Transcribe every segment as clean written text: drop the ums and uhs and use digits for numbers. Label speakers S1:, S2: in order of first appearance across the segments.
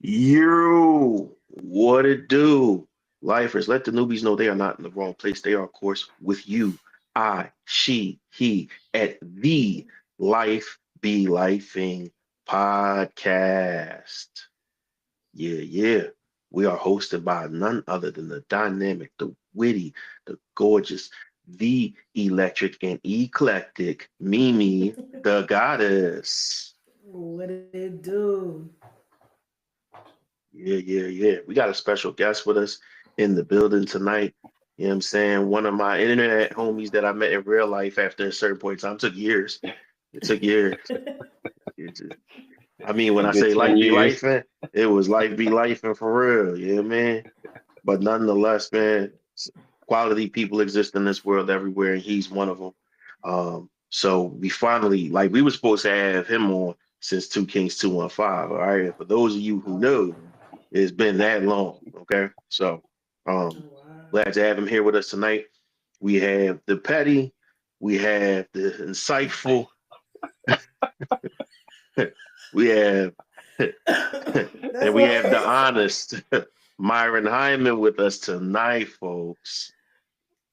S1: You, what it do? Lifers, let the newbies know they are not in the wrong place. They are, of course, with you. I, she, he, at the Life Be Lifing podcast. Yeah, yeah. We are hosted by none other than the dynamic, the witty, the gorgeous, the electric and eclectic Mimi, the goddess.
S2: What it do?
S1: Yeah, yeah, yeah. We got a special guest with us in the building tonight. You know what I'm saying? One of my internet homies that I met in real life after a certain point in time took years. It took years. It just, I mean, when
S3: A
S1: I
S3: good
S1: say
S3: 10
S1: life be
S3: years.
S1: life, it was life be life for real. Yeah, man. But nonetheless, man, quality people exist in this world everywhere, and he's one of them. So we finally, like, we were supposed to have him on since Two Kings 215. All right. For those of you who
S2: Oh,
S1: know, it's been that long. Okay. So
S2: oh,
S1: um
S2: wow.
S1: glad to have him here with us tonight. We have the petty, we have the insightful, we have
S2: That's
S1: and we
S2: what
S1: have the honest Myron Hyman with us tonight, folks.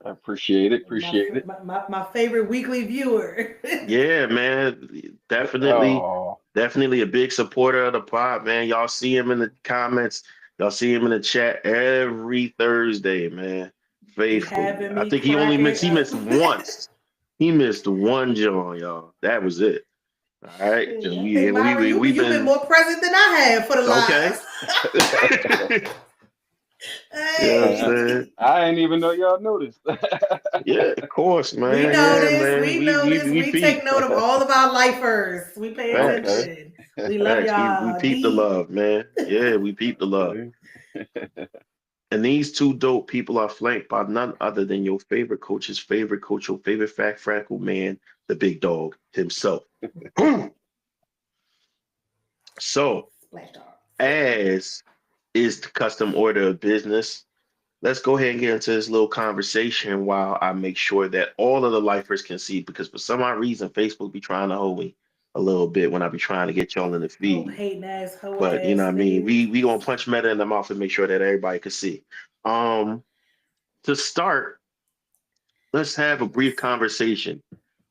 S3: I appreciate it.
S2: my,
S3: Appreciate it.
S2: my favorite weekly viewer.
S1: Yeah, man. Definitely,
S3: Oh,
S1: definitely a big supporter of the pod, man. Y'all see him in the comments. Y'all see him in the chat every Thursday, man.
S2: Be
S1: Faithfully.
S2: having
S1: I
S2: me
S1: think
S2: cracking
S1: he
S2: up.
S1: missed once. He missed one John, y'all. That was it. All right. So
S2: I
S1: we
S2: think
S1: and we,
S2: Myron,
S1: we we've
S2: you've been
S1: been
S2: more present than I have for the
S1: okay.
S2: lives.
S1: You know what I'm
S3: man,
S1: saying?
S2: Hey,
S3: I ain't even know y'all noticed.
S1: Yeah, of course,
S2: we
S1: man.
S2: know
S1: Yeah,
S2: this.
S1: man.
S2: We
S1: We
S2: know
S1: we
S2: this.
S1: we
S2: We take
S1: peep.
S2: note of all of our lifers. We pay
S1: Facts.
S3: Okay.
S2: attention. We love
S1: Facts. We
S2: y'all
S1: peep the
S2: deep.
S1: love, man. Yeah, we peep the love.
S3: Okay.
S1: And these two dope people are flanked by none other than your favorite coach's favorite coach, your favorite fat freckle man, the big dog himself. So,
S2: Splash dog. Splash dog.
S1: as is the custom order of business, let's go ahead and get into this little conversation while I make sure that all of the lifers can see, because for some odd reason, Facebook be trying to hold me a little bit when I be trying to get y'all in the
S2: Oh,
S1: feed.
S2: hating ass, hoe
S1: But you know
S2: ass
S1: what I mean?
S2: niggas.
S1: We gonna punch Meta in the mouth and make sure that everybody can see. Um, to start, let's have a brief conversation.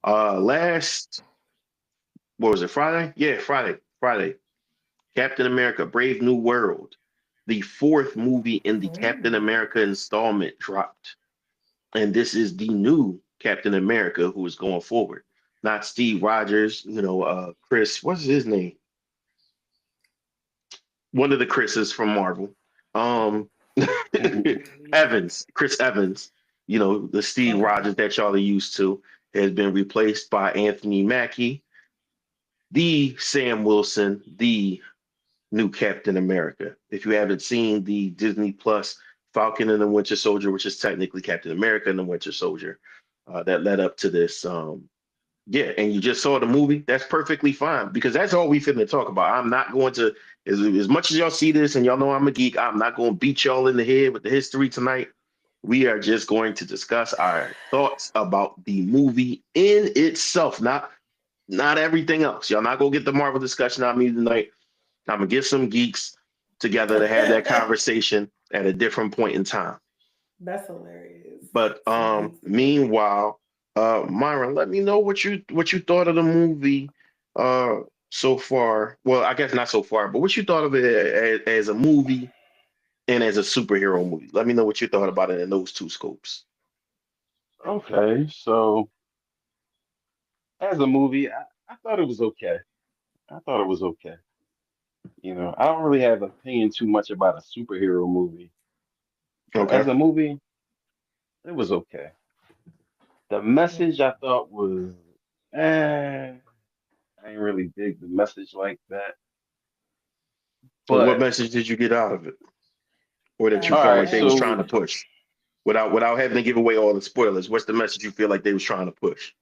S1: Last, what was it, Friday? Yeah, Friday. Friday. Captain America Brave New World, the fourth movie in the Captain
S2: Mm.
S1: America installment dropped. And this is the new Captain America who is going forward. Not Steve Rogers, Chris, what's his name? One of the Chris's from Marvel. Um Evans, Chris Evans, the Steve
S2: Okay.
S1: Rogers that y'all are used to, has been replaced by Anthony Mackie, the Sam Wilson, the new Captain America. If you haven't seen the Disney Plus Falcon and the Winter Soldier, which is technically Captain America and the Winter Soldier, that led up to this. Yeah, and you just saw the movie. That's perfectly fine because that's all we finna talk about. I'm not going to, as much as y'all see this and y'all know I'm a geek, I'm not going to beat y'all in the head with the history tonight. We are just going to discuss our thoughts about the movie in itself, not everything else. Y'all not gonna get the Marvel discussion on me tonight. I'm gonna get some geeks together to have that conversation at a different point in time.
S2: That's hilarious.
S1: But
S2: Some geeks together.
S1: meanwhile, Myron, let me know what you thought of the movie uh so far. Well, I guess not so far, but what you thought of it as a movie and as a superhero movie. Let me know what you thought about it in those two scopes.
S3: Okay. So, as a movie, I thought it was okay. I thought it was okay. I don't really have an opinion too much about a superhero movie, but
S1: Okay.
S3: as a movie, it was okay. The message I
S2: Mm.
S3: thought was, eh, I ain't really dig the message like that.
S1: Well, what
S3: But
S1: message did you get out of it, or that you
S3: all
S1: felt
S3: right,
S1: like they was trying
S3: so
S1: to push? Without having to give away all the spoilers, what's the message you feel like they was trying to push?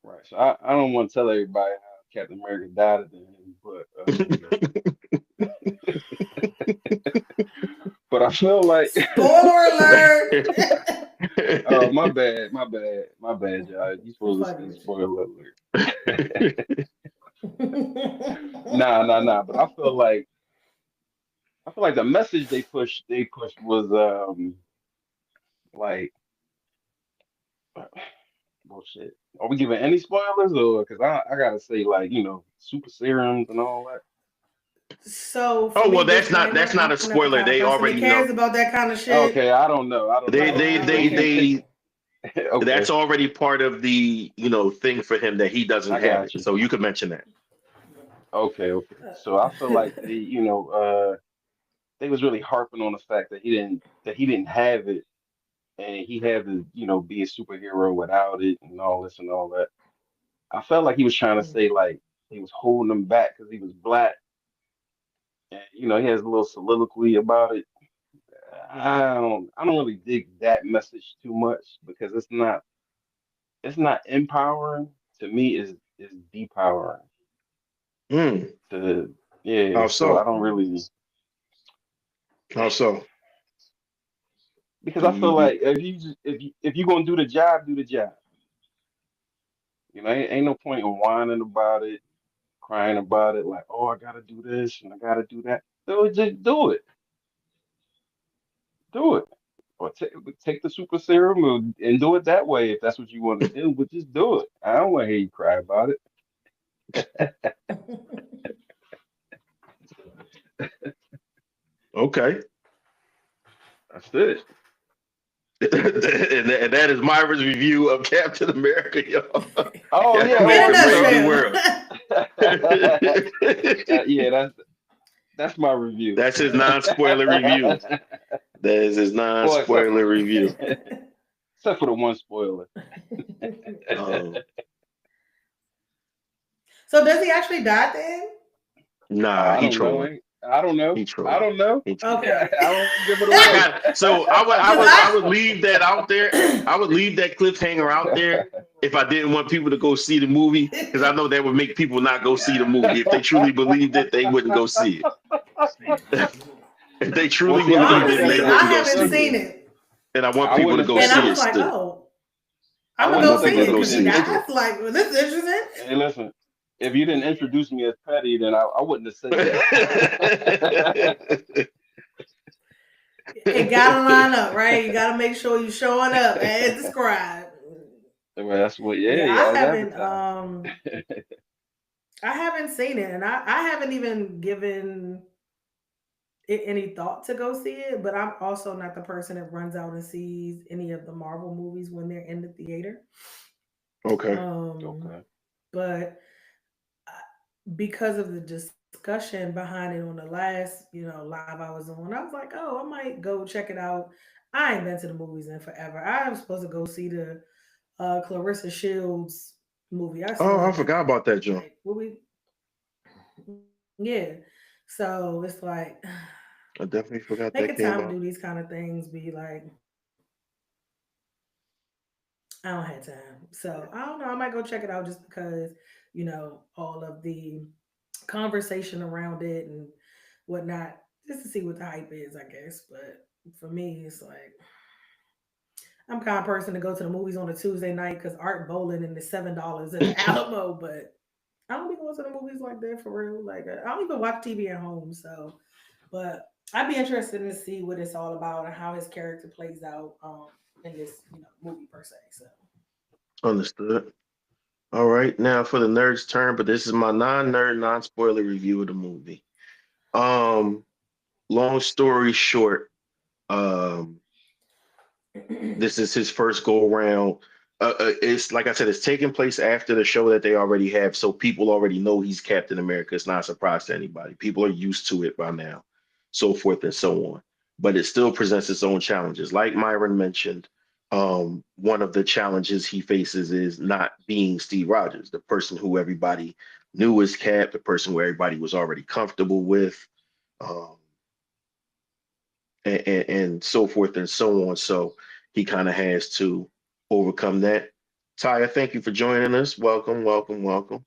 S3: right, so I don't want to tell everybody how Captain America died at the end, but but I feel like,
S2: Spoiler alert!
S3: oh my bad, y'all. You
S2: I'm
S3: supposed to
S2: fucking
S3: say
S2: with you.
S3: spoiler alert. Nah. But I feel like the message they pushed was like bullshit. Are we giving any spoilers or because I gotta say like super serums and all that.
S2: So for
S1: Oh
S2: me,
S1: well, that's
S2: disclaimer,
S1: not a
S2: I'm not the
S1: spoiler.
S2: kind of
S1: They
S2: person that
S1: already know.
S2: cares about that kind of shit.
S3: Okay, I don't know. I don't
S1: They
S3: know.
S2: Like,
S1: they
S3: Okay,
S1: they
S2: no.
S1: they
S3: okay,
S1: that's already part of the thing for him that he doesn't
S3: I
S1: have
S3: got
S1: it.
S3: you.
S1: So you could mention that.
S3: Okay. So I feel like they was really harping on the fact that he didn't have it and he had to be a superhero without it and all this and all that. I felt like he was trying to say like he was holding him back because he was black and he has a little soliloquy about it. I don't really dig that message too much because it's not empowering to me. Is depowering
S1: Mm.
S3: to yeah.
S1: How
S3: So I
S1: so?
S3: don't really
S1: How so?
S3: because I feel
S1: You-
S3: like if you gonna do the job, do the job. Ain't no point in whining about it, crying about it, like oh I gotta do this and I gotta do that. So just do it, or take the super serum and do it that way if that's what you want to do. But just do it. I don't want to hear you cry about it.
S1: okay.
S3: That's it.
S1: And that is Myra's review of Captain America, y'all.
S3: Oh
S1: Captain
S3: yeah,
S2: In a
S1: America
S3: okay.
S1: Brave
S3: So
S1: New
S2: nutshell.
S1: World.
S3: yeah, that's my review.
S1: That's his non-spoiler review. That is his
S3: Well,
S1: non-spoiler review.
S3: except for the one spoiler.
S1: Um,
S2: So does he actually die then?
S1: nah,
S3: I
S1: he
S3: don't know.
S1: trolling.
S3: I don't know.
S1: He
S3: I
S1: trolling.
S3: don't know.
S1: He trolling.
S3: I
S2: Okay.
S3: don't want to give it
S1: I
S3: away.
S1: got so
S2: Because
S1: I would leave that out there. I would leave that cliffhanger out there if I didn't want people to go see the movie because I know that would make people not go see the movie. If they truly believed it, they wouldn't go see it. If they
S3: Well,
S1: truly
S3: see, I
S1: believed
S3: wouldn't
S1: it,
S3: say
S1: they
S2: honestly,
S3: that.
S2: I
S1: wouldn't go
S2: haven't
S1: see it.
S2: seen
S3: Listen,
S2: it.
S1: And I want
S3: I
S1: people
S3: wouldn't
S1: to
S3: have
S1: go
S3: said
S2: And I
S1: see
S3: that.
S2: was
S1: it
S2: like,
S1: still.
S2: oh,
S3: I
S2: I'm gonna
S3: wouldn't
S1: I
S3: have
S2: go
S1: want
S3: said
S2: see
S1: people
S3: that
S1: to
S2: it
S1: go
S3: if you
S2: because he
S3: didn't.
S1: see it
S2: dies.
S1: still.
S2: Like, well, this is interesting.
S3: Hey, listen. If you didn't introduce me as petty, then I wouldn't have said that.
S2: It gotta line up, right? You gotta make sure you're showing up as described.
S3: Well, that's what. Yeah,
S2: Yeah,
S3: yeah, as advertised.
S2: I haven't seen it, and I haven't even given it any thought to go see it. But I'm also not the person that runs out and sees any of the Marvel movies when they're in the theater.
S1: Okay.
S2: Um,
S3: Okay.
S2: but because of the discussion behind it on the last, live I was on, I was like, oh, I might go check it out. I ain't been to the movies in forever. I was supposed to go see the Clarissa Shields movie. I still
S1: Oh, I
S2: ain't
S1: forgot
S2: been.
S1: about that, Joe.
S2: Like, what we? Yeah. So it's like
S1: I definitely forgot that
S2: making
S1: came
S2: time to
S1: out.
S2: do these kind of things be like, I don't have time. So I don't know. I might go check it out just because, all of the conversation around it and whatnot, just to see what the hype is, I guess. But for me, it's like I'm the kind of person to go to the movies on a Tuesday night because Art Bowling and the $7 at the Alamo, but I don't be going to the movies like that for real. Like I don't even watch TV at home, so but I'd be interested to see what it's all about and how his character plays out in this, movie per se. So
S1: Understood. All right, now for the nerd's turn, but this is my non-nerd, non-spoiler review of the movie. Um, Long story short, um, this is his first go around. It's like I said, it's taking place after the show that they already have, so people already know he's Captain America. It's not a surprise to anybody. People are used to it by now, so forth and so on. But it still presents its own challenges. Like Myron mentioned, one of the challenges he faces is not being Steve Rogers, the person who everybody knew as Cap, the person who everybody was already comfortable with. Um, and so forth and so on. So he kind of has to overcome that. Taya, thank you for joining us. Welcome, welcome, welcome.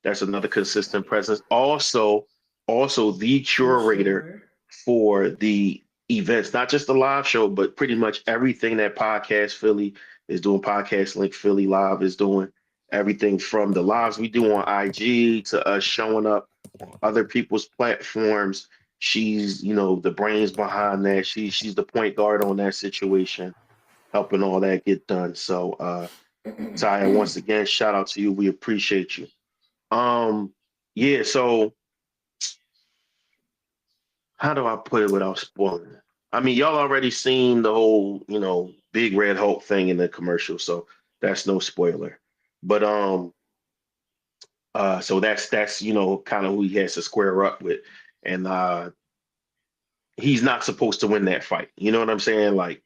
S1: That's another consistent presence. Also the
S2: for
S1: curator
S2: sure.
S1: for the events, not just the live show, but pretty much everything that Podcast Philly is doing. Podcast Link Philly Live is doing everything from the lives we do on IG to us showing up other people's platforms. She's, the brains behind that. She's the point guard on that situation, helping all that get done. So Taya, once again, shout out to you. We appreciate you. Um, yeah, so how do I put it without spoiling it? I mean, y'all already seen the whole, big red Hulk thing in the commercial, so that's no spoiler. But so that's kind of who he has to square up with. And he's not supposed to win that fight. You know what I'm saying? Like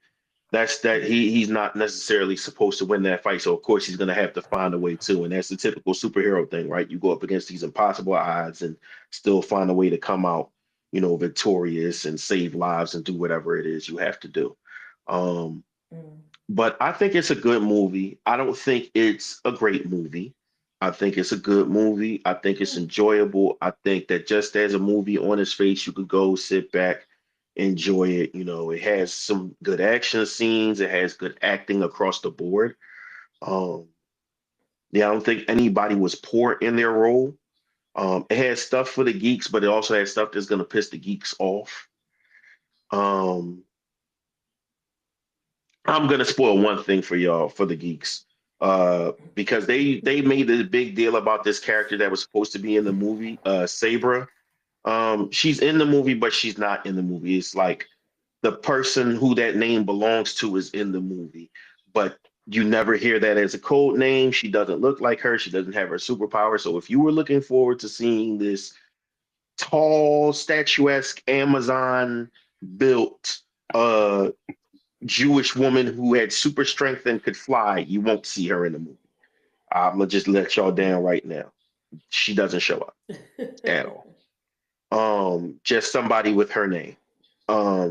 S1: that's that he's not necessarily supposed to win that fight. So of course he's gonna have to find a way to. And that's the typical superhero thing, right? You go up against these impossible odds and still find a way to come out, victorious and save lives and do whatever it is you have to do. Um,
S2: Mm.
S1: but I think it's a good movie. I don't think it's a great movie. I think it's a good movie. I think it's enjoyable. I think that just as a movie on its face, you could go sit back, enjoy it. It has some good action scenes. It has good acting across the board. Um, yeah, I don't think anybody was poor in their role. It has stuff for the geeks, but it also has stuff that's gonna piss the geeks off. Um, I'm gonna spoil one thing for y'all, for the geeks, because they made a big deal about this character that was supposed to be in the movie, Sabra. She's in the movie, but she's not in the movie. It's like the person who that name belongs to is in the movie, but you never hear that as a code name. She doesn't look like her. She doesn't have her superpower. So if you were looking forward to seeing this tall, statuesque Amazon built Jewish woman who had super strength and could fly, you won't see her in the movie. I'm gonna just let y'all down right now. She doesn't show up at all. Just somebody with her name.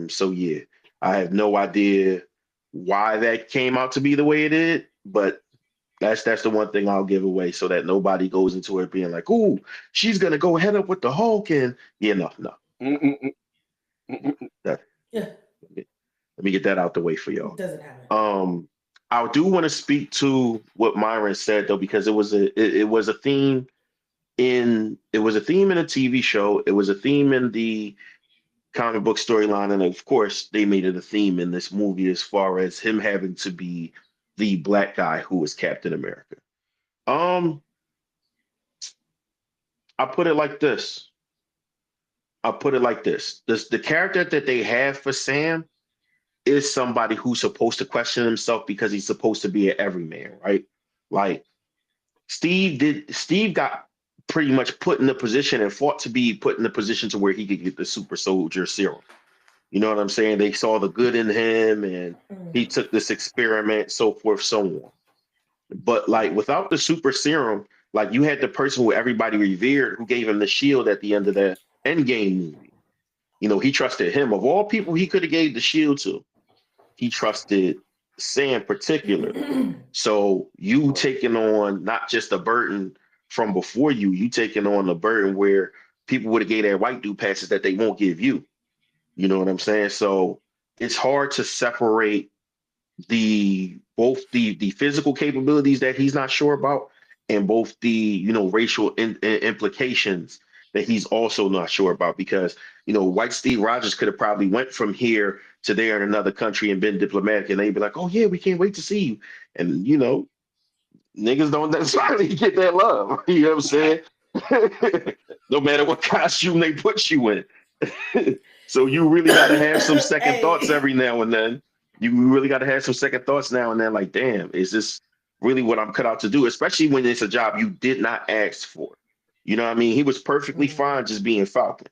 S1: So yeah, I have no idea why that came out to be the way it did, but that's the one thing I'll give away so that nobody goes into it being like, "Ooh, she's gonna go head up with the Hulk," and no.
S3: Mm-mm-mm. Mm-mm.
S1: That,
S2: Yeah,
S1: let me get that out the way for y'all.
S2: doesn't happen.
S1: I do want to speak to what Myron said though, because it was a theme in a TV show. It was a theme in the comic book storyline, and of course, they made it a theme in this movie as far as him having to be the black guy who was Captain America. Um, I put it like this. I'll put it like this. The character that they have for Sam is somebody who's supposed to question himself because he's supposed to be an everyman, right? Like Steve got pretty much put in the position and fought to be put in the position to where he could get the super soldier serum. You know what I'm saying? They saw the good in him and he
S2: Mm.
S1: took this experiment, so forth, so on. But like without the super serum, like you had the person who everybody revered who gave him the shield at the end of the Endgame movie. He trusted him. Of all people he could have gave the shield to, he trusted Sam particularly. So you
S3: Right.
S1: taking on not just a burden from before you taking on a burden where people would have gave that white dude passes that they won't give you. You know what I'm saying? So it's hard to separate both the physical capabilities that he's not sure about and both the racial implications that he's also not sure about because white Steve Rogers could have probably went from here to there in another country and been diplomatic and they'd be like, oh yeah, we can't wait to see you. And niggas don't necessarily get that love. You know what I'm saying? No matter what costume they put you in. So you really got to have some second thoughts
S2: Hey.
S1: every now and then. You really got to have some second thoughts now and then. Like, damn, is this really what I'm cut out to do? Especially when it's a job you did not ask for. You know what I mean? He was perfectly
S2: Mm.
S1: fine just being Falcon.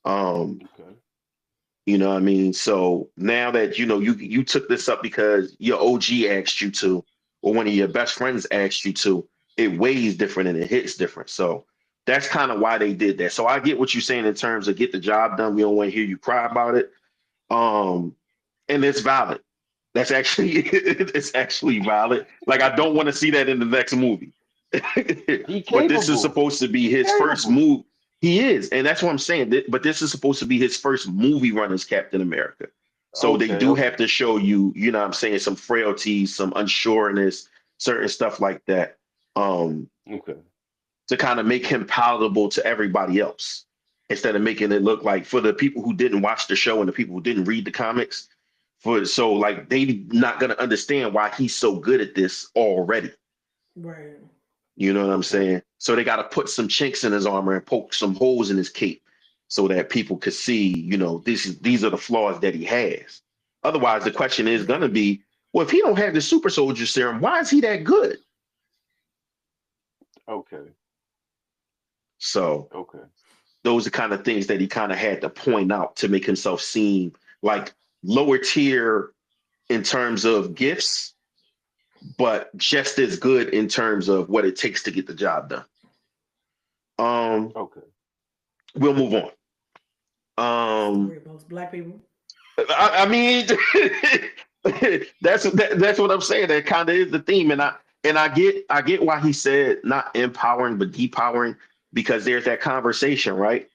S1: Um,
S3: Okay.
S1: you know what I mean? So now that you took this up because your OG asked you to, or one of your best friends asked you to, it weighs different and it hits different. So that's kind of why they did that. So I get what you're saying in terms of get the job done. We don't want to hear you cry about it. Um, and it's valid. That's actually it's actually valid. Like I don't want to see that in the next movie.
S3: He
S1: But this is
S3: capable.
S1: supposed to be
S3: He
S1: his first
S3: capable.
S1: move. He is, and that's what I'm saying. But this is supposed to be his first movie run as Captain America. So they
S3: Okay.
S1: do have
S3: Okay.
S1: to show you, what I'm saying, some frailties, some unsureness, certain stuff like that. Um,
S3: Okay.
S1: to kind of make him palatable to everybody else instead of making it look like for the people who didn't watch the show and the people who didn't read the comics for so like they not gonna understand why he's so good at this already.
S2: Right.
S1: You know what I'm
S3: Okay.
S1: saying? So they got to put some chinks in his armor and poke some holes in his cape so that people could see, these are the flaws that he has. Otherwise, the question is gonna
S2: Yeah.
S1: be, well, if he don't have the super soldier serum, why is he that good?
S3: Okay.
S1: So
S3: Okay.
S1: those are kind of things that he kind of had to point out to make himself seem like lower tier in terms of gifts, but just as good in terms of what it takes to get the job done.
S3: Okay.
S1: We'll move on.
S2: Story of most black people.
S1: I mean, that's what I'm saying. That kind of is the theme, and I get why he said not empowering but depowering because there's that conversation, right?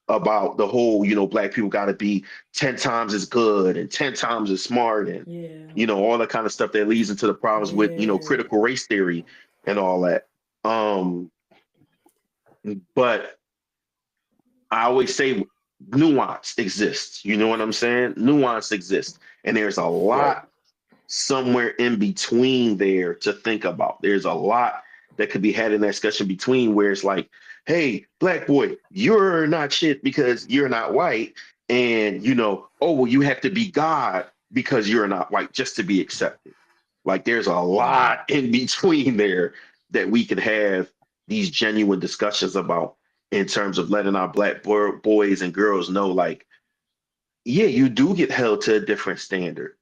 S1: About the whole, black people got to be 10 times as good and 10 times as smart and,
S2: Yeah.
S1: all the kind of stuff that leads into the problems with,
S2: Yeah.
S1: critical race theory and all that. But I always say nuance exists. You know what I'm saying? Nuance exists. And there's a
S3: Right.
S1: lot somewhere in between there to think about. There's a lot that could be had in that discussion between where it's like, hey, black boy, you're not shit because you're not white. And, oh, well, you have to be God because you're not white just to be accepted. Like there's a
S2: Right.
S1: lot in between there that we could have these genuine discussions about in terms of letting our black boys and girls know, like, yeah, you do get held to a different standard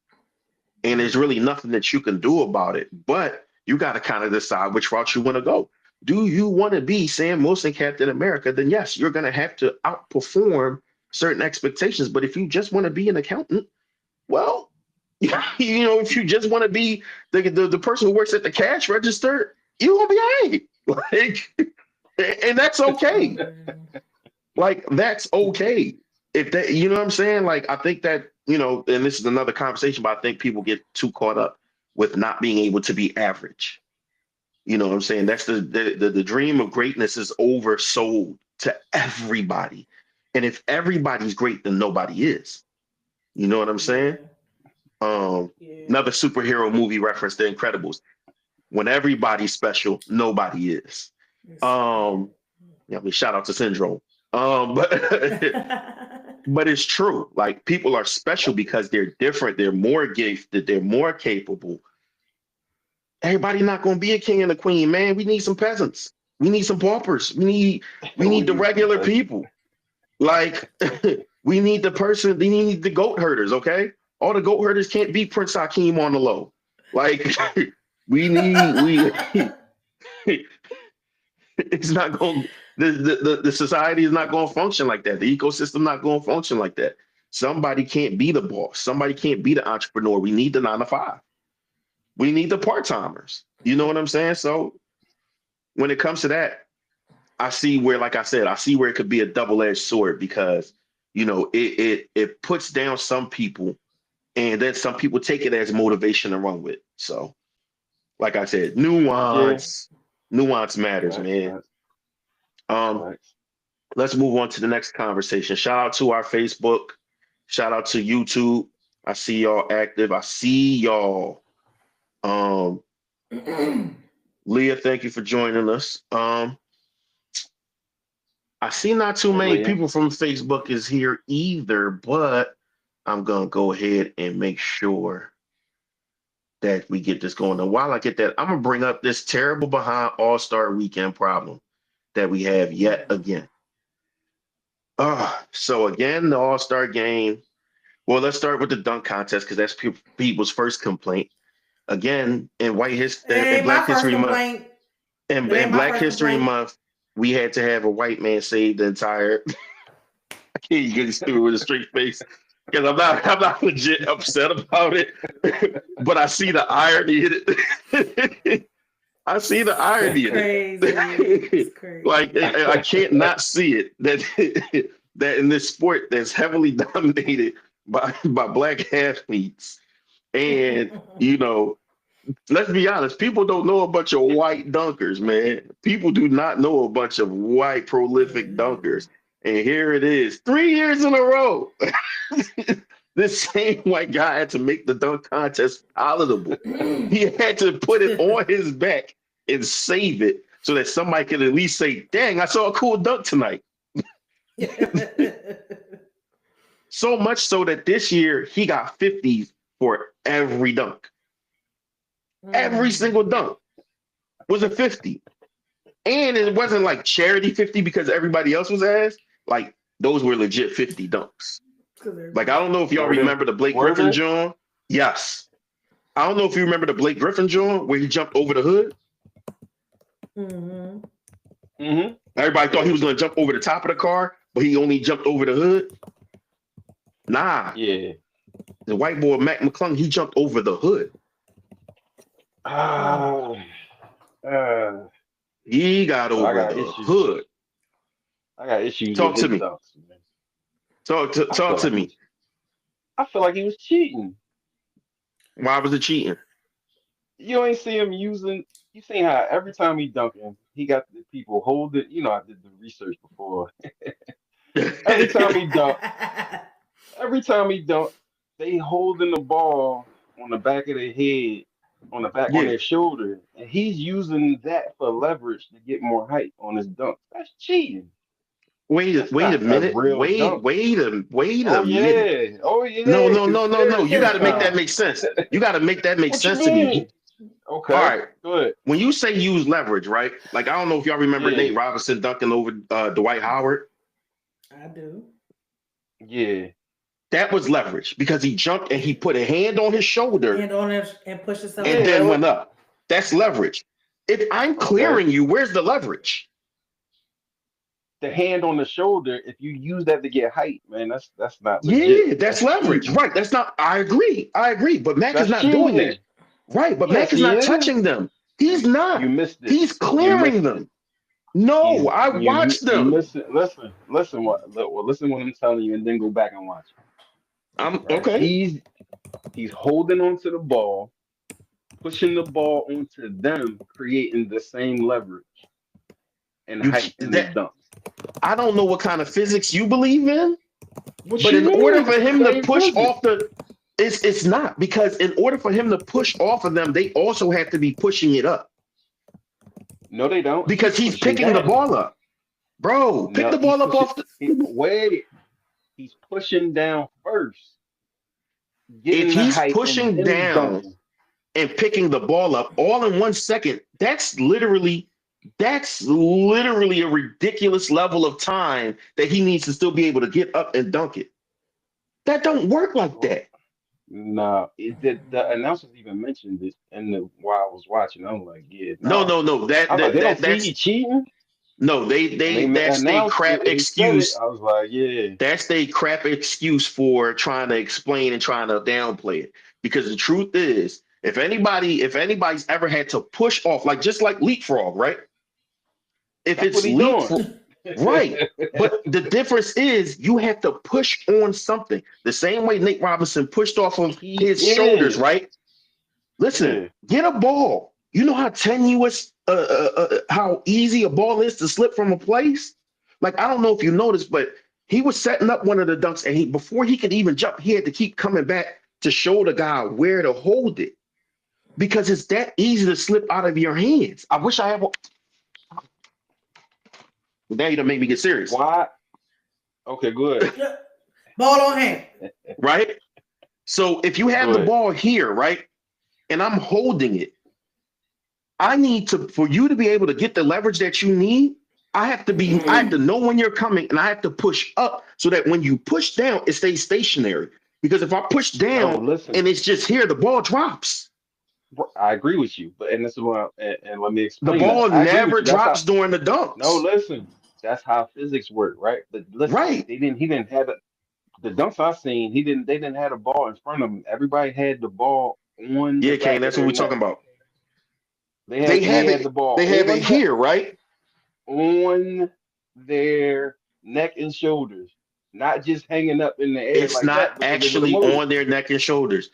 S1: and there's
S2: Yeah.
S1: really nothing that you can do about it. But you got to kind of decide which route you want to go. Do you want to be Sam Wilson, Captain America? Then yes, you're going to have to outperform certain expectations. But if you just want to be an accountant, well, if you just want to be the person who works at the cash register, you're gonna be all right. Like, and that's okay.
S2: Yeah.
S1: Like that's okay. If that, you know what I'm saying? Like I think that, and this is another conversation, but I think people get too caught up with not being able to be average. You know what I'm saying? That's the dream of greatness is oversold to everybody. And if everybody's great, then nobody is. You know what I'm saying?
S2: Yeah.
S1: Um,
S2: Yeah.
S1: Another superhero movie reference, The Incredibles. When everybody's special, nobody is.
S2: It's,
S1: Um, I mean, shout out to Syndrome. But
S2: yeah.
S1: but it's true. Like people are special because they're different. They're more gifted. They're more capable. Everybody not going to be a king and a queen, man. We need some peasants. We need some paupers. We need
S3: We
S1: the
S3: need some
S1: regular
S3: peasants.
S1: people. Like we need the person. We need the goat herders. Okay, all the goat herders can't be Prince Hakeem on the low. Like we it's not going. The society is not going to function like that. The ecosystem not going to function like that. Somebody can't be the boss. Somebody can't be the entrepreneur. We need the 9 to 5. We need the part timers. You know what I'm saying? So when it comes to that, I see where, like I said, I see where it could be a double-edged sword because it puts down some people, and then some people take it as motivation to run with. So, like I said,
S3: Yeah.
S1: nuance matters,
S3: Facts.
S1: man.
S3: Facts.
S1: Um,
S3: Facts.
S1: let's move on to the next conversation. Shout out to our Facebook. Shout out to YouTube. I see y'all active. I see y'all. Um, Leah, thank you for joining us. I see not too
S3: Hey,
S1: many
S3: Leah.
S1: people from Facebook is here either, but I'm gonna go ahead and make sure that we get this going. And while I get that, I'm gonna bring up this terrible behind All-Star Weekend problem that we have yet again. So again, the All-Star game. Well, let's start with the dunk contest because that's people's first complaint. Again,
S2: It
S1: in
S2: ain't my
S1: Black
S2: first
S1: History Month,
S2: complaint. It
S1: in
S2: ain't my
S1: Black
S2: first
S1: History
S2: complaint.
S1: Month, we had to have a white man save the entire. I can't get stupid with a straight face because I'm not legit upset about it, but I see the irony in it. I see the
S2: It's
S1: irony in
S2: crazy. It's
S1: it.
S2: crazy.
S1: Like I can't not see it that in this sport that's heavily dominated by black athletes, and you know let's be honest. People don't know a bunch of white dunkers, man. People do not know a bunch of white prolific dunkers. And here it is, 3 years in a row. This same white guy had to make the dunk contest palatable. He had to put it on his back and save it so that somebody could at least say, dang, I saw a cool dunk tonight. So much so that this year he got 50s for every dunk. Every single dunk was a 50. And it wasn't like charity 50 because everybody else was ass. Like those were legit 50 dunks. Like I don't know if y'all remember the Blake Griffin joint. Yes. I don't know if you remember the Blake Griffin joint where he jumped over the hood. Everybody thought he was going to jump over the top of the car, but he only jumped over the hood. Nah.
S3: Yeah.
S1: The white boy, Mac McClung, he jumped over the hood. He got over the hood.
S3: I got issues
S1: Talk
S3: with
S1: to
S3: his
S1: me.
S3: dunks, man.
S1: Talk to me.
S3: I feel like he was cheating.
S1: Why was it cheating?
S3: You ain't see him using. You seen how every time he dunking, he got the people hold it. You know, I did the research before. every time he dunk, they holding the ball on the back of their head, on their shoulder, and he's using that for leverage to get more height on his dunk. That's cheating.
S1: Wait a minute. Wait a minute.
S3: Oh yeah.
S1: No. You got to make that make sense. You got to make that make sense to me.
S3: Okay.
S1: All right.
S3: Good.
S1: When you say use leverage, right? Like I don't know if y'all remember Nate Robinson dunking over Dwight Howard.
S2: I do.
S3: Yeah.
S1: That was leverage because he jumped and he put a hand on his shoulder
S2: and pushed himself
S1: and then went up. That's leverage. If I'm clearing you, where's the leverage?
S3: The hand on the shoulder, if you use that to get height, man, that's not legit.
S1: Yeah, that's leverage. Cheating. Right. That's not I agree. But Mac is not doing that. Right, but Mac is not touching them. He's not.
S3: You missed it.
S1: He's clearing them. No, I watched them.
S3: Listen what I'm telling you, and then go back and watch.
S1: Okay.
S3: He's holding onto the ball, pushing the ball onto them, creating the same leverage and height in the dunks.
S1: I don't know what kind of physics you believe in, but in order for him to push off the it's not, because in order for him to push off of them, they also have to be pushing it up.
S3: No, they don't.
S1: Because he's picking the ball up. Bro, pick the ball up off the
S3: wait. He's pushing down first.
S1: If he's pushing down and picking the ball up all in 1 second, that's literally a ridiculous level of time that he needs to still be able to get up and dunk it. That don't work like that.
S3: No, the announcers even mentioned this while I was watching. I'm like, yeah,
S1: no. That's
S3: cheating.
S1: No, that's their crap excuse.
S3: I was like, yeah,
S1: that's their crap excuse for trying to explain and trying to downplay it. Because the truth is, if anybody's ever had to push off, just like leapfrog, right? If it's leapfrog. Right. But the difference is you have to push on something. The same way Nate Robinson pushed off of his shoulders, right? Listen, get a ball. You know how tenuous, how easy a ball is to slip from a place? Like, I don't know if you noticed, but he was setting up one of the dunks, and before he could even jump, he had to keep coming back to show the guy where to hold it. Because it's that easy to slip out of your hands. I wish I had one. Now you done make me get serious.
S3: Why? Okay, good.
S2: Ball on hand.
S1: Right? So if you have the ball here, right, and I'm holding it, I need to, for you to be able to get the leverage that you need, I have to know when you're coming, and I have to push up so that when you push down, it stays stationary. Because if I push down and it's just here, the ball drops.
S3: I agree with you, but and this is what and let me explain.
S1: The ball never drops during the dunks.
S3: No, listen, that's how physics work, right? But listen, he didn't have the dunks I seen. They didn't have the ball in front of him. Everybody had the ball on.
S1: Yeah, Kane, that's what we're talking about.
S3: They had the ball.
S1: They have it here, right?
S3: On their neck and shoulders, not just hanging up in the air.
S1: It's not actually on their neck and shoulders.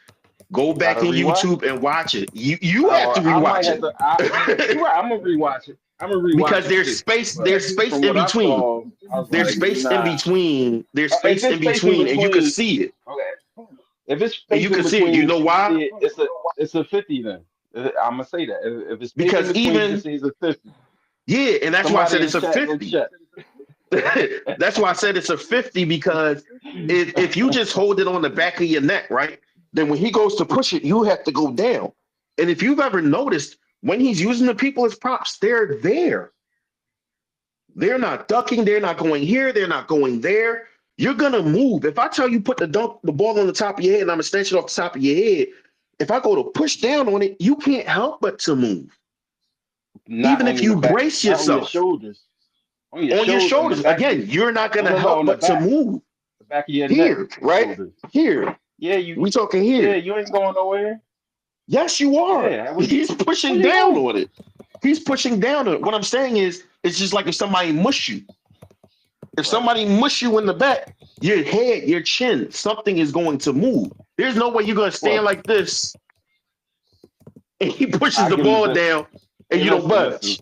S1: Go back
S3: Gotta
S1: in
S3: rewatch
S1: YouTube
S3: it.
S1: and watch it. You have to
S3: I might
S1: rewatch
S3: have to. You're
S1: it
S3: right. I'm gonna rewatch it. I'm gonna rewatch
S1: because
S3: it too. But
S1: there's space
S3: from
S1: in
S3: what I
S1: between.
S3: saw, I was
S1: There's
S3: like,
S1: space in
S3: nah.
S1: between. There's
S3: If
S1: space
S3: it's
S1: in
S3: space in
S1: between, and you can
S3: between,
S1: see it.
S3: okay. If it's
S1: And
S3: space
S1: you
S3: in
S1: can see it. You
S3: between,
S1: know
S3: you can
S1: why?
S3: see it. It's a 50 then. I'm gonna say that. If it's space in
S1: Because
S3: between, you can
S1: even
S3: see it's a 50.
S1: yeah, and that's why I
S3: Somebody
S1: said
S3: in
S1: it's a
S3: chat go
S1: 50.
S3: check.
S1: That's why I said it's a 50 because if you just hold it on the back of your neck, right? Then when he goes to push it, you have to go down. And if you've ever noticed, when he's using the people as props, they're there. They're not ducking. They're not going here. They're not going there. You're gonna move. If I tell you put the ball on the top of your head and I'm gonna snatch it off the top of your head, if I go to push down on it, you can't help but to move.
S3: Not
S1: Even if
S3: on your
S1: you
S3: back,
S1: brace
S3: not on your
S1: yourself
S3: shoulders.
S1: on your
S3: On the
S1: shoulders,
S3: back of your
S1: again, you're not gonna
S3: no,
S1: help
S3: on the
S1: but to
S3: back.
S1: move.
S3: The back of your neck,
S1: Here, right?
S3: shoulders.
S1: Here.
S3: Yeah,
S1: We talking
S3: yeah,
S1: here.
S3: you ain't going nowhere.
S1: Yes, you are.
S3: Yeah,
S1: He's
S3: where
S1: pushing
S3: you
S1: down
S3: going?
S1: on it. He's pushing down on it. What I'm saying is, it's just like if somebody mush you. If
S3: Right.
S1: somebody mush you in the back, your head, your chin, something is going to move. There's no way you're going to stand
S3: Well,
S1: like this and he pushes
S3: I
S1: the
S3: give him
S1: ball
S3: this.
S1: down and
S3: Hey,
S1: you don't
S3: listen.
S1: budge.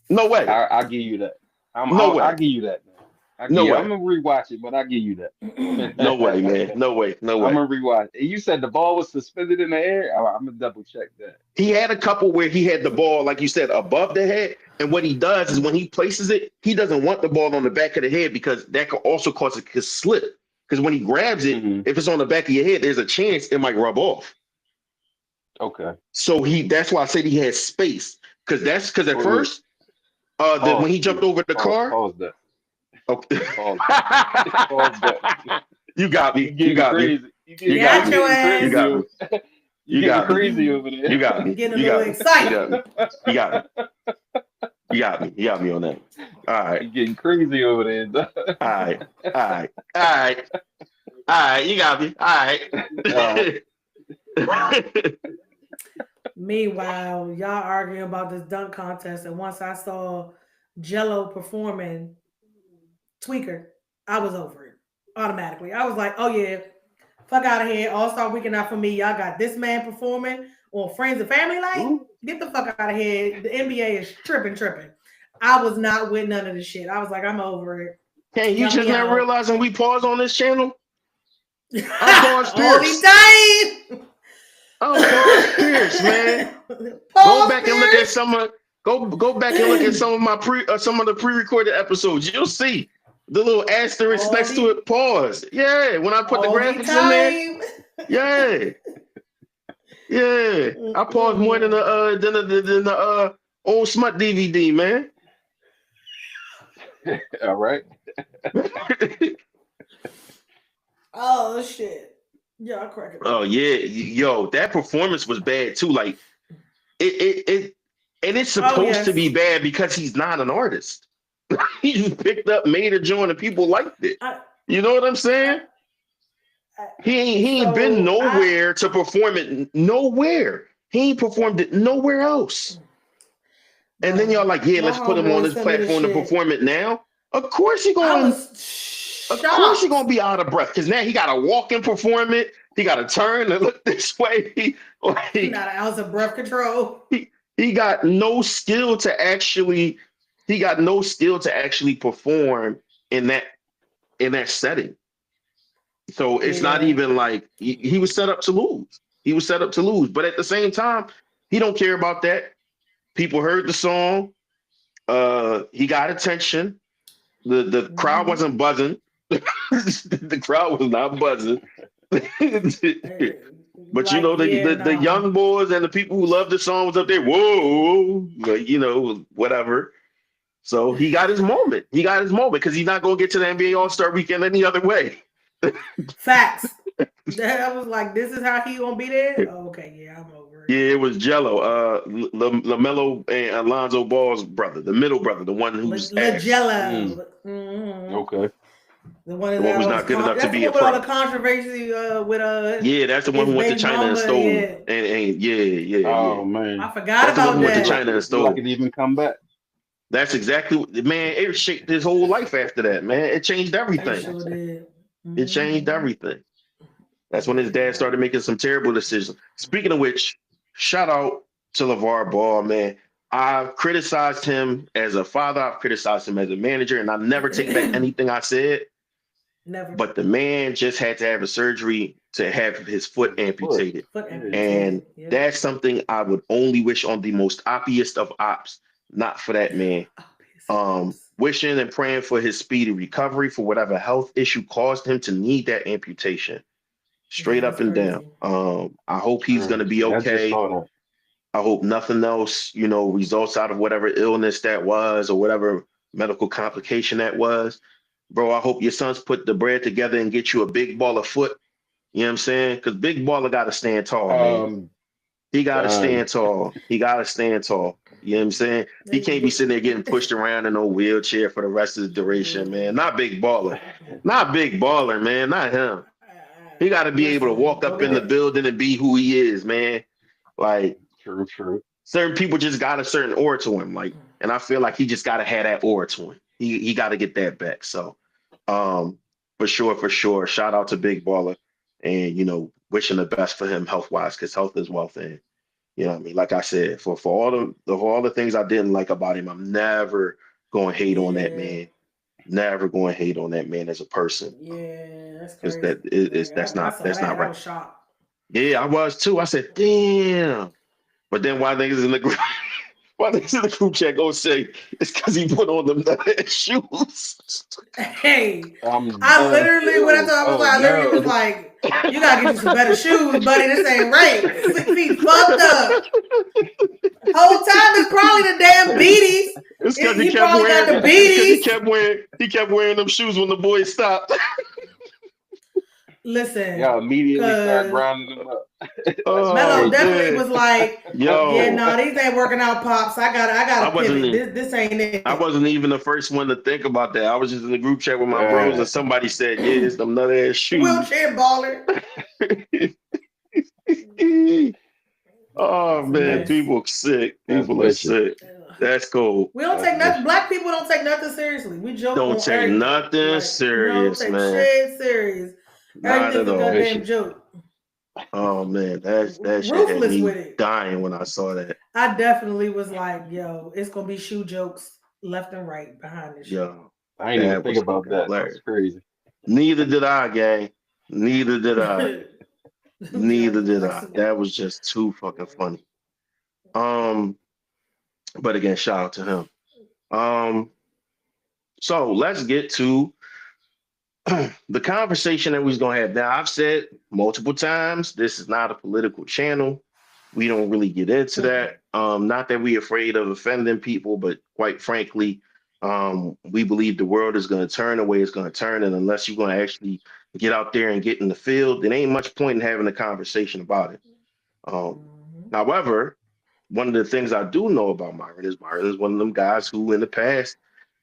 S1: No way.
S3: I give you that.
S1: No
S3: I
S1: way.
S3: give you that, man. I give
S1: No
S3: you.
S1: way.
S3: I'm gonna rewatch it, but I give you
S1: No way,
S3: that.
S1: man. No way. No
S3: I'm
S1: way.
S3: gonna rewatch. And you said the ball was suspended in the air. I'm gonna double check that.
S1: He had a couple where he had the ball, like you said, above the head. And what he does is when he places it, he doesn't want the ball on the back of the head because that could also cause it to slip. Because when he grabs it,
S3: Hmm.
S1: if it's on the back of your head, there's a chance it might rub off.
S3: Okay.
S1: So that's why I said he had space. Because at
S3: Wait.
S1: first, when
S3: Pause,
S1: he jumped
S3: please.
S1: over the car.
S3: Pause that.
S1: Okay.
S3: Pause that. Pause that.
S1: You got
S3: You
S1: me. You
S3: getting
S1: got me.
S3: crazy.
S1: You got
S2: Got
S1: me.
S2: your
S3: Getting
S1: You
S2: ass.
S3: crazy.
S1: got me.
S3: You
S1: You
S3: getting
S1: got me.
S3: crazy over there.
S1: You got me.
S2: Getting a
S1: You
S2: little
S1: got me. You got me.
S2: excited.
S1: You got me. You got me. You got me on that. All right.
S3: You getting crazy over there.
S1: All right. All right. All right. All right. You got me. All
S3: Alright.
S1: right.
S2: Meanwhile, y'all arguing about this dunk contest, and once I saw Jello performing Tweaker, I was over it automatically. I was like, oh yeah, fuck out of here. All-Star Weekend not for me. Y'all got this man performing on Friends and Family Night.
S3: Ooh.
S2: Get the fuck out of here. The NBA is tripping. I was not with none of the shit. I was like, I'm over it.
S1: Can you
S2: Count
S1: just
S2: me
S1: not
S2: out.
S1: realizing we pause on this channel? I'm Pause
S2: All the
S1: Pierce.
S2: time.
S1: I'm Pause Pierce, man. Go
S2: Pause
S1: back and look at
S2: Pierce.
S1: some of go back and look at some of my some of the pre-recorded episodes. You'll see the little asterisk next to it. Pause. Yeah, when I put the
S2: all the
S1: graphics in there.
S2: time.
S1: Yeah, yeah. I pause more than the old smut DVD, man.
S3: All right.
S2: Oh shit. Y'all cracking up.
S1: Oh yeah, yo, that performance was bad too. Like it and it's supposed to be bad because he's not an artist. He just picked up, made a joint, and people liked it. You know what I'm saying? He ain't been nowhere to perform it. Nowhere. He ain't performed it nowhere else. And then y'all like, yeah, let's put him on this platform to perform it now. Of course he going. Of course he gonna be out of breath because now he got to walk and perform it. He got to turn and look this way.
S2: Not an ounce of breath control.
S1: He got no skill to actually. He got no skill to actually perform in that setting. So it's not even like he was set up to lose. He was set up to lose. But at the same time, he don't care about that. People heard the song. He got attention. The crowd wasn't buzzing. The crowd was not buzzing. But you know, the young boys and the people who love the song was up there, whoa, you know, whatever. So he got his moment. He got his moment because he's not going to get to the NBA All-Star Weekend any other way.
S2: Facts. I was like, this is how he gonna be there? Oh, okay, yeah, I'm over it.
S1: Yeah, it was Jello, LaMelo and Alonzo Ball's brother, the middle brother, the one who's
S2: Jello.
S3: Okay.
S2: The one
S1: who's not good enough to be a
S2: pro.
S1: pro.
S2: All the controversy with
S1: yeah, that's the one who went to China and stole.
S2: Yeah.
S1: And yeah.
S3: Oh man,
S2: I forgot
S1: that's
S2: about
S1: the one who
S2: that.
S1: went to China and stole.
S3: Like it even come back.
S1: That's exactly man. It shaped his whole life after that, man. It changed everything.
S2: It sure did.
S1: It changed everything. That's when his dad started making some terrible decisions. Speaking of which, shout out to LeVar Ball, man. I've criticized him as a father. I've criticized him as a manager, and I never take back anything I said.
S2: Never.
S1: But the man just had to have a surgery to have his foot amputated.
S2: Foot
S3: Yeah.
S1: And
S2: amputated. Yep.
S1: that's something I would only wish on the most oppiest of ops, not for that man. Wishing and praying for his speedy recovery for whatever health issue caused him to need that amputation. Straight
S2: Yeah,
S1: up
S2: that's
S1: and down.
S2: crazy.
S1: I hope he's gonna be
S3: I just
S1: okay.
S3: saw that.
S1: I hope nothing else, results out of whatever illness that was or whatever medical complication that was. Bro, I hope your sons put the bread together and get you a big baller foot. You know what I'm saying? Because big baller got to stand tall, man.
S3: Um,
S1: He got to
S3: Don.
S1: stand tall. He got to stand tall. You know what I'm saying? He can't be sitting there getting pushed around in a wheelchair for the rest of the duration, man. Not big baller. Not big baller, man. Not him. He got to be able to
S2: Listen,
S1: walk
S2: go
S1: up in the
S2: get
S1: building and be who he is, man. Like,
S3: True.
S1: certain people just got a certain aura to him. Like, and I feel like he just got to have that aura to him. He got to get that back. So, for sure. Shout out to Big Baller, and wishing the best for him health wise, because health is wealth. And you know what I mean. Like I said, for all the things I didn't like about him, I'm never going to hate on that man. Never going to hate on that man as a person.
S2: Yeah, that's
S1: Because
S2: crazy.
S1: that's
S2: When I
S1: not
S2: saw that, I
S1: right.
S2: was shocked.
S1: Yeah, I was too. I said, damn. But then why niggas in the group? Why niggas in the group chat go say it's because he put on them shoes?
S2: Hey,
S3: I'm
S2: I
S3: done.
S2: literally, when I told him,
S3: Oh
S2: I literally was
S3: no.
S2: like, you gotta get you some better shoes, buddy. This ain't right. 6 feet fucked up. Whole time it's probably the damn beaties.
S1: It's because he
S2: He
S1: kept
S2: probably got
S1: wearing.
S2: the
S1: It's because
S2: beaties.
S1: he kept wearing them shoes when the boys stopped.
S2: Listen,
S3: Y'all immediately start
S2: cause
S3: grinding them up. That's
S2: Mello
S1: Oh
S3: crazy.
S2: definitely
S1: man,
S2: was like, yeah,
S1: yo,
S2: no, these ain't working out, pops. I
S1: I
S2: gotta
S1: wasn't.
S2: pivot. This ain't
S1: I
S2: it.
S1: wasn't even the first one to think about that. I was just in the group chat with my bros, and
S3: Yeah.
S1: somebody said, "Yeah, it's them nut ass shoes."
S2: Wheelchair baller.
S1: Oh
S2: It's a
S1: man,
S2: mess.
S1: people sick.
S3: That's
S1: People are
S3: vicious.
S1: sick. That's cool.
S2: We don't
S3: That's
S2: take nothing.
S3: vicious.
S2: Black people don't take nothing seriously. We joke
S1: Don't
S2: on
S1: take
S2: everything.
S1: nothing
S2: Like we don't
S1: serious,
S2: take
S1: man.
S2: shit serious.
S1: Not
S2: Everything's
S1: at
S2: a
S3: That's
S1: all.
S2: goddamn
S3: vicious.
S2: joke.
S1: Oh man, that shit had
S2: Ruthless
S1: me
S2: with it.
S1: dying when I saw that.
S2: I definitely was like, yo, it's gonna be shoe jokes left and right behind this shit.
S1: Yo,
S3: I ain't even
S1: that
S3: think
S1: was
S3: about
S1: fucking
S3: that. That's
S1: hilarious.
S3: crazy.
S1: Neither did I, gang. Neither did I. Neither
S2: Joking,
S1: did I.
S2: listen.
S1: That was just too fucking funny. Um, but again, shout out to him. So let's get to the conversation that we was gonna have. Now, I've said multiple times, this is not a political channel. We don't really get into that. Not that we're afraid of offending people, but quite frankly, we believe the world is going to turn the way it's going to turn, and unless you're going to actually get out there and get in the field, there ain't much point in having a conversation about it.
S2: Mhm.
S1: However, one of the things I do know about Myron is one of them guys who in the past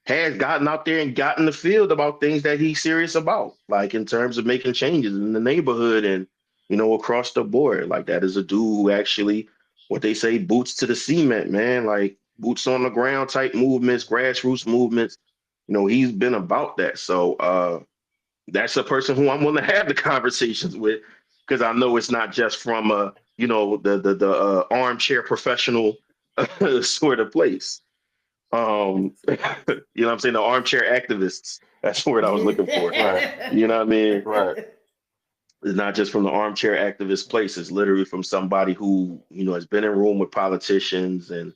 S1: has gotten out there and gotten the field about things that he's serious about, like in terms of making changes in the neighborhood and across the board. Like that is a dude who actually, what they say, boots to the cement, man, like boots on the ground type movements, grassroots movements. He's been about that. So that's a person who I'm willing to have the conversations with, because I know it's not just from the armchair professional sort of place. You know what I'm saying? The armchair activists. That's the word I was looking for.
S3: Right.
S1: You know what I mean?
S3: Right.
S1: It's not just from the armchair activist place. It's literally from somebody who, has been in room with politicians and,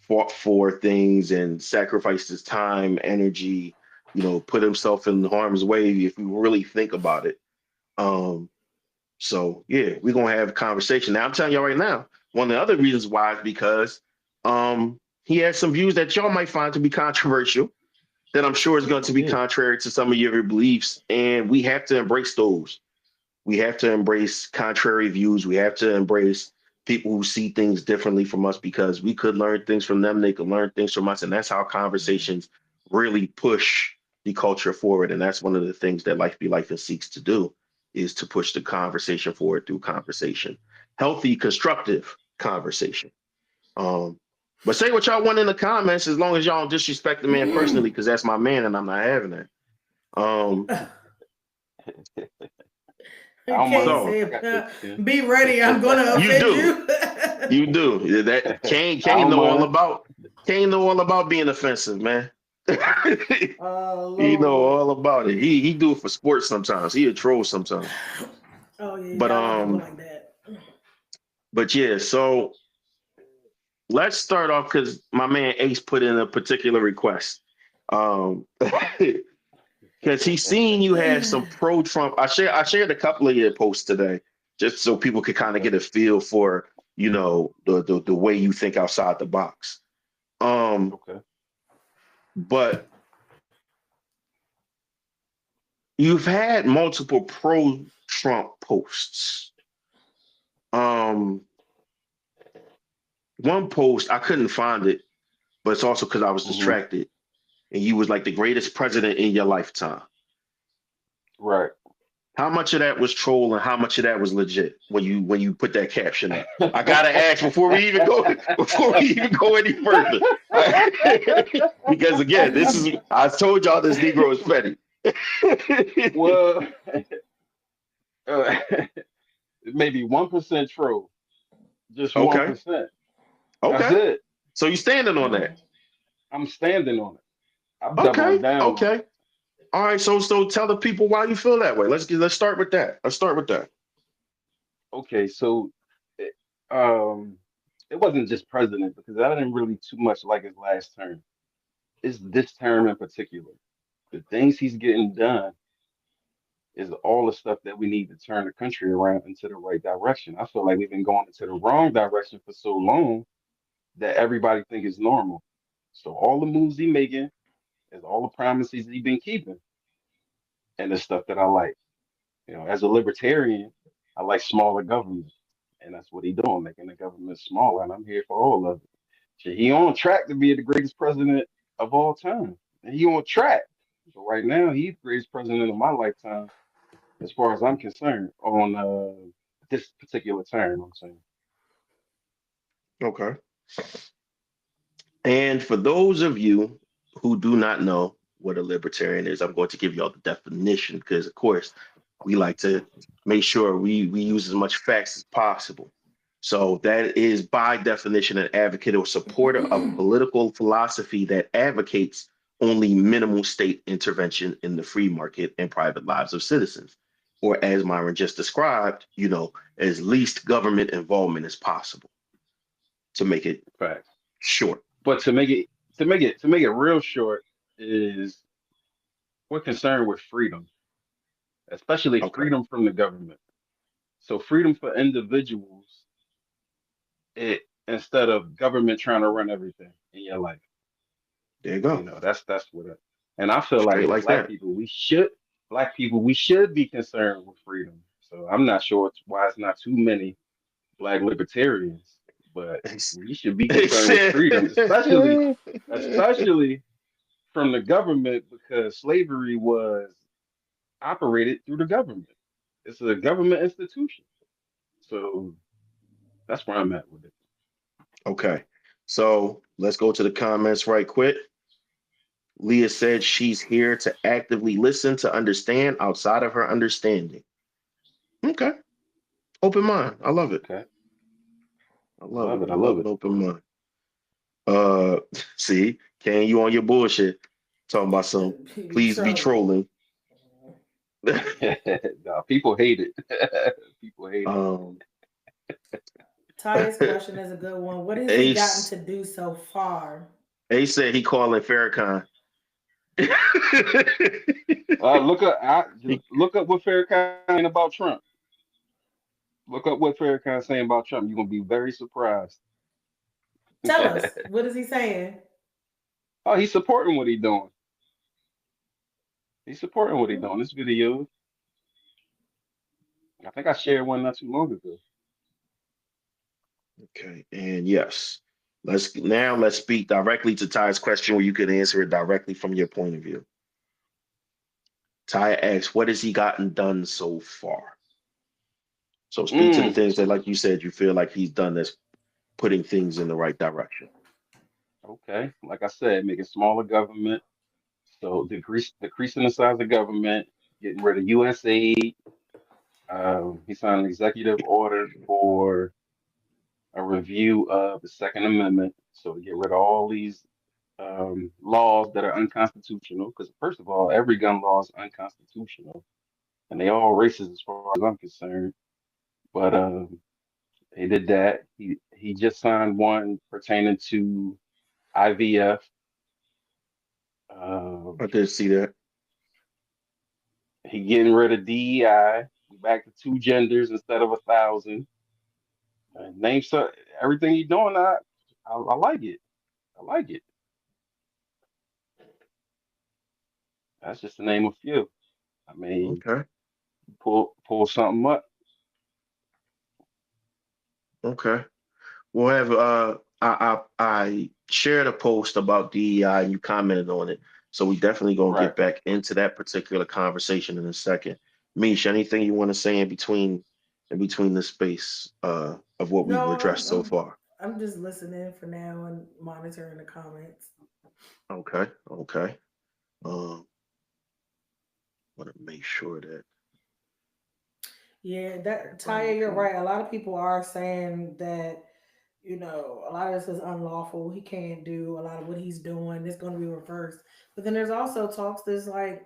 S1: fought for things and sacrificed his time, energy, put himself in harm's way if you really think about it. So yeah, we're gonna have a conversation. Now I'm telling y'all right now, one of the other reasons why is because he has some views that y'all might find to be controversial, that I'm sure is going to be
S3: Yeah.
S1: contrary to some of your beliefs, and we have to embrace those. We have to embrace contrary views. We have to embrace people who see things differently from us, because we could learn things from them. They could learn things from us. And that's how conversations really push the culture forward. And that's one of the things that Life Be Life and seeks to do, is to push the conversation forward through conversation, healthy, constructive conversation. Um, but say what y'all want in the comments, as long as y'all don't disrespect the man personally, because that's my man and I'm not having that. Um,
S3: I don't
S2: Kane
S3: mind.
S1: So
S3: I
S2: said,
S3: got thick skin.
S2: "Be ready, I'm gonna
S1: you
S2: offend
S1: do.
S2: you."
S1: You do. That
S3: I
S1: Kane
S3: don't
S1: know all
S3: mind.
S1: about being offensive, man.
S2: Oh
S1: He know
S2: Lord.
S1: all about it. He do it for sports sometimes. He a troll sometimes.
S2: Oh yeah, you
S1: But
S2: gotta love people like that.
S1: yeah, so let's start off because my man Ace put in a particular request. Um because he's seen you have some pro Trump. I shared a couple of your posts today just so people could kind of
S3: Okay.
S1: get a feel for, the way you think outside the box. Um,
S3: Okay.
S1: but you've had multiple pro Trump posts. Um, one post I couldn't find it, but it's also because I was
S3: Hmm.
S1: distracted. And you was like the greatest president in your lifetime.
S3: Right.
S1: How much of that was troll and how much of that was legit when you put that caption up? I gotta ask before we even go any further. Because again, this is I told y'all this Negro is petty.
S3: Well, uh, maybe 1% true, just one
S1: Okay.
S3: percent. That's
S1: Okay.
S3: it.
S1: So you standing on that.
S3: I'm standing on it. I'm doubling
S1: Okay.
S3: down on it.
S1: Okay. All right. So tell the people why you feel that way. Let's start with that. Let's start with that.
S3: Okay, so it, um, it wasn't just president because I didn't really too much like his last term. It's this term in particular. The things he's getting done is all the stuff that we need to turn the country around into the right direction. I feel like we've been going into the wrong direction for so long that everybody think is normal. So all the moves he making is all the promises he been keeping and the stuff that I like. As a libertarian, I like smaller government. And that's what he doing, making the government smaller. And I'm here for all of it. Shit, he on track to be the greatest president of all time. And he on track. So right now, he's the greatest president of my lifetime, as far as I'm concerned, on this particular term, I'm saying.
S1: Okay. And for those of you who do not know what a libertarian is, I'm going to give y'all the definition because, of course, we like to make sure we use as much facts as possible. So that is by definition an advocate or supporter of a political philosophy that advocates only minimal state intervention in the free market and private lives of citizens. Or as Myron just described, as least government involvement as possible to make it
S3: Facts.
S1: short.
S3: But to make it real short is we're concerned with freedom, especially
S1: Okay.
S3: freedom from the government. So freedom for individuals, it instead of government trying to run everything in your life.
S1: There you go.
S3: That's what it. And I feel like
S1: Straight
S3: as
S1: like that.
S3: black people, we should be concerned with freedom. So I'm not sure why it's not too many black libertarians, but we should be concerned with freedom, especially from the government because slavery was operated through the government. It's a government institution. So that's where I'm at with it.
S1: Okay. So let's go to the comments right quick. Leah said she's here to actively listen to understand outside of her understanding. Okay. Open mind. I love it.
S3: Okay.
S1: I
S3: I
S1: love
S3: love
S1: it.
S3: it.
S1: I
S3: I love
S1: love an
S3: it.
S1: open mind. See, can you on your bullshit talking about some
S2: He be
S1: please be
S2: trolling.
S1: trolling.
S3: Nah, people hate it. People hate it.
S1: um
S2: Ty's question is a good one. What has he gotten
S1: Ace
S2: to do so far?
S1: Ace said he calling Farrakhan.
S3: Look up what Farrakhan saying about Trump. Look up what Farrakhan saying about Trump. You're gonna be very surprised.
S2: Tell us. What is he saying?
S3: Oh, he's supporting what he's doing. He's supporting what he's doing. This video, I think I shared one not too long ago.
S1: Okay, and yes, let's speak directly to Ty's question where you can answer it directly from your point of view. Ty asks, "What has he gotten done so far?" So speak to the
S3: Mm,
S1: things that, like you said, you feel like he's done that's putting things in the right direction.
S3: okay. Like I said, making smaller government. So decreasing the size of government, getting rid of USAID, He signed an executive order for a review of the Second Amendment, so to get rid of all these laws that are unconstitutional. Because first of all, every gun law is unconstitutional, and they all racist as far as I'm concerned. But he did that. He just signed one pertaining to IVF. Uh,
S1: I did see that.
S3: he getting rid of DEI. We back to two genders instead of 1,000. Name so everything he's doing. I like it. I like it. That's just the name of few. I mean,
S1: Okay.
S3: pull something up.
S1: Okay. We'll have I shared a post about DEI and you commented on it. So we definitely gonna
S3: Right.
S1: get back into that particular conversation in a second. Mish, anything you want to say in between the space of what we've
S2: No,
S1: addressed so far?
S2: I'm just listening for now and monitoring the comments.
S1: Okay, okay. Um, want to make sure that
S2: Yeah, that
S1: everybody
S2: Taya, you're
S1: can.
S2: right. A lot of people are saying that, a lot of this is unlawful. He can't do a lot of what he's doing. It's going to be reversed. But then there's also talks that's like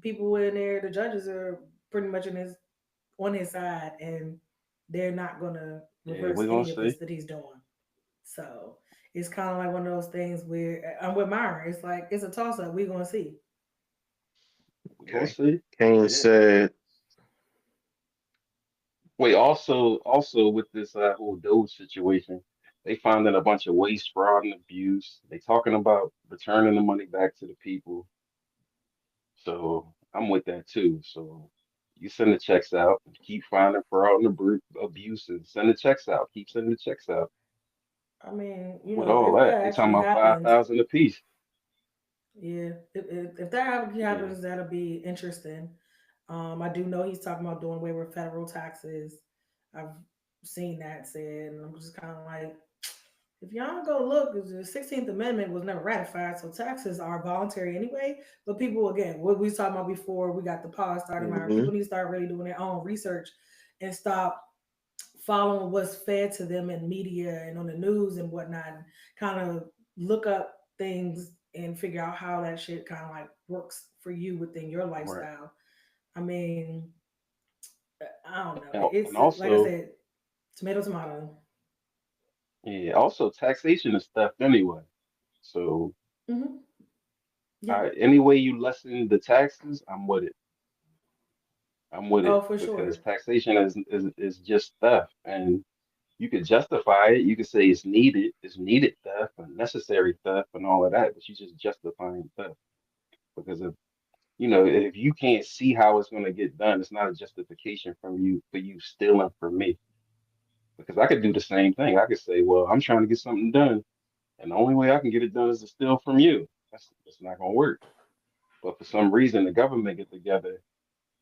S2: people in there, the judges are pretty much on his side, and they're not going to
S3: Yeah,
S2: reverse
S3: we're gonna
S2: any of this
S3: see.
S2: that he's doing. So it's kind of like one of those things where I'm with Myron. It's like it's a toss up. We're going to see.
S3: We're gonna
S1: Okay.
S3: see.
S1: Kane
S3: Yeah.
S1: said,
S3: Wait. Also with this whole Doge situation, they finding a bunch of waste, fraud, and abuse. They talking about returning the money back to the people. So I'm with that too. So you send the checks out, keep finding fraud and abuse, and send the checks out. Keep sending the checks out.
S2: I mean,
S3: With all
S2: if
S3: that,
S2: that
S3: they talking
S2: actually
S3: about five
S2: happens,
S3: thousand a piece.
S2: yeah, if that actually
S3: Yeah.
S2: happens, that'll be interesting. I do know he's talking about doing away with federal taxes. I've seen that said, and I'm just kind of like, if y'all go look, the 16th Amendment was never ratified, so taxes are voluntary anyway. But people, again, what we was talking about before, we got the pause started.
S1: mm-hmm,
S2: People need to start really doing their own research and stop following what's fed to them in media and on the news and whatnot, and kind of look up things and figure out how that shit kind of like works for you within your
S3: Right.
S2: lifestyle. I mean, I don't know.
S3: And
S2: It's like I
S3: also,
S2: said, tomato, tomato.
S3: yeah, also taxation is theft anyway. So
S2: Hmm. Yeah.
S3: any way you lessen the taxes, I'm with it. I'm with
S2: Oh,
S3: it
S2: for
S3: because
S2: sure.
S3: taxation is just theft, and you could justify it. You could say it's needed theft, and necessary theft, and all of that, but you're just justifying theft because of if you can't see how it's going to get done, it's not a justification from you for you stealing from me. Because I could do the same thing. I could say, well, I'm trying to get something done, and the only way I can get it done is to steal from you. That's not going to work. But for some reason, the government get together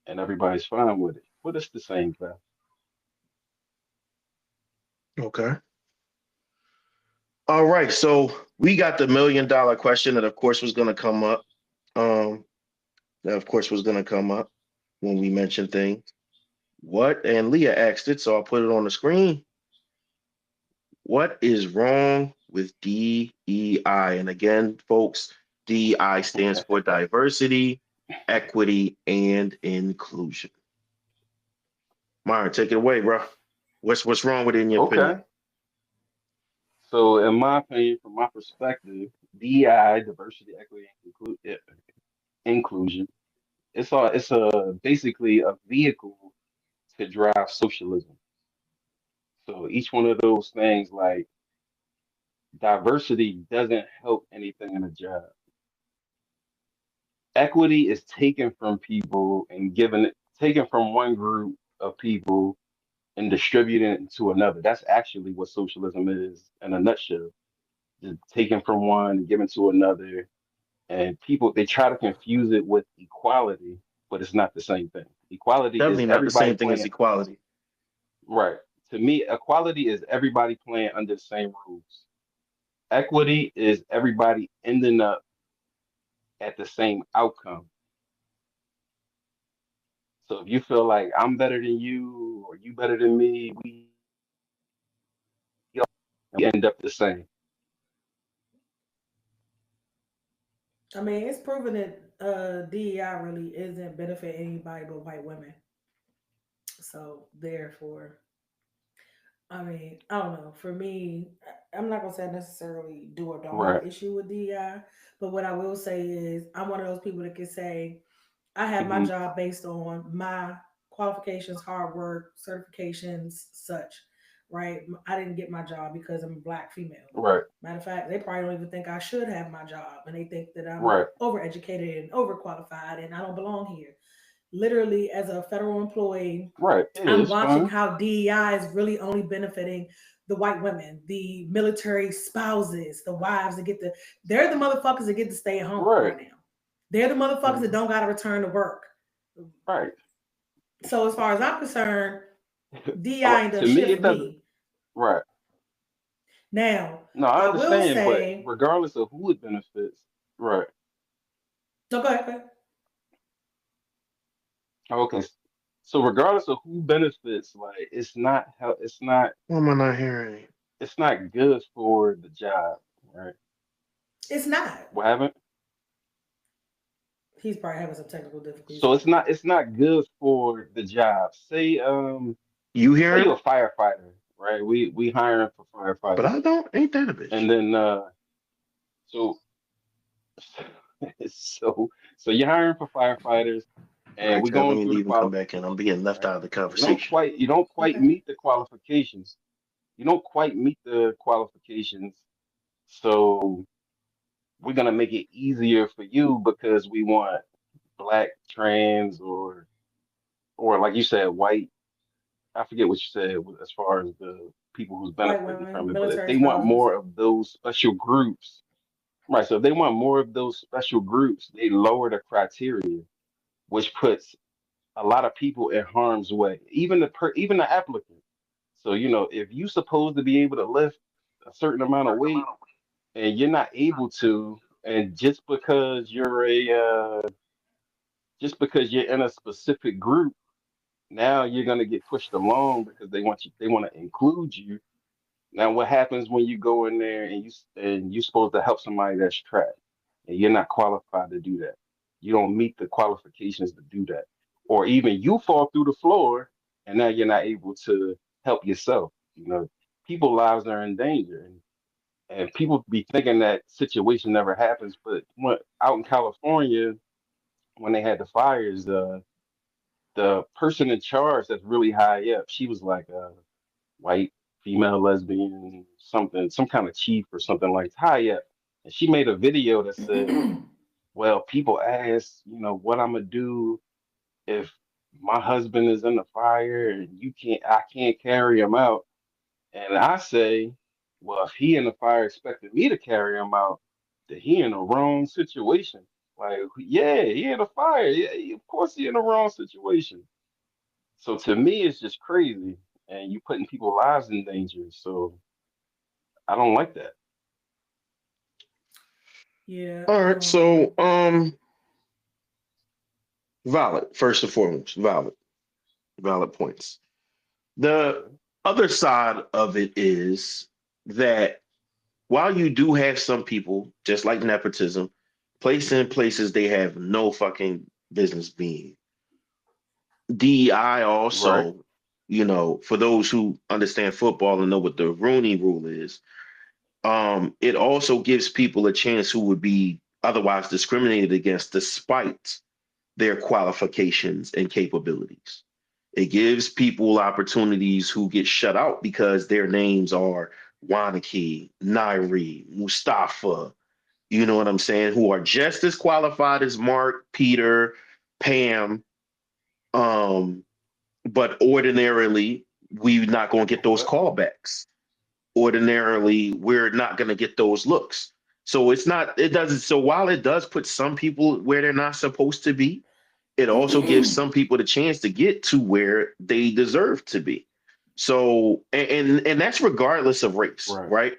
S3: and everybody's fine with it. But it's the same thing.
S1: okay. All right. So we got the $1 million question that, of course, was going to come up. Um, that, of course, was going to come up when we mentioned things. What? And Leah asked it, so I'll put it on the screen. What is wrong with DEI? And again, folks, DEI stands for diversity, equity, and inclusion. Myron, take it away, bro. What's wrong with it in your opinion?
S3: Okay. So, in my opinion, from my perspective, DEI, diversity, equity, and inclusion, it's a basically a vehicle to drive socialism. So each one of those things, like diversity, doesn't help anything in a job. Equity is taken from people and taken from one group of people and distributing it to another. That's actually what socialism is in a nutshell. Just taken from one and given to another. And people they try to confuse it with equality, but it's not the same thing. Equality is
S1: Definitely not the
S3: everybody
S1: same thing as
S3: playing
S1: equality.
S3: right. To me, equality is everybody playing under the same rules. Equity is everybody ending up at the same outcome. So if you feel like I'm better than you or you better than me, we end up the same.
S2: I mean, it's proven that DEI really isn't benefit anybody but white women. So therefore, I mean, I don't know. For me, I'm not gonna say I necessarily do or don't have
S3: Right.
S2: an issue with DEI, but what I will say is I'm one of those people that can say I have my
S3: Hmm.
S2: job based on my qualifications, hard work, certifications, such. Right? I didn't get my job because I'm a black female.
S3: Right.
S2: Matter of fact, they probably don't even think I should have my job, and they think that I'm
S3: Right.
S2: overeducated and overqualified, and I don't belong here. Literally, as a federal employee,
S3: Right. It
S2: I'm
S3: is
S2: watching
S3: fine.
S2: how DEI is really only benefiting the white women, the military spouses, the wives that get the they're the motherfuckers that get to stay at home
S3: Right.
S2: right now. They're the motherfuckers that
S3: Mhm.
S2: don't gotta return to work.
S3: Right.
S2: So as far as I'm concerned, DEI
S3: Well,
S2: ain't done
S3: to me,
S2: shit
S3: it
S2: for
S3: doesn't.
S2: me.
S3: Right.
S2: Now,
S3: No, I
S2: I will
S3: understand, but
S2: say,
S3: regardless of who it benefits, right.
S2: no, go ahead, go ahead.
S3: Okay. So regardless of who benefits, like
S1: What am I not hearing?
S3: it's not good for the job, right?
S2: It's not.
S3: What happened?
S2: He's probably having some technical difficulties
S3: So
S2: right now.
S3: it's not good for the job.
S1: You
S3: Say
S1: hearing?
S3: you're a firefighter, right? We hiring for
S1: But
S3: firefighters.
S1: I don't. Ain't that a bitch?
S3: And then so so so you're hiring for firefighters
S1: All
S3: and
S1: right,
S3: we're
S1: Ted. Let
S3: going
S1: me
S3: through the
S1: leave and come back in. I'm being
S3: qualifications,
S1: left
S3: right?
S1: out of the conversation.
S3: You don't quite
S2: Okay.
S3: meet the qualifications. You don't quite meet the qualifications. So we're gonna make it easier for you because we want black, trans, or like you said, white. I forget what you said as far as the people who's
S2: White
S3: benefiting
S2: women,
S3: from it. But if
S2: military
S3: they want
S2: spouses.
S3: more of those special groups, right? So if they want more of those special groups, they lower the criteria, which puts a lot of people in harm's way, even the applicant. So if you supposed to be able to lift a certain amount of weight and you're not able to, and just because you're in a specific group, now you're gonna get pushed along because they want to include you. Now, what happens when you go in there and you're supposed to help somebody that's trapped and you're not qualified to do that? You don't meet the qualifications to do that, or even you fall through the floor and now you're not able to help yourself. People lives are in danger, and people be thinking that situation never happens, but out in California when they had the fires, the person in charge that's really high up, she was like white female lesbian, something, some kind of chief or something like high up. And she made a video that said, well, people ask, what I'm gonna do if my husband is in the fire and I can't carry him out. And I say, well, if he in the fire expecting me to carry him out, then he in the wrong situation. Like, yeah, he in the fire. Yeah, of course he in the wrong situation. So to me, it's just crazy, and you putting people's lives in danger. So I don't like that.
S2: Yeah.
S1: All right. So, valid. First and foremost, valid points. The
S3: Okay.
S1: other side of it is that while you do have some people, just like nepotism, placed in places they have no fucking business being, DEI
S3: Right.
S1: also, for those who understand football and know what the Rooney Rule is, it also gives people a chance who would be otherwise discriminated against despite their qualifications and capabilities. It gives people opportunities who get shut out because their names are Wanaki, Nairi, Mustafa, you know what I'm saying, who are just as qualified as Mark, Peter, Pam, um, but ordinarily we're not going to get those
S3: Okay.
S1: callbacks. Ordinarily, we're not going to get those looks. So it doesn't. So while it does put some people where they're not supposed to be, it also gives some people the chance to get to where they deserve to be. So, and that's regardless of race,
S3: Right.
S1: right?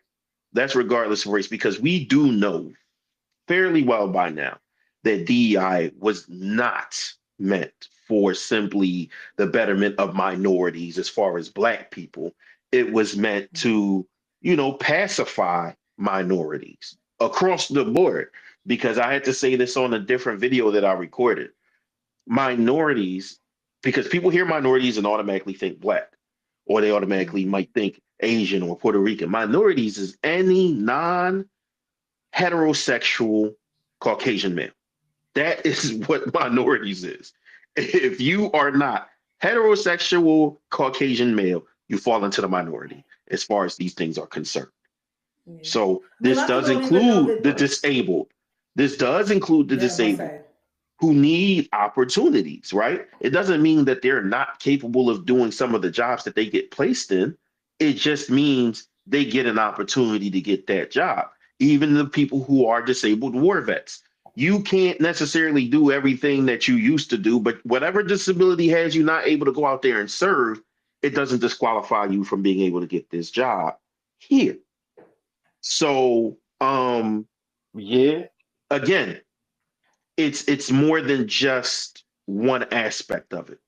S1: That's regardless of race, because we do know fairly well by now that DEI was not meant for simply the betterment of minorities as far as Black people. It was meant to, pacify minorities across the board. Because I had to say this on a different video that I recorded. Minorities, because people hear minorities and automatically think Black, or they automatically
S2: Mhm.
S1: might think Asian or Puerto Rican. Minorities is any non heterosexual Caucasian male. That is what minorities is. If you are not heterosexual Caucasian male, you fall into the minority as far as these things are concerned.
S2: Yeah.
S1: So
S2: But a
S1: this
S2: lot of people
S1: does
S2: don't even know
S1: include
S2: that.
S1: the disabled. This does include the
S2: Yeah, I'm gonna
S1: disabled
S2: say.
S1: who need opportunities, right? It doesn't mean that they're not capable of doing some of the jobs that they get placed in. It just means they get an opportunity to get that job. Even the people who are disabled war vets. You can't necessarily do everything that you used to do, but whatever disability has you not able to go out there and serve, it doesn't disqualify you from being able to get this job here. So,
S3: Yeah.
S1: again, it's more than just one aspect of it.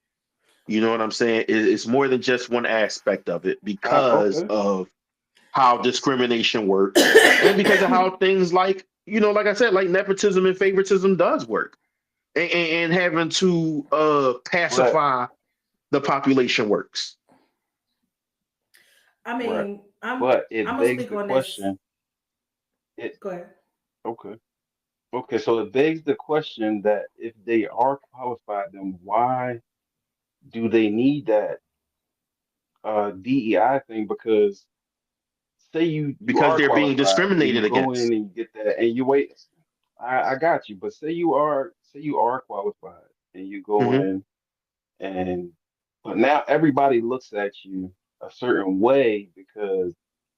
S1: You know what I'm saying? It's more than just one aspect of it because
S3: Okay.
S1: of how discrimination works and because of how things like, like I said, like nepotism and favoritism does work. And having to
S3: But
S1: pacify the population works.
S2: I
S3: right.
S2: mean,
S3: But
S2: I'm
S3: it
S2: gonna
S3: begs
S2: speak
S3: the
S2: on this.
S3: question. It
S2: Go ahead.
S3: okay. Okay, so it begs the question that if they are qualified, then why do they need that DEI thing? Because say you
S1: Because
S3: are
S1: they're being
S3: qualified and you
S1: discriminated
S3: go in
S1: against.
S3: and you get that and you wait. I got you, but say you are qualified and you go
S1: Hmm.
S3: in and but now everybody looks at you a certain way because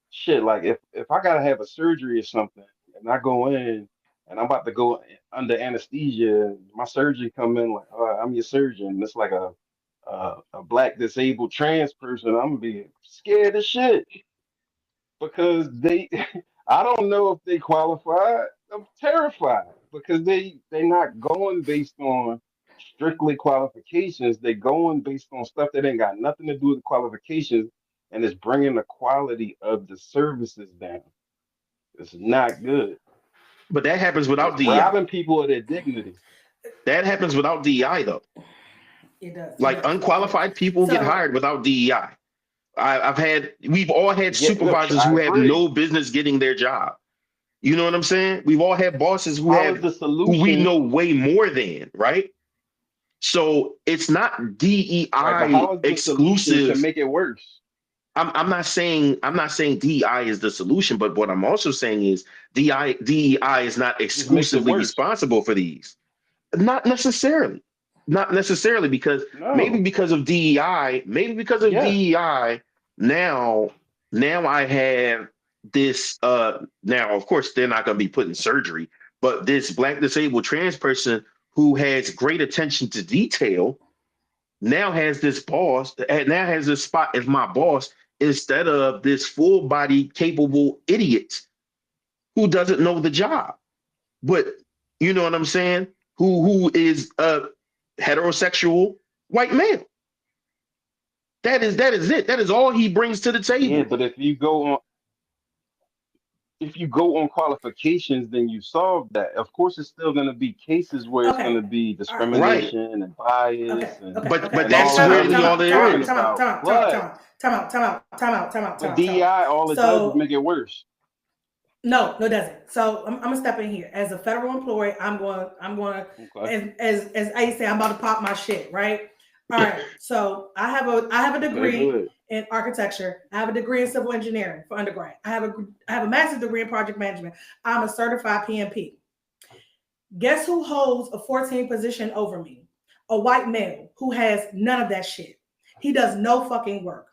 S3: shit, like if I gotta have a surgery or something and I go in and I'm about to go under anesthesia, and my surgeon come in like, I'm your surgeon. And it's like a black disabled trans person. I'm gonna be scared as shit because they I don't know if they qualify. I'm terrified because they not going based on strictly qualifications. They going based on stuff that ain't got nothing to do with the qualifications, and it's bringing the quality of the services down. It's not good.
S1: But that happens
S3: It's
S1: without DEI.
S3: robbing people of their dignity.
S1: That happens without DEI though.
S2: It does. It
S1: Like
S2: does. It does.
S1: unqualified people get
S2: So
S1: hired without DEI. We've all had
S3: Yeah,
S1: supervisors
S3: I
S1: who have
S3: agree.
S1: no business getting their job. You know what I'm saying? We've all had bosses
S3: How is the
S1: who we
S3: solution
S1: know way more than, right? So it's not
S3: right? But
S1: DEI
S3: how is the solution to
S1: exclusive.
S3: make it worse?
S1: I'm not saying DEI is the solution, but what I'm also saying is DEI is not
S3: It just makes it
S1: exclusively
S3: worse.
S1: responsible for these. Not necessarily. Not necessarily because maybe
S3: No.
S1: because of DEI, maybe because of
S3: Yes.
S1: DEI, now now I have this now of course they're not gonna be put in surgery, but this black disabled trans person who has great attention to detail now has this boss, now has this spot as my boss instead of this full body capable idiot who doesn't know the job. But you know what I'm saying? Who is a heterosexual white male. That is it. That is all he brings to the
S3: Yeah,
S1: table.
S3: but if you go on qualifications, then you solve that. Of course, it's still going to be cases where it's going
S2: okay.
S3: to be
S2: All right.
S1: Right.
S3: discrimination and
S2: Okay,
S3: bias and
S2: okay,
S1: But
S2: okay,
S1: but
S3: and
S2: okay.
S3: all
S1: that's
S3: that
S2: Time out,
S3: other
S1: really
S2: time
S3: shit
S1: all
S2: out,
S3: you're
S1: there
S2: time out,
S3: talking
S1: is.
S2: time out,
S3: about.
S2: time out, time out,
S3: But
S2: time out, time out, time out, time out, time out, time
S3: but
S2: out, time out.
S3: DEI, all it does is
S2: So
S3: make it worse.
S2: no, no, it doesn't. So I'm gonna step in here as a federal employee. I'm going,
S3: Okay,
S2: as I say, I'm about to pop my shit, right? All right. So I have a
S3: okay,
S2: degree
S3: good.
S2: in architecture. I have a degree in civil engineering for undergrad. I have a master's degree in project management. I'm a certified PMP. Guess who holds a 14 position over me? A white male who has none of that shit. He does no fucking work.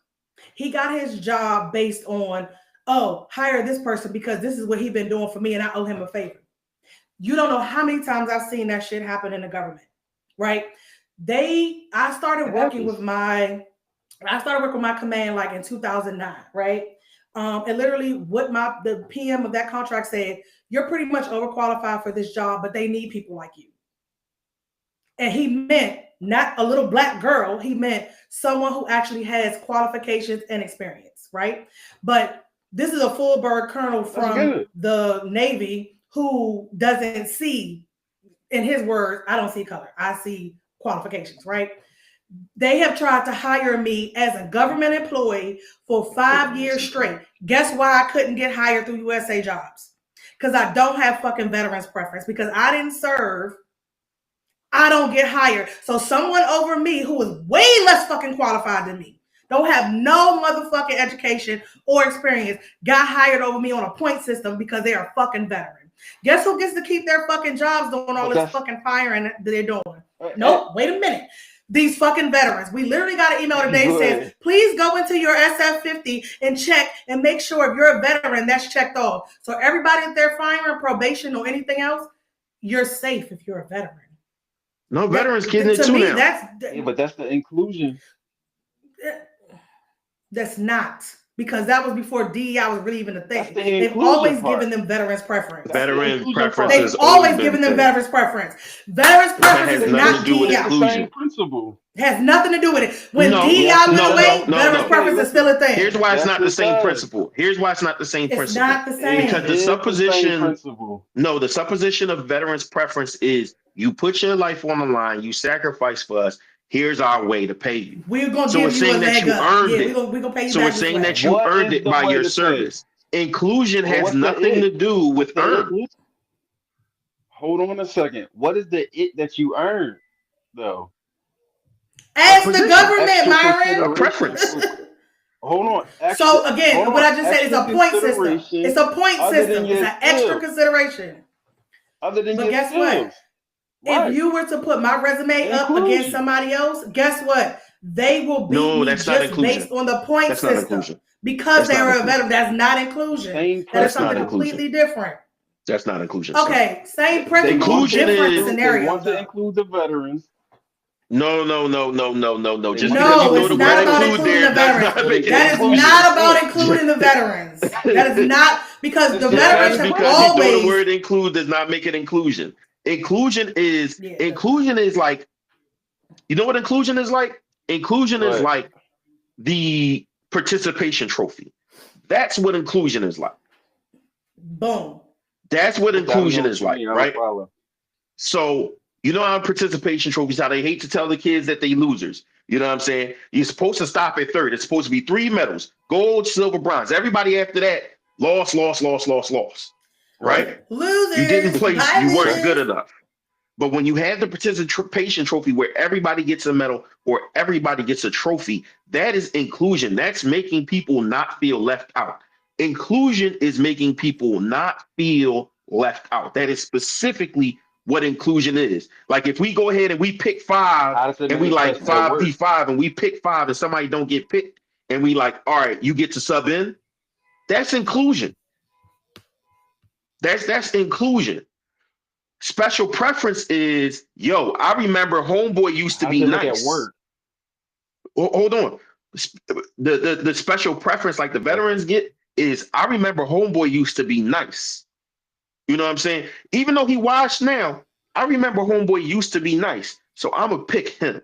S2: He got his job based on, oh, hire this person because this is what he's been doing for me and I owe him a favor. You don't know how many times I've seen that shit happen in the government, right? I started
S3: It
S2: working
S3: happens.
S2: with my command like in 2009, right? And literally what the PM of that contract said, you're pretty much overqualified for this job, but they need people like you. And he meant not a little black girl, he meant someone who actually has qualifications and experience, right? But this is a full bird colonel
S3: That's
S2: from
S3: good.
S2: the Navy who doesn't see, in his words, I don't see color, I see qualifications, right? They have tried to hire me as a government employee for
S1: They
S2: 5 years straight. Guess why I couldn't get hired through USA Jobs? Because I don't have fucking veterans preference. Because I didn't serve, I don't get hired. So someone over me who is way less fucking qualified than me, don't have no motherfucking education or experience, got hired over me on a point system because they are a fucking veteran. Guess who gets to keep their fucking jobs doing all
S3: But
S2: this
S3: that's
S2: fucking firing that they're doing?
S3: eh, eh,
S2: Nope, wait a minute. These fucking veterans. We literally got an email today that says,
S3: but
S2: please go into your SF50 and check and make sure if you're a veteran, that's checked off. So everybody that they're firing, probation or anything else, you're safe if you're a veteran.
S1: No, veterans
S2: That,
S1: getting it
S2: to
S1: too
S2: me,
S1: now.
S3: yeah, but that's the inclusion.
S2: that's not, because that was before DEI was really even a
S3: That's
S2: thing.
S3: the
S2: They've
S3: inclusion
S2: always
S3: part.
S2: given them veterans preference.
S3: That's the
S1: Veteran
S3: inclusion
S1: preference
S3: part.
S1: has
S2: They've
S1: always
S2: always
S1: been
S2: given
S1: a
S2: them
S1: thing.
S2: veterans preference. Veterans
S1: That
S2: preference
S1: has
S2: is
S1: nothing
S2: not
S1: to do with
S3: It's
S2: DEI.
S3: the same
S1: inclusion.
S3: principle.
S2: Has nothing to do with it. When
S1: No,
S3: Yes,
S2: DEI
S3: it
S2: went
S1: no,
S2: away,
S1: no,
S3: does.
S1: no,
S2: veterans
S1: no.
S3: Okay,
S2: preference is still
S3: listen.
S2: a
S1: Here's
S2: thing.
S1: why it's
S3: Yes,
S1: not the
S3: it
S1: same
S3: does.
S1: principle. Here's why it's not the same
S2: It's
S1: principle.
S2: not the
S3: It
S1: Because the
S2: same.
S3: is the same
S1: supposition,
S3: principle.
S1: no, the supposition of veterans preference is you put your life on the line, you sacrifice for us. Here's our way to pay you.
S2: We're gonna
S1: So
S2: give
S1: it's
S2: you a
S1: saying that
S2: leg
S1: you
S2: up.
S1: earned
S2: Yeah,
S1: it.
S2: we're gonna pay you
S1: So
S2: back
S1: it's
S2: this
S1: saying
S2: way.
S1: that you
S3: What
S1: earned
S3: is
S1: it
S3: the
S1: by
S3: way
S1: your
S3: to pay?
S1: service. Inclusion
S3: But
S1: has
S3: what's the
S1: nothing
S3: it?
S1: to do with
S3: The it
S1: earn.
S3: is. Hold on a second. What is the it that you earned, though?
S1: A
S2: Ask the
S1: position,
S2: government,
S3: Extra
S1: a
S3: consideration.
S1: preference.
S3: Hold on.
S2: So
S3: Hold
S2: again, what
S3: on.
S2: I just said is
S3: Extra
S2: a point system.
S3: consideration
S2: It's a point
S3: other than
S2: system. It's
S3: your
S2: an extra
S3: skills.
S2: consideration.
S3: Other than
S2: But
S3: your
S2: guess what?
S3: skills.
S2: If
S3: Right.
S2: you were to put my resume up against
S3: Inclusion.
S2: somebody else, guess what? They will beat
S1: No,
S2: me
S1: that's not
S2: just based
S1: inclusion.
S2: on the point
S1: That's not
S2: system
S1: inclusion.
S2: because
S1: That's
S2: they
S1: not
S2: are a
S1: inclusion.
S2: veteran. That's not inclusion.
S3: Same
S2: That is
S1: That's not
S2: something
S3: principle.
S1: inclusion.
S2: completely different.
S1: That's not inclusion, sir.
S2: Okay, same
S3: They
S2: principle,
S3: want to
S1: Inclusion
S2: different
S1: is
S3: include. They
S2: scenario
S3: want to
S2: though.
S3: include the veterans.
S1: no, no, no, no, no, no, no.
S3: They
S1: Just
S3: want to
S1: because you
S2: No,
S1: throw
S3: include
S2: it's
S1: the
S3: the
S2: not
S1: word
S2: about
S3: veterans
S1: include
S2: including
S1: there
S2: the
S1: does
S2: veterans.
S1: not
S3: so they
S1: make it
S3: can
S2: That is
S3: include.
S2: not
S1: inclusion.
S2: about including the veterans. That is not, because the
S3: It's the
S2: veterans
S1: Just
S3: same
S2: have
S1: because you throw
S3: principle.
S1: the
S2: always,
S1: word include does not make it inclusion. Inclusion is
S2: yeah, it does not.
S1: inclusion is like, you know what inclusion is like? Inclusion is
S3: But
S1: like the participation trophy. That's what inclusion is like.
S2: Boom.
S1: That's what
S3: I don't know
S1: inclusion
S3: what
S1: is
S3: you
S1: like,
S3: mean. I don't
S1: right?
S3: follow.
S1: So you know how participation trophies, how they hate to tell the kids that they losers. You know what I'm saying? You're supposed to stop at third. It's supposed to be 3 medals: gold, silver, bronze. Everybody after that, lost, lost, lost, lost, lost.
S3: Right.
S1: Right? You didn't
S2: Losers,
S1: place,
S2: bye
S1: you weren't
S3: Okay.
S1: good
S2: bitches.
S1: enough. But when you have the participation trophy where everybody gets a medal or everybody gets a trophy, that is inclusion. That's making people not feel left out. Inclusion is making people not feel left out. That is specifically what inclusion is. Like if we go ahead and we pick five
S3: How does it
S1: and we like
S3: manifest at
S1: five v
S3: work?
S1: five and we pick five and somebody don't get picked and we like, all right, you get to sub in. That's inclusion. That's inclusion. Special preference is, yo, I remember homeboy used to
S3: How does
S1: be
S3: it look at
S1: nice.
S3: work?
S1: Hold on. The special preference like the
S3: Okay.
S1: veterans get is, I remember homeboy used to be nice. You know what I'm saying? Even though he washed now, I remember homeboy used to be nice. So I'm going to pick him.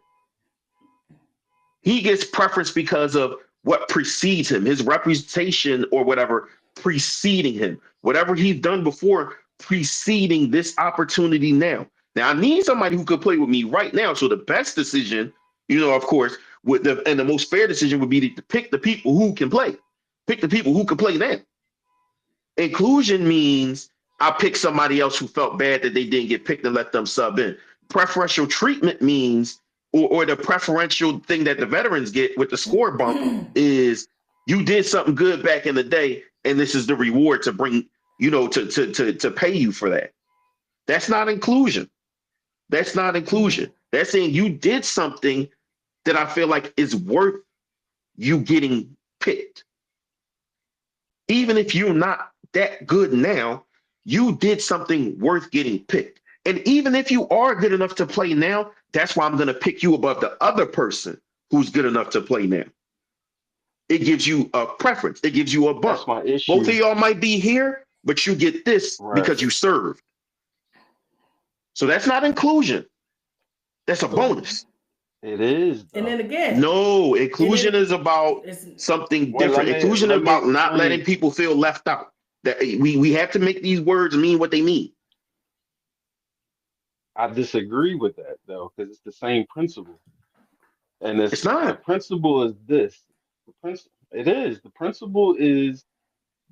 S1: He gets preference because of what precedes him, his reputation or whatever preceding him, whatever he's done before preceding this opportunity now. Now I need somebody who could play with me right now. So the best decision, of course, and the most fair decision would be to pick the people who can play. Pick the people who can play now. Inclusion means I pick somebody else who felt bad that they didn't get picked and let them sub in. Preferential treatment means, or the preferential thing that the veterans get with the score bump is, you did something good back in the day, and this is the reward to bring, to pay you for that. That's not inclusion. That's not inclusion. That's saying you did something that I feel like is worth you getting picked. Even if you're not that good now, you did something worth getting picked. And even if you are good enough to play now, that's why I'm going to pick you above the other person who's good enough to play now. It gives you a preference. It gives you a
S3: That's
S1: bump.
S3: my
S1: Both of
S3: issue.
S1: y'all might be here, but you get this
S3: Right.
S1: because you served. So that's not inclusion. That's a bonus.
S3: It is
S2: And
S3: though.
S2: then again,
S1: No, inclusion is about
S2: it's
S1: something
S3: Well,
S1: different. Inclusion is
S3: let me
S1: about not letting
S3: explain.
S1: people feel left out. That we have to make these words mean what they mean.
S3: I disagree with that though, because it's the same principle. And it's
S1: It's
S3: the
S1: not.
S3: principle is this. It is. The principle is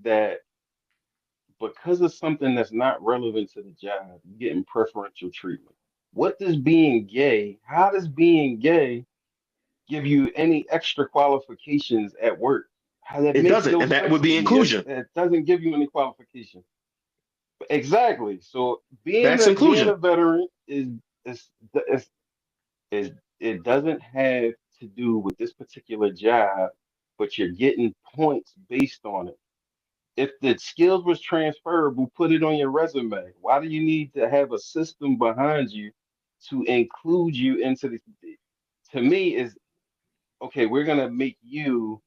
S3: that because of something that's not relevant to the job, you're getting preferential treatment. How does being gay give you any extra qualifications at work? How that
S1: It
S3: makes
S1: doesn't,
S3: no
S1: and that
S3: sense
S1: would
S3: to
S1: be
S3: me.
S1: inclusion.
S3: It doesn't give you any qualification. Exactly. So
S1: That's
S3: being a
S1: inclusion.
S3: veteran is is it doesn't have to do with this particular job, but you're getting points based on it. If the skills was transferable, put it on your resume. Why do you need to have a system behind you to include you into the? To me, is okay. We're gonna make you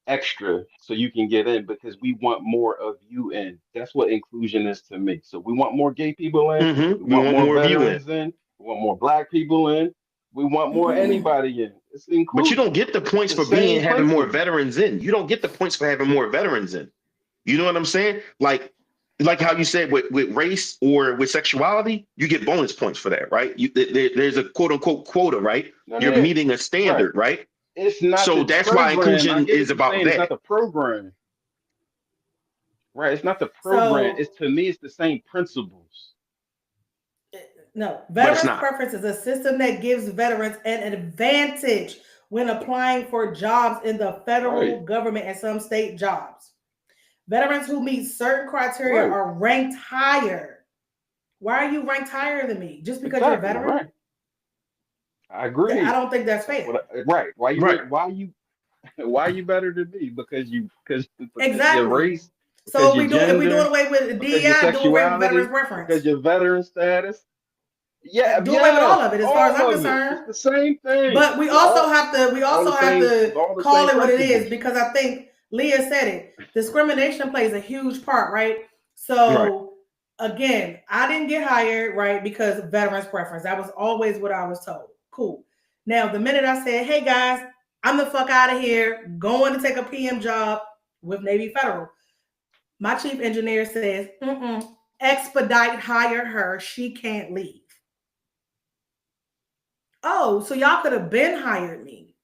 S3: extra so you can get in because we want more of you in. That's what inclusion is to me. So we want more gay people in. We
S1: We
S3: want
S1: want
S3: more
S1: more of you in,
S3: veterans in. We want more black people in. We want more anybody in. It's
S1: but you don't
S3: inclusion.
S1: get the
S3: It's
S1: points
S3: the
S1: for
S3: same
S1: being having more
S3: principle.
S1: veterans in. You don't get the points for having more veterans in. You know what I'm saying? Like how you said with race or with sexuality, you get bonus points for that, right? There's a quote unquote quota, right?
S3: No,
S1: You're
S3: no,
S1: meeting a
S3: right.
S1: standard, right?
S3: It's not
S1: So
S3: the
S1: that's why
S3: program. I
S1: inclusion
S3: get
S1: is
S3: what you're
S1: about
S3: saying. It's not
S1: that.
S3: the program. Right. It's not the program.
S2: so
S3: It's to me, it's the same principles.
S2: no,
S1: But it's
S2: veterans
S1: not.
S2: preference is a system that gives veterans an advantage when applying for jobs in the
S3: Right.
S2: federal government and some state jobs. Veterans who meet certain criteria
S3: Right.
S2: are ranked higher. Why are you ranked higher than me? Just because you're a
S3: Exactly.
S2: veteran?
S3: Right. I
S2: I
S3: agree.
S2: don't think that's
S3: That's
S2: fair.
S3: what. Right.
S1: Right.
S3: Why you why you better than me? Because your
S2: Exactly.
S3: race,
S2: So
S3: because your
S2: if we doing
S3: gender,
S2: away with
S3: because your
S2: DEI, do away with veterans
S3: sexuality,
S2: preference.
S3: because your veteran status. Yeah.
S2: Do away with all
S3: Yes.
S2: of it, as far as
S3: All
S2: I'm
S3: of it. It's
S2: concerned.
S3: the same thing.
S2: But we also have to
S3: It's all the
S2: call
S3: same
S2: it what it is,
S3: principles.
S2: because I think Leah said it. Discrimination plays a huge part, right?
S1: Right.
S2: So again, I didn't get hired, right, because of veterans preference. That was always what I was told. Cool. Now, the minute I said, "Hey guys, I'm the fuck out of here, going to take a PM job with Navy Federal," my chief engineer says, "Expedite, hire her. She can't leave." Oh, so y'all could have been hired me.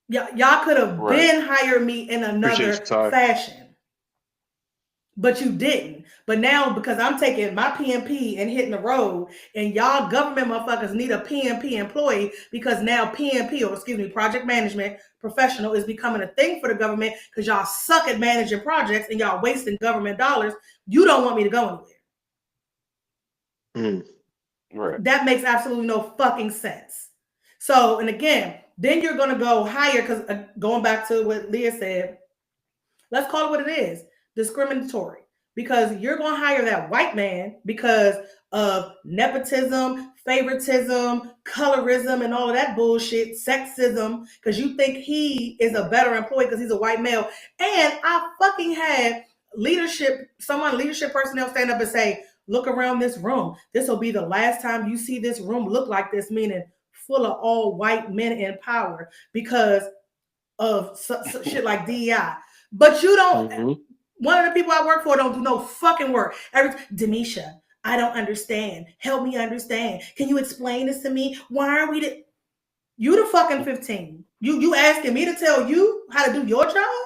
S2: Y'all could have
S3: Right.
S2: been hired me in
S1: Appreciate you,
S2: another
S1: Ty.
S2: fashion, but you didn't. But now, because I'm taking my PMP and hitting the road, and y'all government motherfuckers need a PMP employee, because now PMP, or excuse me, project management professional, is becoming a thing for the government because y'all suck at managing projects and y'all wasting government dollars. You don't want me to go anywhere.
S1: Mm.
S3: Right.
S2: That makes absolutely no fucking sense. So, and again, then you're going to go higher, because going back to what Leah said, let's call it what it is, discriminatory. Because you're going to hire that white man because of nepotism, favoritism, colorism, and all of that bullshit, sexism, because you think he is a better employee because he's a white male. And I fucking had leadership personnel stand up and say, "Look around this room. This will be the last time you see this room look like this," meaning full of all white men in power because of shit like DEI. But you don't.
S1: Mm-hmm.
S2: One of the people I work for don't do no fucking work. Denisha, I don't understand. Help me understand. Can you explain this to me? Why are we? You the fucking 15. You asking me to tell you how to do your job?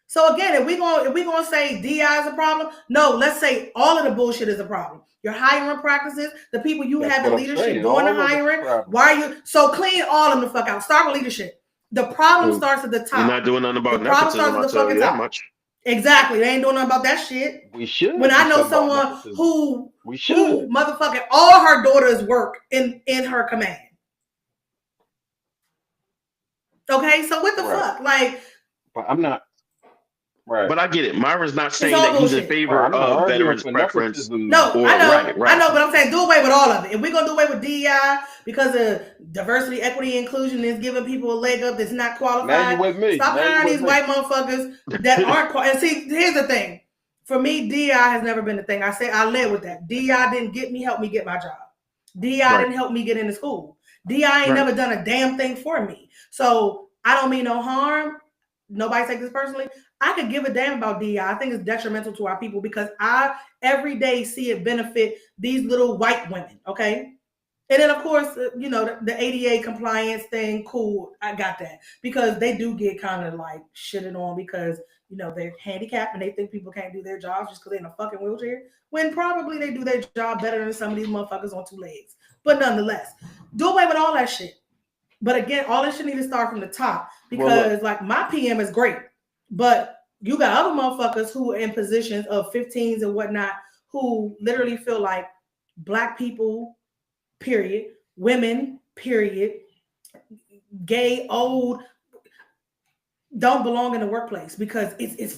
S2: So again, if we gonna say DI is a problem, no, let's say all of the bullshit is a problem. Your hiring practices, the people you
S3: That's
S2: have
S3: what
S2: in
S3: I'm
S2: leadership
S3: saying.
S2: doing the
S3: All of it's a
S2: hiring,
S3: problem.
S2: why are you so clean all of them the fuck out? Start with leadership. The problem
S1: Well,
S2: starts at the
S1: we're not
S2: top.
S1: doing nothing
S2: The
S1: about
S2: problem
S1: nepotism,
S2: starts at
S1: I'll
S2: the
S1: tell
S2: fucking
S1: you that
S2: top.
S1: much.
S2: Exactly. They ain't doing nothing about that shit.
S3: We
S2: When
S3: should do
S2: I know
S3: something about
S2: someone
S3: nepotism.
S2: who
S3: We should.
S2: motherfucking all her daughters work in her command. Okay, so what the
S3: Right.
S2: fuck? Like,
S3: But I'm not. Right.
S1: But I get it. Myron's not
S2: it's
S1: saying
S2: all
S1: that he's in
S2: bullshit.
S3: Right.
S1: favor
S3: I'm not
S1: of
S3: arguing
S1: veterans
S3: for
S1: preference
S3: nepotism though.
S2: No,
S1: or
S2: I
S1: right.
S2: know, but I'm saying do away with all of it. If we're gonna do away with DEI because of diversity, equity, inclusion is giving people a leg up that's not
S3: Now you
S2: qualified,
S3: with me.
S2: stop
S3: Now you
S2: hiring
S3: with
S2: these
S3: me.
S2: white motherfuckers that aren't qualified. And see, here's the thing. For me, DEI has never been the thing. I say I led with that. DEI didn't get me, help me get my job. DI
S1: Right.
S2: didn't help me get into school. DI ain't
S1: Right.
S2: never done a damn thing for me. So I don't mean no harm. Nobody take this personally. I could give a damn about DI. I think it's detrimental to our people because I every day see it benefit these little white women. Okay. And then, of course, the ADA compliance thing, cool. I got that because they do get kind of like shitted on because they're handicapped and they think people can't do their jobs just because they're in a fucking wheelchair. When probably they do their job better than some of these motherfuckers on two legs. But nonetheless, do away with all that shit. But again, all this shit need to start from the top
S3: Well, look,
S2: because like my PM is great, but you got other motherfuckers who are in positions of 15s and whatnot who literally feel like black people period, women, period, gay, old, don't belong in the workplace because it's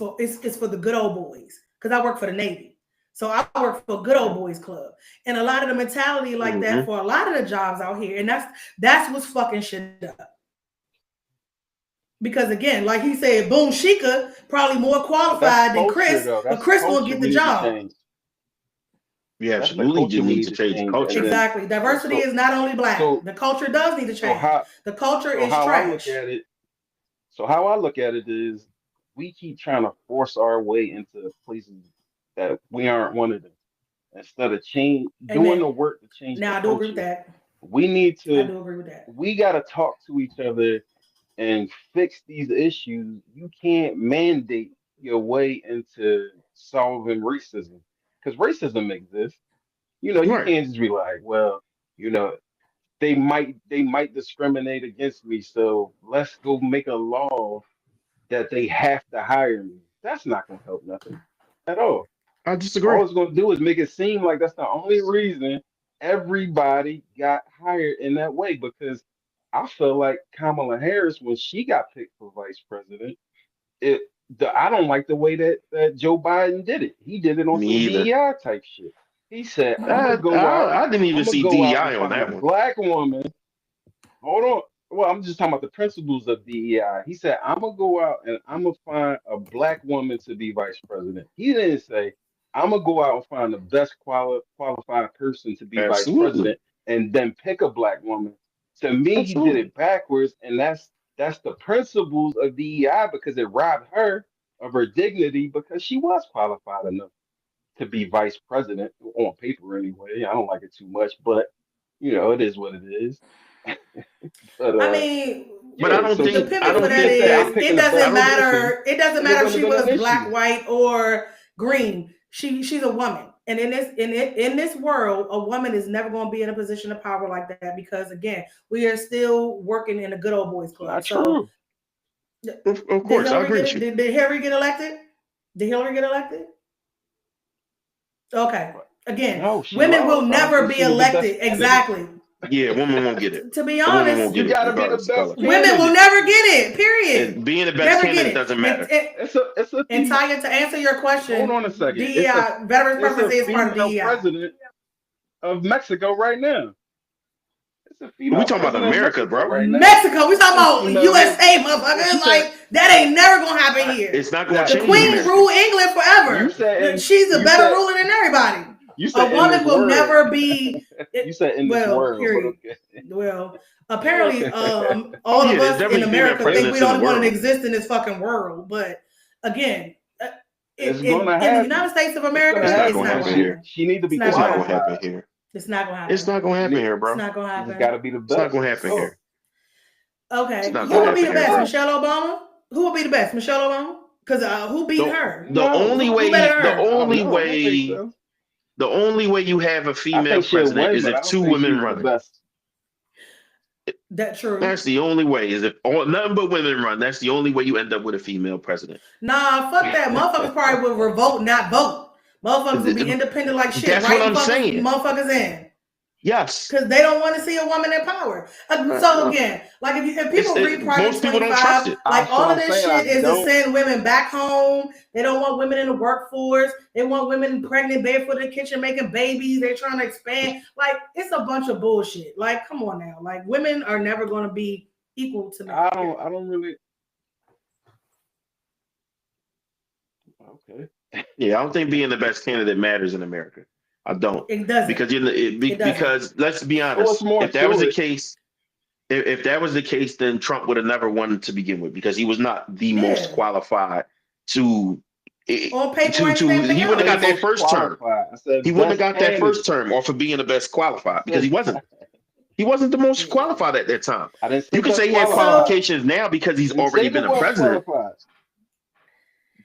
S2: for the good old boys. Because I work for the Navy. So I work for a good old boys club. And a lot of the mentality like that
S1: Mm-hmm.
S2: for a lot of the jobs out here. And that's what's fucking shit up. Because again, like he said, Boom Shika probably more
S3: but that's
S2: qualified than
S3: culture
S2: Chris,
S3: though.
S2: but
S3: That's
S2: Chris gonna
S3: culture
S2: get
S3: we
S2: the
S3: need to
S2: job.
S3: change.
S1: We
S3: That's the
S1: absolutely
S3: culture
S1: do
S3: we
S1: need
S3: need
S1: to
S3: to
S1: change the
S3: change. And
S1: culture.
S3: then
S2: Exactly. Diversity is not only black.
S3: so
S2: The culture does need to
S3: so
S2: change.
S3: how
S2: The culture
S3: so
S2: is
S3: how I look
S2: trash.
S3: at it so how I look at it is we keep trying to force our way into places that we aren't one of them. Instead of doing
S2: Amen.
S3: the work to change the
S2: Now I do agree with
S3: culture,
S2: that.
S3: we need
S2: I
S3: to
S2: do agree with that.
S3: we gotta talk to each other and fix these issues. You can't mandate your way into solving racism because racism exists. You
S1: Right.
S3: can't just be like, well, you know, they might discriminate against me, so let's go make a law that they have to hire me. That's not gonna help nothing at all.
S1: I disagree.
S3: All it's gonna do is make it seem like that's the only reason everybody got hired in that way. Because I feel like Kamala Harris, when she got picked for vice president, it I don't like the way that Joe Biden did it. He did it on
S1: Me
S3: some
S1: either.
S3: DEI type shit. He said,
S1: I didn't even
S3: I'm gonna
S1: see
S3: go out and
S1: DEI on
S3: find a
S1: that one.
S3: black woman. Hold on. Well, I'm just talking about the principles of DEI. He said, I'm gonna go out and I'm gonna find a black woman to be vice president. He didn't say, I'm gonna go out and find the best qualified person to be vice
S1: Absolutely.
S3: president and then pick a black woman. To me, he did
S1: Absolutely.
S3: it backwards, and that's the principles of DEI because it robbed her of her dignity because she was qualified enough to be vice president on paper anyway. I don't like it too much, but it is what it is. But
S2: I mean,
S1: But I
S3: yeah,
S1: don't
S3: so
S2: the
S1: think
S3: she
S1: I
S2: pivot for
S1: don't
S2: that
S3: just
S1: think
S3: said,
S1: that
S3: I'm
S2: is
S3: picking
S2: it
S3: the
S1: I
S2: doesn't
S3: best
S1: don't
S3: person,
S2: matter. It doesn't
S3: and it
S2: matter if
S3: wouldn't
S2: she
S3: have been
S2: was
S3: an
S2: black,
S3: issue.
S2: white, or green. She's a woman. And in this world, a woman is never going to be in a position of power like that because again, we are still working in a good old boys
S3: It's
S2: club.
S3: not
S2: So
S3: true.
S1: of
S2: did
S1: course I
S2: Hillary
S1: agree
S2: get
S1: with
S2: it?
S1: you.
S2: Did Hillary get elected? Did Hillary get elected? Okay.
S3: But
S2: Again,
S3: no, she
S2: women will
S3: lost. I don't
S2: never
S3: think
S2: be
S3: she was the best
S2: elected.
S3: candidate.
S2: Exactly.
S1: Yeah, women won't get it.
S2: To be
S1: A woman
S2: honest,
S1: won't
S3: You
S1: get it,
S3: got to be the
S1: regardless of
S3: best
S1: color.
S2: women will
S3: candidate.
S2: never get it. Period.
S1: And being the best
S2: Never get
S1: candidate
S2: it.
S1: doesn't matter.
S3: It's a
S2: And
S3: female.
S2: Tanya, to answer your
S3: Hold on a
S2: question,
S3: second.
S2: DEI, veterans
S3: It's a
S2: preference is part of
S3: female
S2: DEI.
S3: president of Mexico right now. It's a
S1: We
S3: female
S1: talking about
S3: president of
S1: America,
S3: Mexico
S1: bro.
S3: right now.
S2: Mexico, we
S3: It's
S2: talking
S3: a
S2: about
S3: female here.
S2: USA,
S3: Well, she
S2: motherfucker.
S3: said
S2: Like that ain't never gonna happen
S3: uh,
S2: here.
S1: It's not going to
S2: The
S3: that
S1: change
S2: queen
S1: America.
S2: rule England
S3: you
S2: forever.
S3: said in
S2: She's a
S3: you
S2: better
S3: said
S2: ruler than everybody.
S3: you
S2: A
S3: said in this
S2: woman will
S3: word.
S2: never be.
S3: You said in this
S2: Well,
S3: world, but
S2: period.
S3: okay.
S2: Well, apparently,
S1: Oh
S2: all
S1: yeah,
S2: of
S1: there's
S2: us in
S1: definitely female
S2: America think we
S1: presidents in
S2: the
S1: the
S2: only one that
S1: world.
S2: exists in this fucking world. But again,
S3: It's gonna
S2: in the
S3: happen.
S2: United States of
S3: It's
S2: America,
S3: gonna
S1: It's not
S2: it's
S3: happen
S1: going to
S2: not
S3: because
S2: gonna
S1: happen
S3: she
S1: here.
S2: happen.
S3: she need to
S2: It's
S3: be
S2: not
S1: It's
S2: gonna
S1: not going to
S2: happen.
S1: happen
S3: qualified.
S1: here.
S2: It's not gonna
S1: It's
S2: happen.
S1: not going to
S3: She
S1: happen
S3: need,
S1: here,
S2: It's
S1: bro.
S2: not gonna
S3: she just
S2: happen.
S3: got to be the
S1: It's not
S3: best.
S1: going to
S3: That's
S1: happen
S3: all.
S1: here. It's
S2: Okay,
S1: not
S2: who
S1: going to
S2: would be
S3: Gotta
S2: the
S1: happen
S3: be the
S1: here,
S2: best?
S1: bro.
S3: best.
S2: Michelle Obama? Who would be the best? Michelle Obama? Because who beat
S1: The
S2: her?
S1: the only
S3: No,
S2: Who better
S1: way
S2: than
S1: the
S2: her?
S3: I don't
S1: only
S3: know. I don't think
S1: way
S3: so.
S1: the only way you have a
S3: I
S1: female
S3: think she'll
S1: president
S3: win,
S1: is
S3: but I
S1: if
S3: don't
S1: two
S3: think
S1: women
S3: she's the
S1: run it.
S3: best.
S2: That true.
S1: That's the only way. Is if all, nothing but women run. That's the only way you end up with a female president.
S2: Nah, fuck that. Motherfuckers probably will revolt, not vote. Motherfuckers will be independent like shit,
S1: That's what
S2: writing
S1: I'm saying.
S2: motherfuckers in.
S1: Yes.
S2: Because they don't want to see a woman in power.
S1: Right,
S2: So
S1: right.
S2: again, like if people read Project
S1: Most people don't trust
S2: 25,
S1: it.
S2: like
S3: That's what
S2: all of
S3: I'm
S2: this
S3: saying. I
S2: shit is to
S3: don't.
S2: send women back home. They don't want women in the workforce. They want women pregnant, barefoot in the kitchen, making babies. They're trying to expand. Like it's a bunch of bullshit. Like, come on now. Like women are never going to be equal to men.
S3: I don't.
S2: Period.
S3: I don't really. Okay.
S1: Yeah, I don't think being the best candidate matters in America. I don't.
S2: It doesn't.
S1: Because
S2: It doesn't.
S1: because let's be
S3: So it's
S1: honest,
S3: more
S1: if that was
S3: to
S1: the
S3: it.
S1: case, if that was the case, then Trump would have never won to begin with because he was not the most
S2: Yeah.
S1: qualified to
S2: On paper and everything
S1: he
S3: I
S1: wouldn't
S3: say
S1: have got
S2: else.
S1: that
S3: most
S1: first term.
S3: qualified. I
S1: He
S3: said
S1: wouldn't have
S3: best
S1: got that first
S3: candidate.
S1: term off of being the best
S3: I
S1: qualified because
S3: said
S1: he wasn't the most
S2: Yeah.
S1: qualified at that time.
S3: I didn't say
S1: You could
S3: best
S1: say he had
S3: qualified.
S2: So
S1: qualifications now because he's
S3: I didn't say
S1: already
S3: the
S1: been a
S3: best
S1: president,
S3: qualified.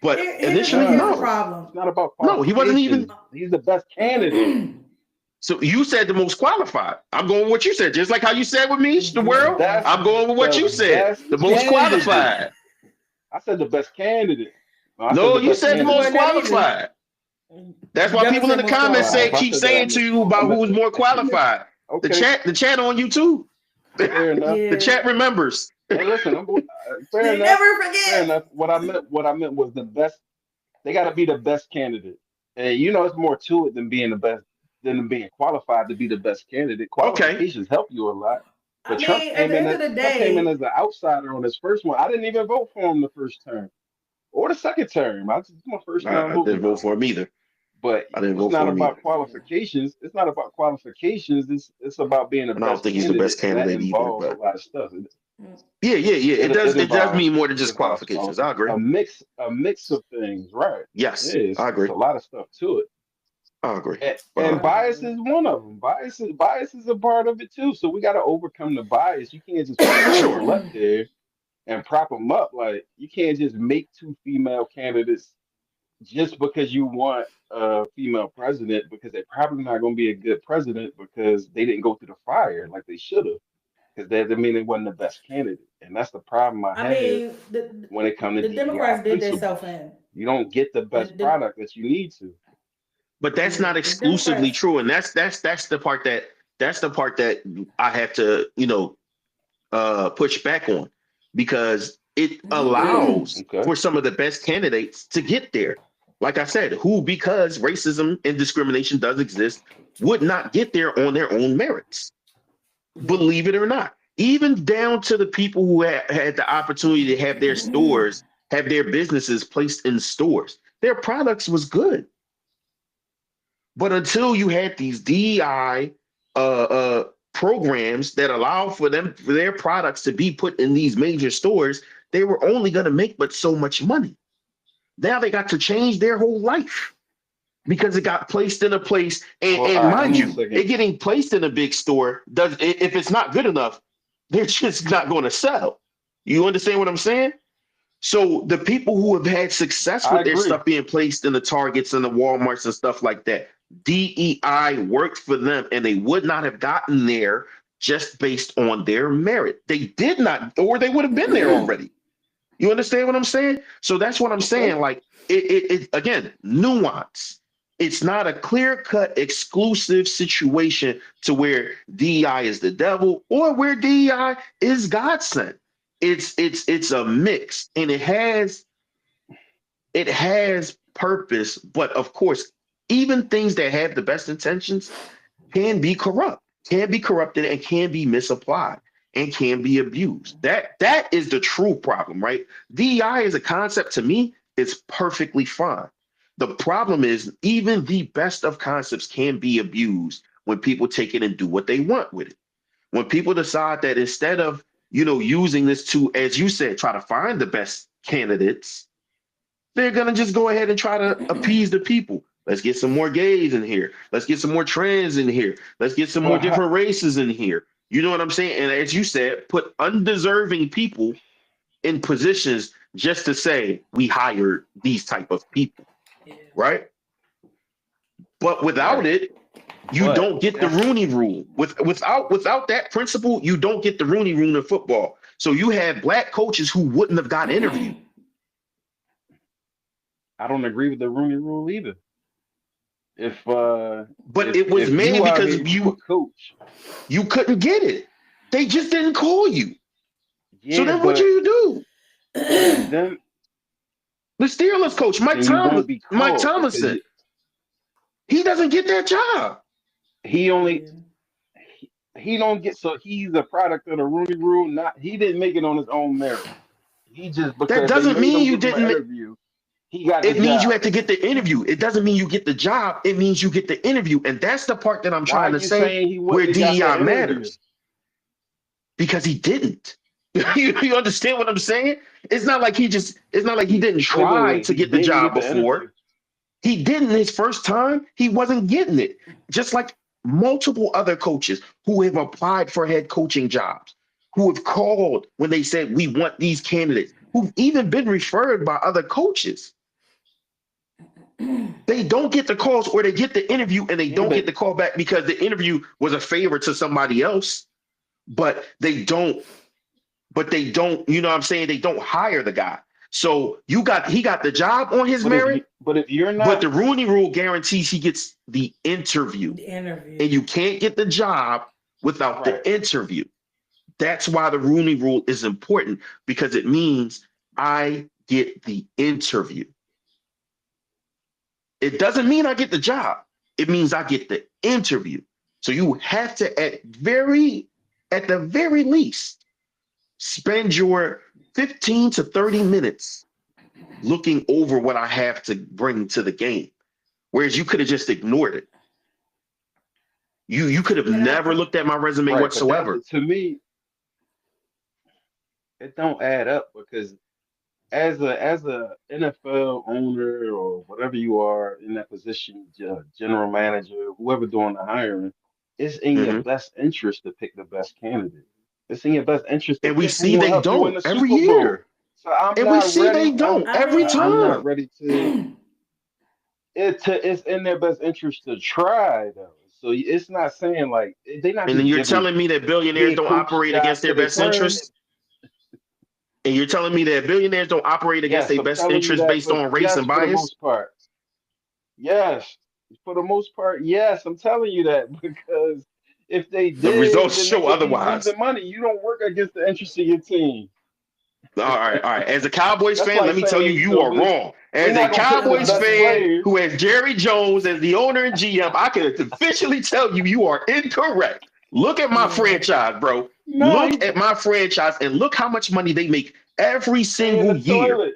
S1: but initially,
S2: here's the
S3: No,
S1: no.
S3: it's
S2: problem.
S3: not about
S1: No, he wasn't even.
S3: qualifications. He's the best candidate.
S1: So you said the most qualified. I'm going with what you said, just like how you said with me, the
S3: The
S1: world.
S3: best,
S1: I'm going with what
S3: the
S1: you said,
S3: best
S1: the most
S3: candidate.
S1: qualified.
S3: I said the best candidate. No, I said
S1: No,
S3: the
S1: you
S3: best
S1: said the
S2: It
S1: most
S3: candidate.
S2: wasn't that either.
S1: qualified. That's
S2: You
S1: why
S2: definitely
S1: people in
S2: said
S1: the
S2: most
S1: comments
S3: Well,
S1: say
S3: if I
S2: qualified.
S1: keep
S3: said that, I
S1: saying to
S3: missed.
S1: you about who is more qualified.
S3: Okay,
S1: The chat on YouTube.
S3: fair enough.
S1: The
S2: Yeah.
S1: chat remembers.
S3: Hey, listen, fair
S2: They
S3: enough.
S2: never
S3: Fair
S2: forget.
S3: enough. What I meant was the best. They got to be the best candidate. And it's more to it than being the best than being qualified to be the best candidate.
S1: Okay.
S3: Qualifications help you a lot.
S2: I
S3: But Trump
S2: mean, at
S3: came
S2: the
S3: in
S2: end
S3: as
S2: of the
S3: Trump came in
S2: day,
S3: as an outsider on his first one. I didn't even vote for him the first term or the second term. It's my first time
S1: I
S3: voting
S1: didn't vote
S3: for him.
S1: for him either.
S3: But
S1: I didn't
S3: it's
S1: vote
S3: not
S1: for him
S3: about
S1: either.
S2: yeah.
S3: qualifications. It's not about qualifications. It's about being the
S1: And I don't
S3: best
S1: think he's the best
S3: candidate, and that
S1: candidate either.
S3: involves a
S1: But
S3: lot of stuff.
S2: Mm.
S1: yeah.
S3: It, it
S1: It does
S3: involves
S1: mean more than
S3: it
S1: just
S3: involves
S1: qualifications. I agree.
S3: a mix of things, right?
S1: Yes,
S3: It
S1: I
S3: is. It's
S1: agree.
S3: a lot of stuff to it,
S1: I agree.
S3: and,
S1: But
S3: and bias is one of them. Bias is a part of it too. So we got to overcome the bias. You can't just put
S1: sure.
S3: people up there and prop them up. Like you can't just make two female candidates just because you want a female president because they're probably not going to be a good president because they didn't go through the fire like they should have because that doesn't mean they wasn't the best candidate, and that's the problem I
S2: I
S3: have
S2: mean,
S3: when it comes to
S2: the
S3: DEI
S2: Democrats did themselves
S3: principles.
S2: in.
S3: You don't get the best
S2: The
S3: product that you need to.
S1: But that's
S2: yeah,
S1: not
S2: the
S1: exclusively
S2: Democrats.
S1: true. And that's the part that I have to, push back on because it allows
S3: Okay.
S1: for some of the best candidates to get there. Like I said, who, because racism and discrimination does exist, would not get there on their own merits,
S2: Yeah.
S1: believe it or not. Even down to the people who had the opportunity to have their stores, have their businesses placed in stores. Their products was good. But until you had these DEI programs that allow for their products to be put in these major stores, they were only going to make but so much money. Now they got to change their whole life because it got placed in a place.
S3: Well,
S1: And
S3: all right.
S1: mind
S3: Hold on a
S1: you, it
S3: second.
S1: getting placed in a big store does if it's not good enough, they're just not going to sell. You understand what I'm saying? So the people who have had success
S3: I
S1: with their
S3: agree.
S1: stuff being placed in the Targets and the Walmarts and stuff like that, DEI worked for them and they would not have gotten there just based on their merit. They did not, or they would have been there already. You understand what I'm saying? So that's what I'm
S3: Okay.
S1: saying. Like it again, nuance. It's not a clear cut exclusive situation to where DEI is the devil or where DEI is God sent. It's a mix and it has purpose, but of course, even things that have the best intentions can be corrupted and can be misapplied and can be abused. That is the true problem, right? DEI as a concept to me is perfectly fine. The problem is even the best of concepts can be abused when people take it and do what they want with it. When people decide that instead of using this to, as you said, try to find the best candidates, they're gonna just go ahead and try to appease the people. Let's get some more gays in here. Let's get some more trans in here. Let's get some more
S3: But
S1: different races in here. You know what I'm saying? And as you said, put undeserving people in positions just to say we hired these type of people,
S2: Yeah.
S1: right? But without
S3: right.
S1: it, you
S3: But
S1: don't get the
S3: that's
S1: Rooney Rule. Without that principle, you don't get the Rooney Rule in football. So you have black coaches who wouldn't have got interviewed.
S3: I don't agree with the Rooney Rule either. If
S1: But it was
S3: if
S1: made
S3: you out
S1: because
S3: here, you a coach,
S1: you couldn't get it. They just didn't call you. So
S3: yeah,
S1: then what do
S3: but
S1: you do?
S3: then
S1: The Steelers coach,
S3: then you won't be
S1: Mike
S3: called because
S1: Tomlinson, he doesn't get that job.
S3: he only
S2: Yeah.
S3: he don't get so he's a product of the Rooney Rule. Not he didn't make it on his own merit. He just
S1: That
S3: because they
S1: doesn't
S3: made
S1: mean
S3: him
S1: you
S3: give him an
S1: didn't.
S3: interview. he got the
S1: It means you
S3: job.
S1: have to get the interview. It doesn't mean you get the job. It means you get the interview. And that's the part that I'm
S3: Why
S1: trying
S3: are
S1: to
S3: you
S1: say
S3: saying he
S1: where
S3: wouldn't have got
S1: DEI
S3: the interview?
S1: matters because he didn't. You understand what I'm saying? It's not like he didn't try
S3: Wait.
S1: to
S3: He
S1: get the
S3: didn't
S1: job
S3: get the
S1: before.
S3: interview.
S1: He didn't his first time. He wasn't getting it. Just like multiple other coaches who have applied for head coaching jobs, who have called when they said, we want these candidates, who've even been referred by other coaches. They don't get the calls or they get the interview and they
S3: Yeah,
S1: don't get the call back because the interview was a favor to somebody else, but they don't, you know what I'm saying? They don't hire the guy. So he got the job on his merit,
S3: but if you're
S1: but
S3: not
S1: the Rooney Rule guarantees he gets the interview.
S2: The interview.
S1: And you can't get the job without
S3: right,
S1: the interview. That's why the Rooney Rule is important because it means I get the interview. It doesn't mean I get the job. It means I get the interview. So you have to at the very least spend your 15 to 30 minutes looking over what I have to bring to the game. Whereas you could have just ignored it. You could have
S2: But I
S1: never
S2: think
S1: looked at my resume
S3: right. But
S1: whatsoever.
S3: that to me, it don't add up because as a NFL owner or whatever you are in that position, general manager, whoever doing the hiring, it's in your
S1: Mhm.
S3: best interest to pick the best candidate. It's in your best interest to
S1: And we
S3: pick who
S1: see
S3: will
S1: they
S3: help you win
S1: don't
S3: the
S1: every
S3: Super Bowl.
S1: year.
S3: So I'm
S1: And we
S3: not
S1: see they
S3: ready.
S1: don't
S2: I
S1: every
S3: I'm not
S1: time.
S3: ready to.
S2: mean,
S3: It's in their best interest to try though. So it's not saying like they're not
S1: And then
S3: just
S1: you're
S3: giving
S1: telling me that billionaires
S3: head
S1: don't
S3: coach
S1: operate against
S3: jobs
S1: their
S3: to their
S1: best
S3: sons.
S1: interests? And you're telling me that billionaires don't operate against
S3: Yes,
S1: their
S3: I'm
S1: best
S3: telling you
S1: interests
S3: that
S1: based
S3: for
S1: on race
S3: yes,
S1: and
S3: for the
S1: bias?
S3: most part. Yes, for the most part, yes, I'm telling you that because if they
S1: The results
S3: did, then they
S1: show
S3: would be
S1: otherwise.
S3: losing money. You don't work against the interest of your team.
S1: All right, all right. As a Cowboys
S3: That's
S1: fan,
S3: like
S1: let me tell you,
S3: saying,
S1: you are wrong.
S3: we're
S1: As a
S3: not gonna pick the
S1: Cowboys
S3: best
S1: fan
S3: players.
S1: who has Jerry Jones as the owner and GM, I can officially tell you, you are incorrect. Look at my
S2: yeah.
S1: franchise, bro.
S3: No,
S1: Look at my franchise and look how much money they make every
S3: they in
S1: single
S3: the
S1: year.
S3: toilet.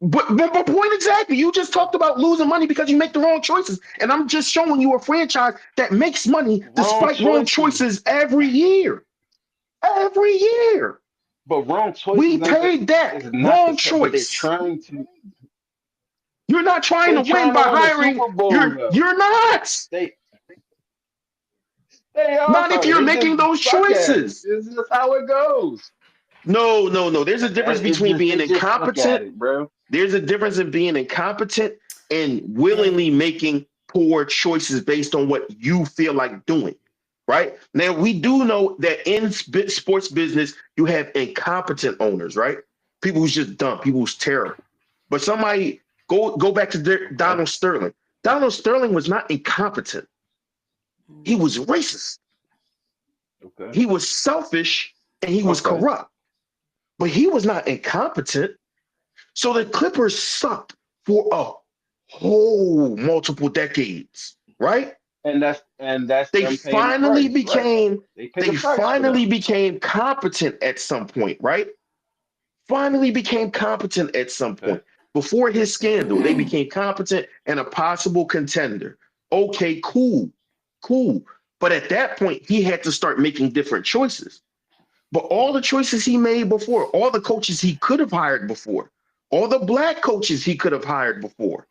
S1: But point exactly. You just talked about losing money because you make the wrong choices. And I'm just showing you a franchise that makes money
S3: Wrong
S1: despite wrong
S3: choices.
S1: choices every year. Every year.
S3: But wrong choices
S1: We paid that.
S3: is not
S1: Wrong
S3: the but they're
S1: choice.
S3: trying to
S1: You're not trying to
S3: they
S1: win
S3: trying to
S1: by
S3: win a
S1: hiring.
S3: Super Bowl
S1: You're
S3: though.
S1: you're not.
S3: They they
S1: Not if
S3: are.
S1: you're
S3: They just
S1: making those
S3: suck at it.
S1: choices.
S3: This is just how it goes.
S1: No, no, no. There's a difference
S3: It's
S1: between
S3: just
S1: being
S3: they just suck at
S1: incompetent.
S3: it, bro.
S1: There's a difference in being incompetent and
S2: And
S1: willingly making poor choices based on what you feel like doing. Right now, we do know that in sports business, you have incompetent owners, right? People who's just dumb, people who's terrible. But somebody go back to
S3: Okay.
S1: Donald Sterling. Donald Sterling was not incompetent. He was racist.
S3: Okay.
S1: He was selfish and he was
S3: Okay.
S1: corrupt. But he was not incompetent. So the Clippers sucked for a whole multiple decades, right?
S3: And that's
S1: They
S3: them paying the
S1: finally
S3: price, right?
S1: became
S3: They pay the
S1: they
S3: price for
S1: finally
S3: that.
S1: became competent at some point, right? Finally became competent at some
S3: Okay.
S1: point. Before his scandal, they became competent and a possible contender. Okay, cool, cool. But at that point, he had to start making different choices. But all the choices he made before, all the coaches he could have hired before, all the black coaches he could have hired before,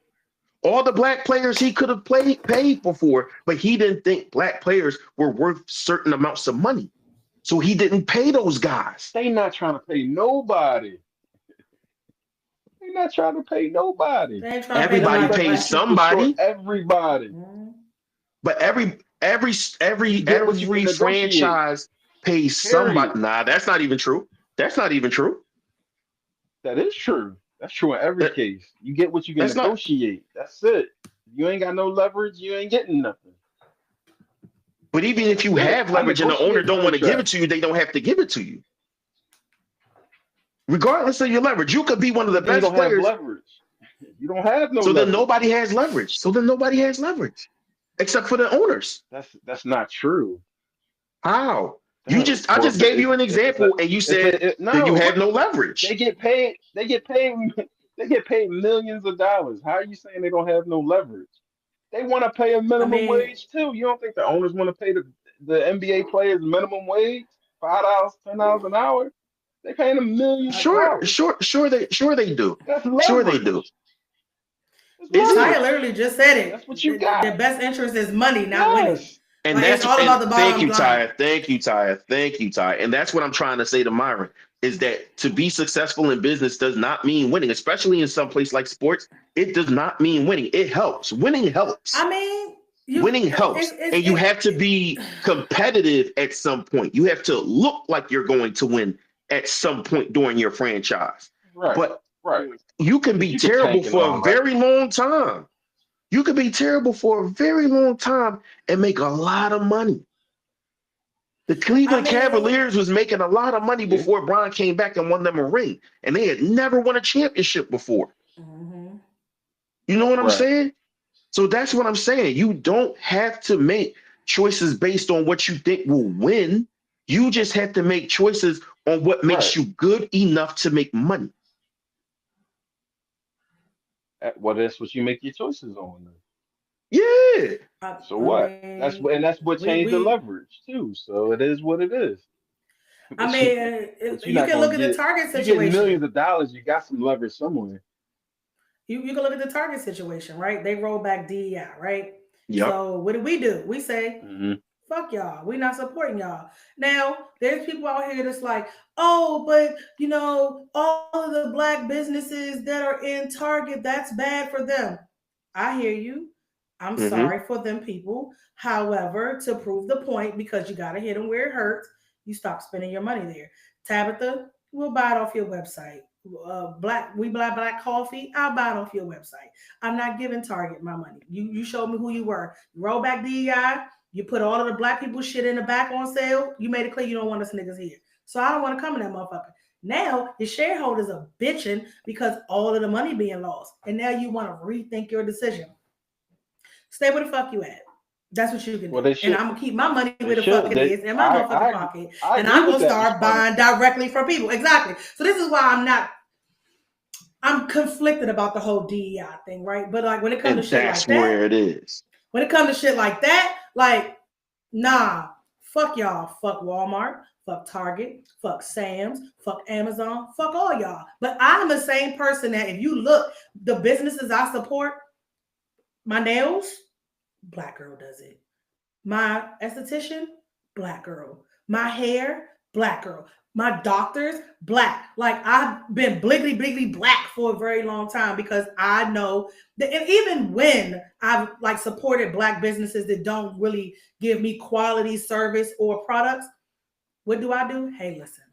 S1: all the black players he could have paid before, but he didn't think black players were worth certain amounts of money. So he didn't pay those guys.
S3: They not trying to pay nobody. They not trying to pay nobody.
S2: they ain't trying to
S3: They
S2: pay
S3: want the
S1: Everybody
S2: nobody
S3: best
S1: pays
S2: black.
S3: interest to short
S1: somebody,
S3: everybody.
S2: Mhm.
S1: but every
S3: You get what you can
S1: every
S3: negotiate.
S1: franchise pays
S3: Period.
S1: somebody. Nah, that's not even true. That's not even true.
S3: That is true. That's true in every
S1: That,
S3: case. You get what you can
S1: that's not.
S3: negotiate. That's it. You ain't got no leverage, you ain't getting nothing.
S1: But even if
S3: That's
S1: you
S3: it.
S1: have
S3: I
S1: leverage and the owner
S3: negotiate
S1: don't want to give it to
S3: contracts.
S1: you, they don't have to give it to you. Regardless of your leverage, you could be one of the
S3: But then you
S1: best
S3: don't have
S1: players.
S3: leverage. You don't have no
S1: So then
S3: leverage.
S1: nobody has leverage. So then nobody has leverage except for the owners.
S3: That's not true.
S1: How? I
S3: For
S1: just gave you an
S3: if it's a
S1: example and you
S3: if
S1: said that you
S3: no,
S1: have
S3: but
S1: no
S3: they
S1: leverage.
S3: get paid. They get paid. They get paid millions of dollars. How are you saying they don't have no leverage? They want to pay a
S2: I
S3: minimum
S2: mean,
S3: wage too. You don't think the owners want to pay the NBA players minimum wage, $5, $10 an hour? They paying them millions of
S1: Sure,
S3: dollars.
S1: sure they do.
S3: That's
S1: Sure they do.
S3: leverage. That's
S1: Is it?
S2: Taya
S3: leverage.
S2: literally just said
S3: That's
S2: it.
S3: what you got.
S2: Their best interest is money, not winning.
S3: Yes.
S1: And
S2: Like it's
S1: that's
S2: all
S1: and
S2: about the
S1: thank
S2: bottom
S1: you,
S2: line.
S1: Ty. Thank you, Ty. Thank you, Ty. And that's what I'm trying to say to Myron is that to be successful in business does not mean winning, especially in some place like sports. It does not mean winning. It helps. Winning helps.
S2: I mean,
S1: Winning helps. And you have to be competitive at some point. You have to look like you're going to win at some point during your franchise.
S3: Right.
S1: But
S3: Right.
S1: you can
S3: But
S1: be
S3: you could
S1: terrible
S3: tank and
S1: for
S3: all
S1: a
S3: that.
S1: very long time. You could be terrible for a very long time and make a lot of money. The
S2: I
S1: Cleveland
S2: mean,
S1: Cavaliers was making a lot of money
S3: Yeah.
S1: before Bron came back and won them a ring, and they had never won a championship before.
S2: mhm.
S1: You know what I'm
S3: Right.
S1: saying? So that's what I'm saying. You don't have to make choices based on what you think will win. You just have to make choices on what
S3: Right.
S1: makes you good enough to make money.
S3: Well, that's what you make your choices on. Then.
S1: Yeah.
S3: So
S2: I
S3: what?
S2: mean,
S3: That's what changed the
S2: we.
S3: leverage too. So it is what it is.
S2: I
S3: But you
S2: mean,
S3: but you're
S2: you
S3: not
S2: can
S3: gonna
S2: look at the
S3: get
S2: Target
S3: you getting
S2: situation.
S3: millions of dollars. You got some leverage somewhere.
S2: You can look at the Target situation, right? They roll back DEI, right?
S1: Yep.
S2: So what do? We say,
S3: Hmm.
S2: fuck y'all. We not supporting y'all. Now, there's people out here that's like, oh, but all of the black businesses that are in Target, that's bad for them. I hear you. I'm
S1: Mm-hmm.
S2: sorry for them people. However, to prove the point, because you gotta hit them where it hurts, you stop spending your money there. Tabitha, we'll buy it off your website. We buy black coffee. I'll buy it off your website. I'm not giving Target my money. You showed me who you were. You roll back DEI. You put all of the black people shit in the back on sale. You made it clear you don't want us niggas here. So I don't want to come in that motherfucker. Now your shareholders are bitching because all of the money being lost. And now you want to rethink your decision. Stay where the fuck you at. That's what you can
S3: Well,
S2: do. And I'm gonna keep my money
S3: they
S2: where the fuck
S3: should.
S2: it is in my motherfucking pocket.
S3: I
S2: And
S3: agree
S2: I'm
S3: with
S2: gonna
S3: that
S2: start
S3: response.
S2: buying directly from people. Exactly. So this is why I'm conflicted about the whole DEI thing, right? But like when it comes to
S1: And
S2: shit
S1: that's
S2: like that,
S1: where it is.
S2: when it comes to shit like that, like, nah, fuck y'all. Fuck Walmart. Fuck Target. Fuck Sam's. Fuck Amazon. Fuck all y'all. But I'm the same person that if you look, the businesses I support, my nails, black girl does it. My esthetician, black girl. My hair, black girl. My doctors, black. Like I've been bliggly bliggly black for a very long time because I know that, and even when I've like supported black businesses that don't really give me quality service or products, what do? Hey, listen,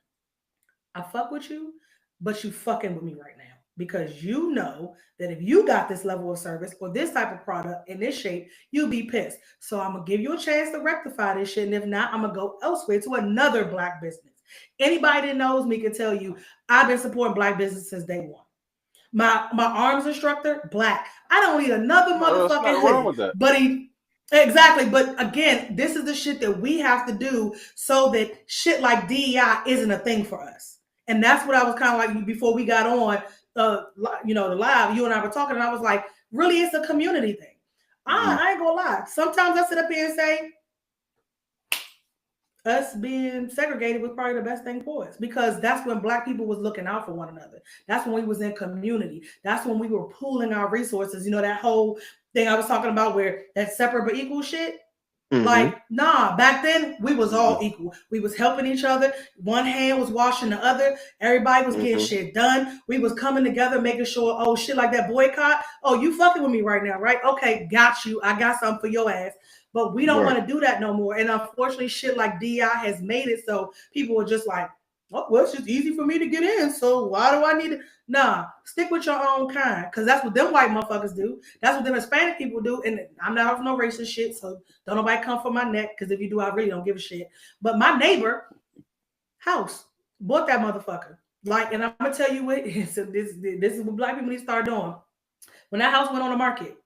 S2: I fuck with you, but you fucking with me right now because you know that if you got this level of service or this type of product in this shape, you'll be pissed. So I'm gonna give you a chance to rectify this shit, and if not, I'm gonna go elsewhere to another black business. Anybody that knows me can tell you I've been supporting black business since day one. My arms instructor, black. I don't need another
S3: No, there's
S2: motherfucking
S3: nothing wrong
S2: hoodie,
S3: with that.
S2: but he exactly. But again, this is the shit that we have to do so that shit like DEI isn't a thing for us. And that's what I was kind of like before we got on, the live. You and I were talking, and I was like, really, it's a community thing.
S3: Hmm.
S2: I ain't gonna lie. Sometimes I sit up here and say, us being segregated was probably the best thing for us because that's when black people was looking out for one another. That's when we was in community. That's when we were pooling our resources. That whole thing I was talking about where that separate but equal shit.
S1: Mm-hmm.
S2: Like, nah, back then we was
S3: Hmm.
S2: all equal. We was helping each other. One hand was washing the other. Everybody was getting
S1: Mm-hmm.
S2: shit done. We was coming together, making sure, oh, shit like that boycott. Oh, you fucking with me right now, right? Okay, got you. I got something for your ass. But we don't
S1: Right.
S2: want to do that no more. And unfortunately, shit like DI has made it so people are just like, oh, well, it's just easy for me to get in. So why do I need to? Nah, stick with your own kind. Because that's what them white motherfuckers do. That's what them Hispanic people do. And I'm not off no racist shit. So don't nobody come for my neck. Because if you do, I really don't give a shit. But my neighbor house bought that motherfucker. Like, and I'm going to tell you what, so this is what black people need to start doing. When that house went on the market,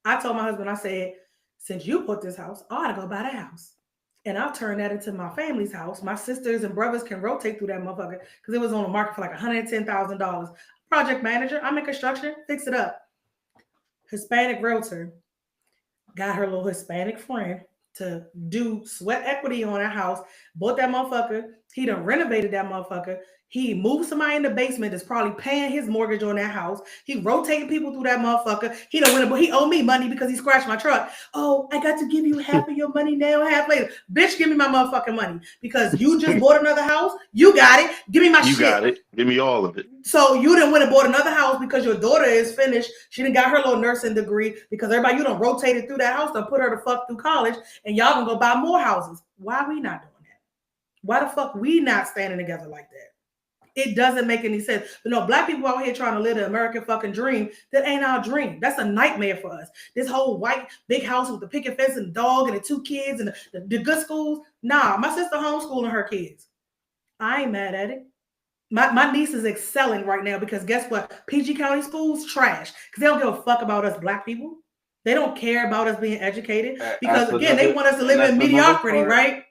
S2: I told my husband, I said, since you bought this house, I ought to go buy that house. And I'll turn that into my family's house. My sisters and brothers can rotate through that motherfucker because it was on the market for like $110,000. Project manager. I'm in construction. Fix it up. Hispanic realtor got her little Hispanic friend to do sweat equity on her house, bought that motherfucker. He done renovated that motherfucker. He moved somebody in the basement that's probably paying his mortgage on that house. He rotating people through that motherfucker. He done went, but he owed me money because he scratched my truck. Oh, I got to give you half of your money now, half later. Bitch, give me my motherfucking money because you just bought another house. You got it. Give me my shit.
S1: You got it. Give me all of it.
S2: So you done went and bought another house because your daughter is finished. She done got her little nursing degree because everybody you done rotated through that house, done put her to fuck through college, and y'all gonna go buy more houses. Why are we not doing that? Why the fuck we not standing together like that? It doesn't make any sense. But no, black people out here trying to live the American fucking dream. That ain't our dream. That's a nightmare for us. This whole white big house with the picket fence and the dog and the 2 kids and the good schools. Nah, my sister homeschooling her kids. I ain't mad at it. My niece is excelling right now because guess what? PG County schools trash because they don't give a fuck about us black people. They don't care about us being educated because again, they want us to live in mediocrity, right?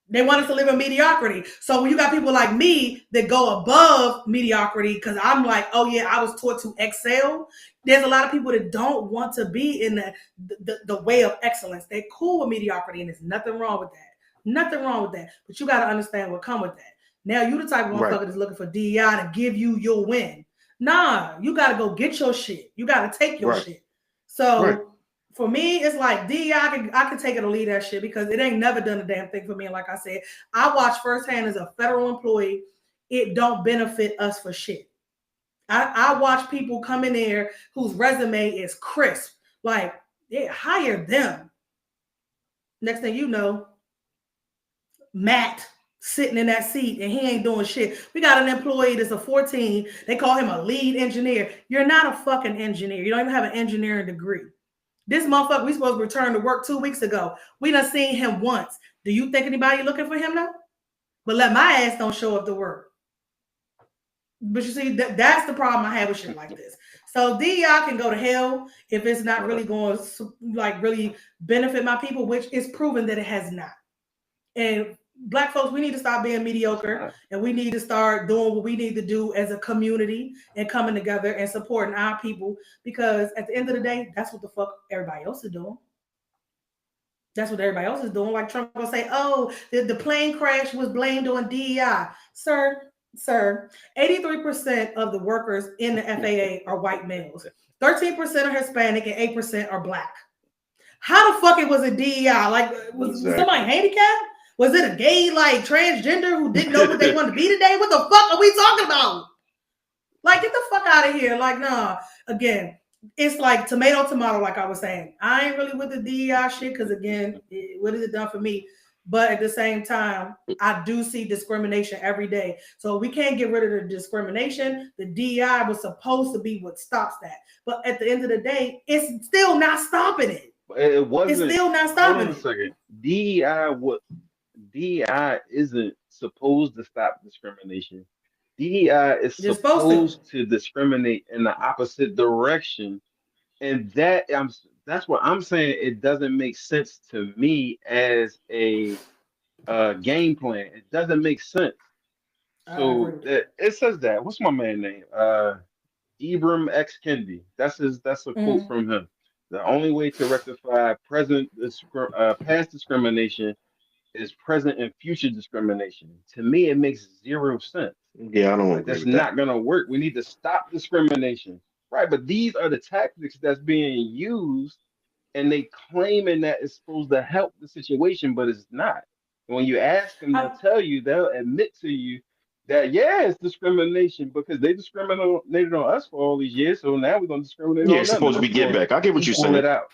S2: They want us to live in mediocrity. So when you got people like me that go above mediocrity, because I'm like, oh yeah, I was taught to excel. There's a lot of people that don't want to be in the way of excellence. They're cool with mediocrity, and there's nothing wrong with that. Nothing wrong with that. But you got to understand what come with that. Now you the type of motherfucker that's looking for DEI to give you your win. Nah, you got to go get your shit. You got to take your shit. So for me, it's like DEI, I can take it or leave that shit because it ain't never done a damn thing for me. And like I said, I watch firsthand as a federal employee, it don't benefit us for shit. I watch people come in there whose resume is crisp. Like, yeah, hire them. Next thing you know, Matt sitting in that seat and he ain't doing shit. We got an employee that's a 14. They call him a lead engineer. You're not a fucking engineer. You don't even have an engineering degree. This motherfucker, we supposed to return to work 2 weeks ago. We done seen him once. Do you think anybody looking for him now? But let my ass don't show up to work. But you see, that's the problem I have with shit like this. So DEI can go to hell if it's not really going to like really benefit my people, which is proven that it has not. And black folks, we need to stop being mediocre and we need to start doing what we need to do as a community and coming together and supporting our people because at the end of the day, that's what the fuck everybody else is doing. That's what everybody else is doing. Like Trump will say, oh, the plane crash was blamed on DEI. Sir, 83% of the workers in the FAA are white males. 13% are Hispanic and 8% are black. How the fuck it was a DEI? Like, was somebody handicapped? Was it a gay, like, transgender who didn't know what they wanted to be today? What the fuck are we talking about? Like, get the fuck out of here. Like, nah. Again, it's like tomato, like I was saying. I ain't really with the DEI shit because, again, what has it done for me? But at the same time, I do see discrimination every day. So we can't get rid of the discrimination. The DEI was supposed to be what stops that. But at the end of the day, it's still not stopping it.
S3: It wasn't.
S2: It's still not stopping
S3: it. Hold on a second. DEI isn't supposed to stop discrimination. DEI is supposed to discriminate in the opposite direction. And that's what I'm saying. It doesn't make sense to me as a game plan. It doesn't make sense. So it says that. What's my man name? Ibram X. Kendi. That's a quote from him. The only way to rectify past discrimination is present and future discrimination. To me, it makes zero sense.
S1: Yeah, I don't agree.
S3: That's not gonna work. We need to stop discrimination. Right, but these are the tactics that's being used, and they claiming that it's supposed to help the situation, but it's not. When you ask them, they'll admit to you that it's discrimination because they discriminated on us for all these years, so now we're gonna discriminate on them.
S1: Yeah, it's supposed to be get back. I get what you're saying.
S3: It out.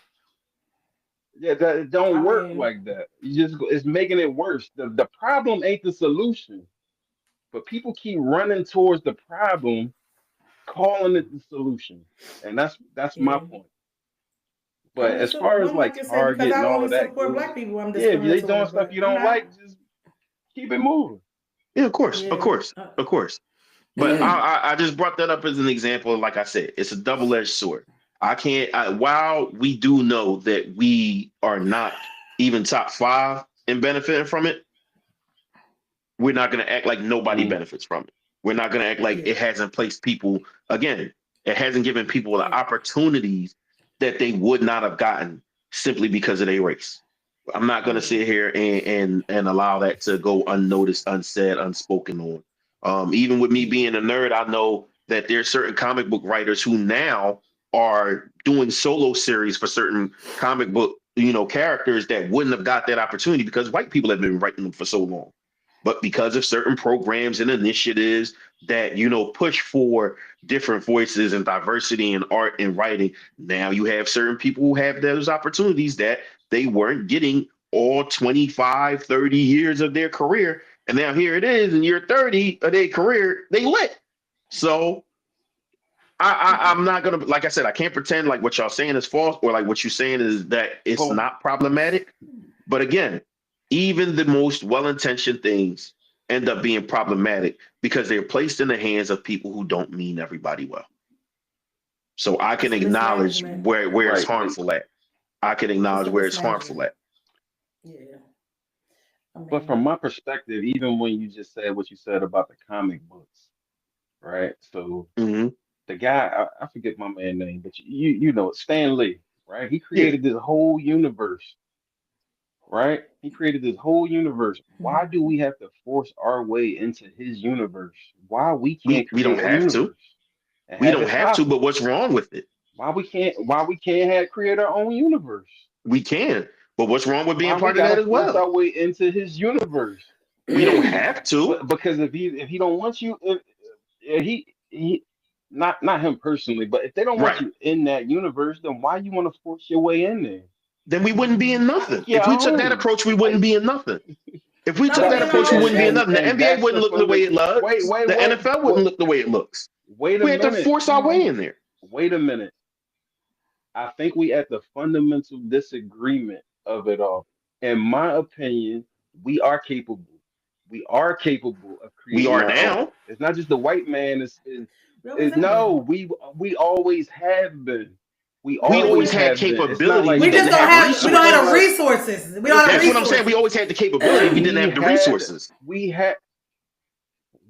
S3: Yeah, it don't work like that. It's making it worse. The problem ain't the solution, but people keep running towards the problem, calling it the solution, and that's my point. But as far as like Target and all of that,
S2: black people,
S3: if they doing stuff you don't like, just keep it moving.
S1: Yeah, of course. But I just brought that up as an example. Like I said, it's a double-edged sword. While we do know that we are not even top 5 in benefiting from it, we're not going to act like nobody benefits from it. We're not going to act like
S2: Yeah.
S1: it hasn't placed people, again, it hasn't given people the
S2: Yeah.
S1: opportunities that they would not have gotten simply because of their race. I'm not going to
S2: Yeah.
S1: sit here and allow that to go unnoticed, unsaid, unspoken on. Even with me
S2: Yeah.
S1: being a nerd, I know that there's certain comic book writers who now are doing solo series for certain comic book, characters that wouldn't have got that opportunity because white people have been writing them for so long. But because of certain programs and initiatives that, push for different voices and diversity in art and writing, now you have certain people who have those opportunities that they weren't getting all 25, 30 years of their career. And now here it is in year 30 of their career, they lit. So I'm not gonna, like I said, I can't pretend like what y'all saying is false or like what you're saying is that it's
S3: But
S1: not problematic. But again, even the most well-intentioned things end up being problematic because they're placed in the hands of people who don't mean everybody well. So I can
S2: It's
S1: acknowledge
S2: mismanagement.
S1: where it's
S3: right,
S1: harmful at. I can
S2: It's
S1: acknowledge
S2: a
S1: where it's harmful
S2: mismanagement.
S1: at.
S2: Yeah. I
S3: but from
S2: mean,
S3: my perspective, even when you just said what you said about the comic books, right? So
S1: Hmm.
S3: the guy, I forget my man name, but you know Stan Lee, right? He
S1: Yeah,
S3: created this whole universe, right? He created this whole universe. Why
S2: mhm.
S3: do we have to force our way into his universe? Why we can't
S1: we don't
S3: create a
S1: have to.
S3: universe and
S1: We
S3: have
S1: don't
S3: it
S1: have to.
S3: popping?
S1: But what's wrong with it?
S3: Why we can't have create our own universe?
S1: We can. But what's wrong with being
S3: Why we
S1: part of that
S3: gotta
S1: as
S3: force
S1: well?
S3: our way into his universe?
S1: We don't have to.
S3: But because if he don't want you, if he not him personally, but if they don't want
S1: Right.
S3: you in that universe, then why you want to force your way in there?
S1: Then we wouldn't be in nothing.
S3: Make your
S1: If we took that
S3: own.
S1: approach, we wouldn't
S3: Like
S1: be in nothing. If we
S2: No,
S1: took
S2: we
S1: that
S2: be
S3: that
S2: in
S1: approach,
S2: our
S1: we
S2: own
S1: wouldn't be in
S2: shit.
S1: nothing. The
S3: and
S1: NBA
S3: that's
S1: wouldn't
S3: the
S1: look the way it
S3: wait,
S1: looks.
S3: wait,
S1: The
S3: wait,
S1: NFL
S3: wait,
S1: wouldn't look the way it looks.
S3: wait a
S1: We had to
S3: minute.
S1: force our way in there.
S3: Wait a minute. I think we at the fundamental disagreement of it all. In my opinion, we are capable. We are capable of
S1: We
S3: creating
S1: are
S3: our own.
S1: now.
S3: It's not just the white man.
S2: We always have
S3: No,
S2: been.
S3: we always have been. We
S1: We always
S3: always
S1: had
S3: have been. It's not
S1: capability.
S3: like
S1: We
S2: We just
S1: didn't
S2: don't
S1: have
S2: have. We don't have the
S1: resources.
S3: like
S2: resources. We don't have the
S1: That's
S3: listen.
S1: what I'm saying. We
S2: resources.
S1: always had the capability. We didn't
S3: We
S1: have the
S3: had
S1: resources.
S3: we had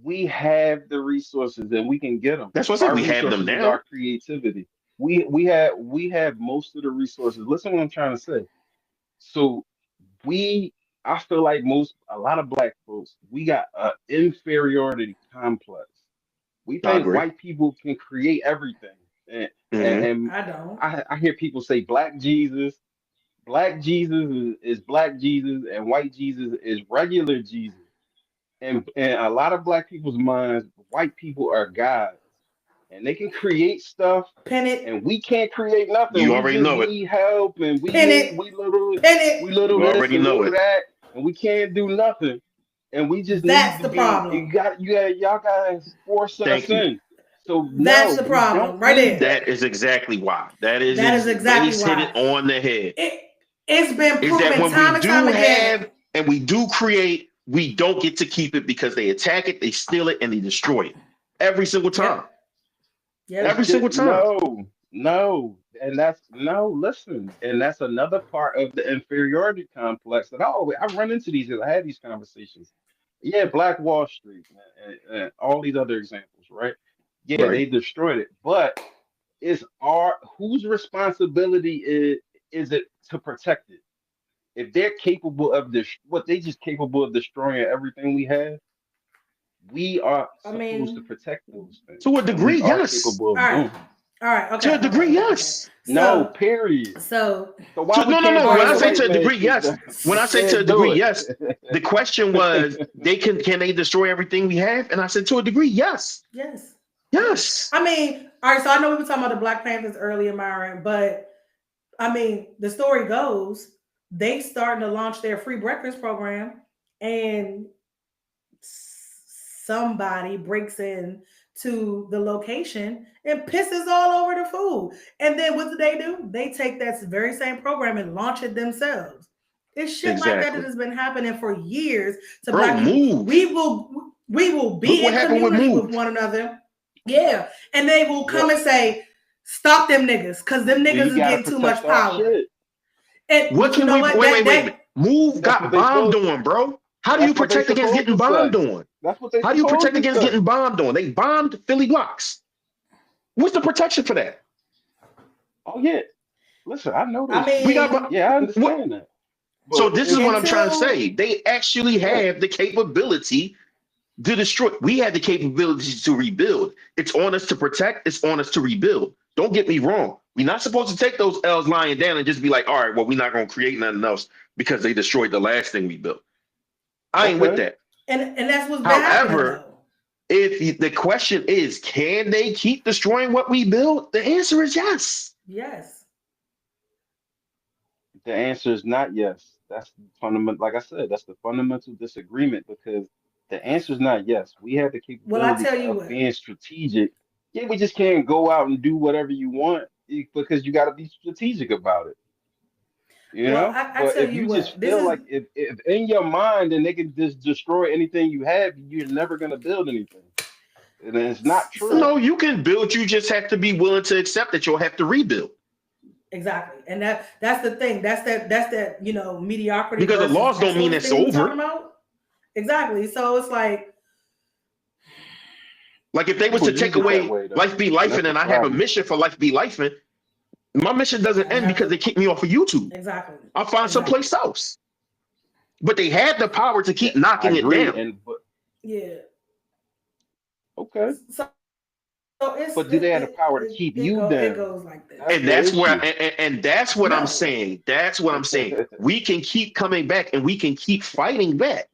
S3: we have the resources and we can get them.
S1: That's what I said.
S3: Our
S1: We have them
S3: resources is our
S1: now.
S3: creativity. We have most of the resources. Listen what I'm trying to say. So we I feel like a lot of black folks, we got an inferiority complex. We
S1: I
S3: think
S1: agree.
S3: white people can create everything. And and,
S1: Hmm.
S3: and
S2: I don't.
S3: I hear people say black Jesus is black Jesus and white Jesus is regular Jesus. And a lot of black people's minds, white people are gods and they can create stuff
S2: Pin
S3: and
S2: it.
S3: we can't create nothing.
S1: You
S3: We
S1: already
S3: just
S1: know it.
S3: need help and
S2: Pin it. Pin
S3: we
S2: it.
S3: little
S1: You
S3: this
S1: already
S3: and
S1: know
S3: little
S1: it.
S3: that and we can't do nothing. And we just need
S2: That's
S3: to
S2: the
S3: be
S2: problem.
S3: y'all gotta force us
S1: Thank you.
S3: in. So
S2: That's
S3: no,
S2: the
S3: we don't
S2: problem right
S3: need
S2: there.
S3: that.
S1: That is exactly why.
S2: That is exactly
S1: Blaze hit
S2: why.
S1: it on the head.
S2: It it's been
S1: Is that
S2: proven
S1: when we
S2: time and time
S1: do
S2: again.
S1: have and we do create, we don't get to keep it because they attack it, they steal it, and they destroy it every single time.
S2: Yep.
S3: It's
S2: Yep.
S1: Every
S3: just
S1: single time.
S3: no, and that's no. Listen, and that's another part of the inferiority complex that I run into these. I had these conversations. Yeah, Black Wall Street and all these other examples, right? Yeah,
S1: Right.
S3: they destroyed it, but it's our whose responsibility is it to protect it? If they're capable of this, what they just capable of destroying everything we have, we are
S2: I
S3: supposed to
S2: mean,
S3: protect those
S1: To
S3: things,
S1: a
S3: and we
S1: degree,
S3: are
S1: yes.
S3: capable
S2: all
S3: of
S2: right.
S3: doing it.
S2: All right.
S1: To
S2: Okay.
S1: a
S2: Okay.
S1: degree,
S2: Okay. Okay.
S1: yes.
S3: No,
S2: So
S3: period.
S2: so
S3: So why we
S1: No,
S3: can't
S2: all
S1: no.
S3: do
S1: When
S2: right.
S3: what
S1: I
S3: the
S1: say
S2: So
S1: to
S3: white
S1: a
S3: man
S1: degree,
S3: should
S1: yes.
S3: do?
S1: When I say to a
S3: Can't do
S1: degree,
S3: it.
S1: yes. The question was, can they destroy everything we have? And I said, to a degree, yes.
S2: yes. Yes.
S1: Yes.
S2: I mean, all right. So I know we were talking about the Black Panthers earlier, Myron, but I mean, the story goes they starting to launch their free breakfast program, and somebody breaks in to the location and pisses all over the food. And then what do? They take that very same program and launch it themselves. It's shit like that that
S1: Exactly.
S2: has been happening for years to
S1: Bro,
S2: black people.
S1: move.
S2: We will
S1: Look
S2: be
S1: what
S2: in
S1: happened with
S2: community with
S1: move.
S2: one another. Yeah. And they will come
S3: What
S2: and say, stop them niggas, because them niggas
S3: we
S2: is
S3: gotta
S2: getting too much
S3: protect our
S2: power.
S3: shit.
S2: And
S1: What
S2: but you
S1: can
S2: know
S1: we
S2: what?
S1: wait, wait,
S2: That
S1: wait.
S2: that
S1: Move
S3: That's what
S1: got
S3: they
S1: bombed
S3: supposed.
S1: on, bro. How do you
S3: That's what they
S1: protect against
S3: supposed
S1: getting
S3: to
S1: bombed
S3: say.
S1: on?
S3: That's what they
S1: How do you protect
S3: supposedly
S1: against
S3: say.
S1: getting bombed on? They bombed Philly blocks. What's the protection for that?
S3: Oh yeah, listen, I know
S2: I
S3: this
S1: We
S3: shit.
S1: got
S2: mean,
S3: Yeah, I
S1: what?
S3: understand that.
S1: So
S3: But
S1: this is
S3: if
S1: what I'm trying to
S2: until
S1: say. They actually
S3: yeah,
S1: have the capability to destroy. We have the capability to rebuild. It's on us to protect. It's on us to rebuild. Don't get me wrong. We're not supposed to take those L's lying down and just be like, all right, well, we're not going to create nothing else because they destroyed the last thing we built. I ain't with
S3: okay,
S1: that.
S2: and that's what's been happening
S1: However,
S2: though.
S1: if the question is, can they keep destroying what we build? The answer is yes.
S2: Yes.
S3: the answer is not yes. That's the fundamental. Like I said, that's the fundamental disagreement because the answer is not yes. We have the
S2: Well, I
S3: capability
S2: tell you
S3: of
S2: what.
S3: being strategic. Yeah, we just can't go out and do whatever you want because you got to be strategic about it. You
S2: Well,
S3: know,
S2: I
S3: but
S2: tell
S3: if
S2: you
S3: you just
S2: what. This
S3: feel
S2: is
S3: like if in your mind and they can just destroy anything you have, you're never gonna build anything. And it's not true.
S2: so
S1: No, you can build. You just have to be willing to accept that you'll have to rebuild
S2: exactly, and that's the thing. That's that mediocrity
S1: because the
S2: versus
S1: laws don't mean
S2: excellence
S1: it's
S2: thing we talking
S1: over.
S2: about. Exactly. So it's like,
S1: Like if
S3: Some
S1: they was
S3: people
S1: to take
S3: use it that
S1: away
S3: way though,
S1: life be
S3: and
S1: life
S3: that's
S1: and
S3: the
S1: I have a
S3: problem.
S1: mission for life be life, my mission doesn't
S2: you
S1: end
S2: have
S1: because
S2: to
S1: they kick me off of YouTube.
S2: exactly,
S1: I'll find
S2: exactly.
S1: someplace else. But they had the power to
S3: Yeah,
S1: keep
S3: I
S1: knocking it
S3: agree.
S1: down.
S3: And but
S2: Yeah.
S3: okay,
S2: So it's
S3: but do they have the
S2: it
S3: power to
S2: it
S3: keep
S2: it
S3: you
S2: go it
S3: down?
S2: goes like this.
S3: That's
S1: And
S3: the
S1: that's where
S3: issue.
S1: and that's what I'm
S2: No.
S1: saying. That's what I'm saying. We can keep coming back and we can keep fighting back.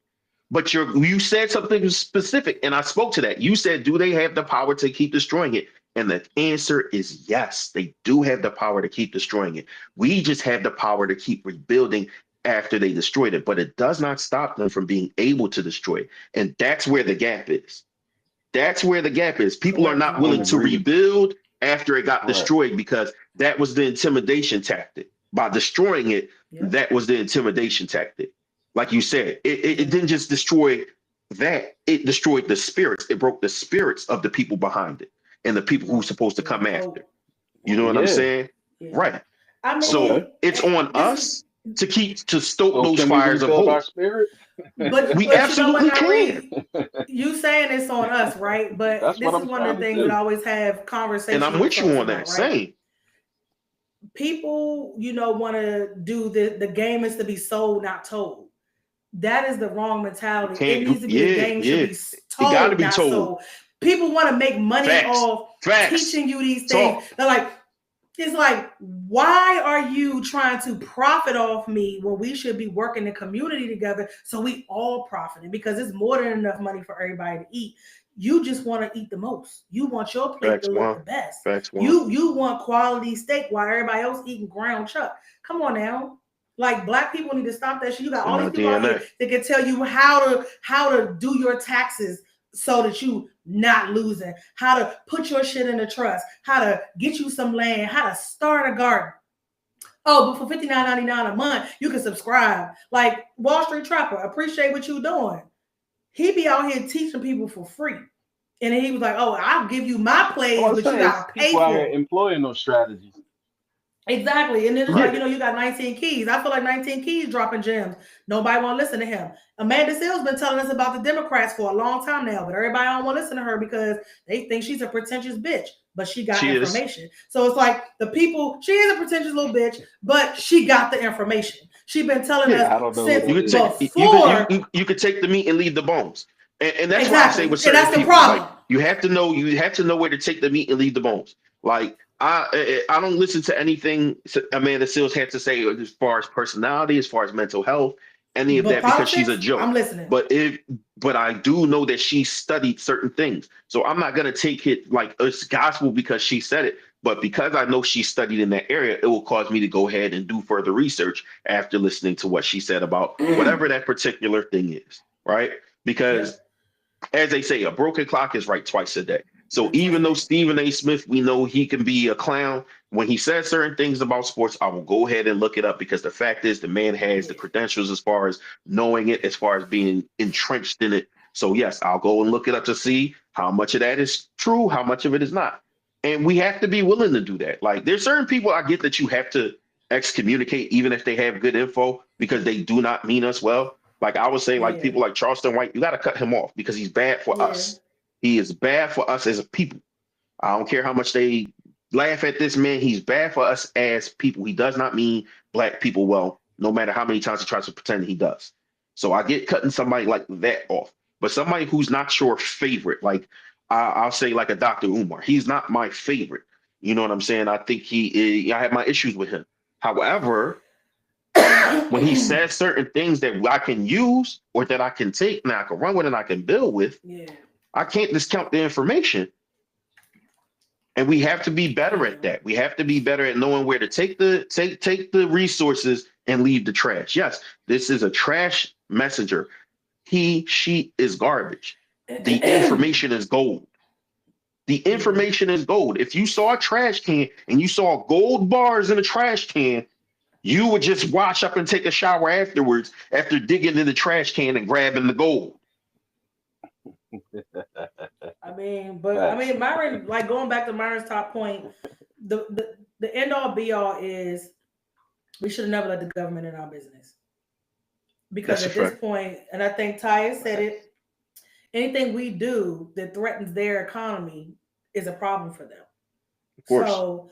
S1: But you said something specific, and I spoke to that. You said, do they have the power to keep destroying it? And the answer is yes, they do have the power to keep destroying it. We just have the power to keep rebuilding after they destroyed it, but it does not stop them from being able to destroy it. And that's where the gap is. That's where the gap is. People are
S2: Correct.
S1: not
S2: I
S3: I don't
S1: willing
S2: agree.
S1: to
S3: agree with
S1: rebuild after it got
S3: correct.
S1: destroyed because that was the intimidation tactic. By destroying it,
S2: Yep.
S1: that was the intimidation tactic. Like you said, it
S2: Yep.
S1: didn't just destroy that, it destroyed the spirits. It broke the spirits of the people behind it and the people who's
S2: Lost
S1: supposed to
S2: their
S1: come after.
S2: hope.
S1: You know
S3: Well,
S1: what I'm
S3: yeah.
S1: saying?
S2: Yeah.
S1: Right.
S2: I
S1: So
S3: Okay.
S2: mean,
S1: it's on
S2: this is
S1: us to stoke
S3: So
S1: those
S3: can we
S1: fires of
S3: rebuild our
S1: hope.
S3: spirit?
S2: but
S1: We
S2: but you know what,
S1: absolutely can.
S2: Nari? You saying it's on us, right? But
S3: That's what
S2: this is
S3: I'm
S2: one of
S3: trying
S2: the
S3: to
S2: things that I
S3: do.
S2: always have
S1: And
S2: conversations
S1: I'm
S2: with
S1: with you
S2: folks
S1: on that.
S2: about, right?
S1: Same.
S2: People, want to do the game is to be sold, not told. That is the wrong
S1: You
S2: mentality. It
S1: can't,
S2: needs to be the
S1: yeah,
S2: game should
S1: yeah.
S2: be
S1: It got to
S2: told,
S1: be
S2: not
S1: told.
S2: sold. People want to make money
S1: Facts.
S2: off
S1: Facts.
S2: teaching you these things.
S1: Talk.
S2: They're like, it's like, why are you trying to profit off me when we should be working the community together so we all profiting? Because it's more than enough money for everybody to eat. You just want to eat the most. You want your plate
S1: Facts
S2: to look
S1: one.
S2: the best.
S1: Facts one.
S2: You want quality steak while everybody else eating ground chuck. Come on now. Like, black people need to stop that shit. You
S1: It's
S2: got
S1: in
S2: all these
S1: our
S2: people out here
S1: DNA.
S2: that can tell you how to do your taxes so that you not losing, how to put your shit in the trust, how to get you some land, how to start a garden. Oh, but for $59.99 a month, you can subscribe. Like Wall Street Trapper, appreciate what you doing. He be out here teaching people for free. And then he was like, oh, I'll give you my
S3: All
S2: plays,
S3: I'm
S2: but you
S3: saying is
S2: gotta
S3: people
S2: pay
S3: out here
S2: for them.
S3: employing those strategies.
S2: Exactly. And then it's like,
S1: Yeah.
S2: you got 19 Keys. I feel like 19 Keys dropping gems. Nobody want to listen to him. Amanda Seals been telling us about the Democrats for a long time now, but everybody don't want to listen to her because they think she's a pretentious bitch, but she got
S1: She is.
S2: information. So it's like the people, she is a pretentious little bitch, but she got the information. She been telling
S1: Yeah.
S2: us
S3: I don't know who
S2: since
S1: You
S3: that
S1: could
S3: is.
S1: take you could
S2: before.
S1: you could take the meat and leave the bones. And that's why I say
S2: Exactly.
S1: with
S2: And
S1: certain
S2: that's the
S1: people, like
S2: problem.
S1: you have to know where to take the meat and leave the bones. Like I don't listen to anything Amanda Seals had to say as far as personality, as far as mental health, any of
S2: But
S1: that because she's
S2: politics,
S1: a joke.
S2: I'm listening.
S1: But I do know that she studied certain things. So I'm not gonna take it like it's gospel because she said it. But because I know she studied in that area, it will cause me to go ahead and do further research after listening to what she said about whatever that particular thing is, right? Because
S2: Yep.
S1: as they say, a broken clock is right twice a day. So
S2: Right, twice
S1: even
S2: a
S1: though
S2: day.
S1: Stephen A. Smith, we know he can be a clown, when he says certain things about sports, I will go ahead and look it up because the fact is the man has the
S2: Yeah.
S1: credentials as far as knowing it, as far as being entrenched in it. So yes, I'll go and look it up to see how much of that is true, how much of it is not. And we have to be willing to do that. Like there's certain people I get that you have to excommunicate even if they have good info because they do not mean us well. Like I would say, like
S2: Yeah.
S1: people like Charleston White, you got to cut him off because he's bad for
S2: Yeah.
S1: us. He is bad for us as a people. I don't care how much they laugh at this man. He's bad for us as people. He does not mean black people well, no matter how many times he tries to pretend he does. So I get cutting somebody like that off. But somebody who's not your favorite, like I'll say like a Dr. Umar, he's not my favorite. You know what I'm saying? I think I have my issues with him. However, when he says certain things that I can use or that I can take and I can run with and I can build with,
S2: Yeah.
S1: I can't discount the information. And we have to be better
S2: Yeah.
S1: at that. We have to be better at knowing where to take the resources and leave the trash. Yes, this is a trash messenger. She is garbage. The information is gold. The
S2: Yeah.
S1: information is gold. If you saw a trash can and you saw gold bars in a trash can, you would just wash up and take a shower afterwards after digging in the trash can and grabbing the gold.
S3: Facts.
S2: Myron, like going back to Myron's top point, the end all be all is we should have never let the government in our business. Because
S1: That's a
S2: at this
S1: fact.
S2: point, and I think Ty has said it, anything we do that threatens their economy is a problem for them.
S1: Of course.
S2: So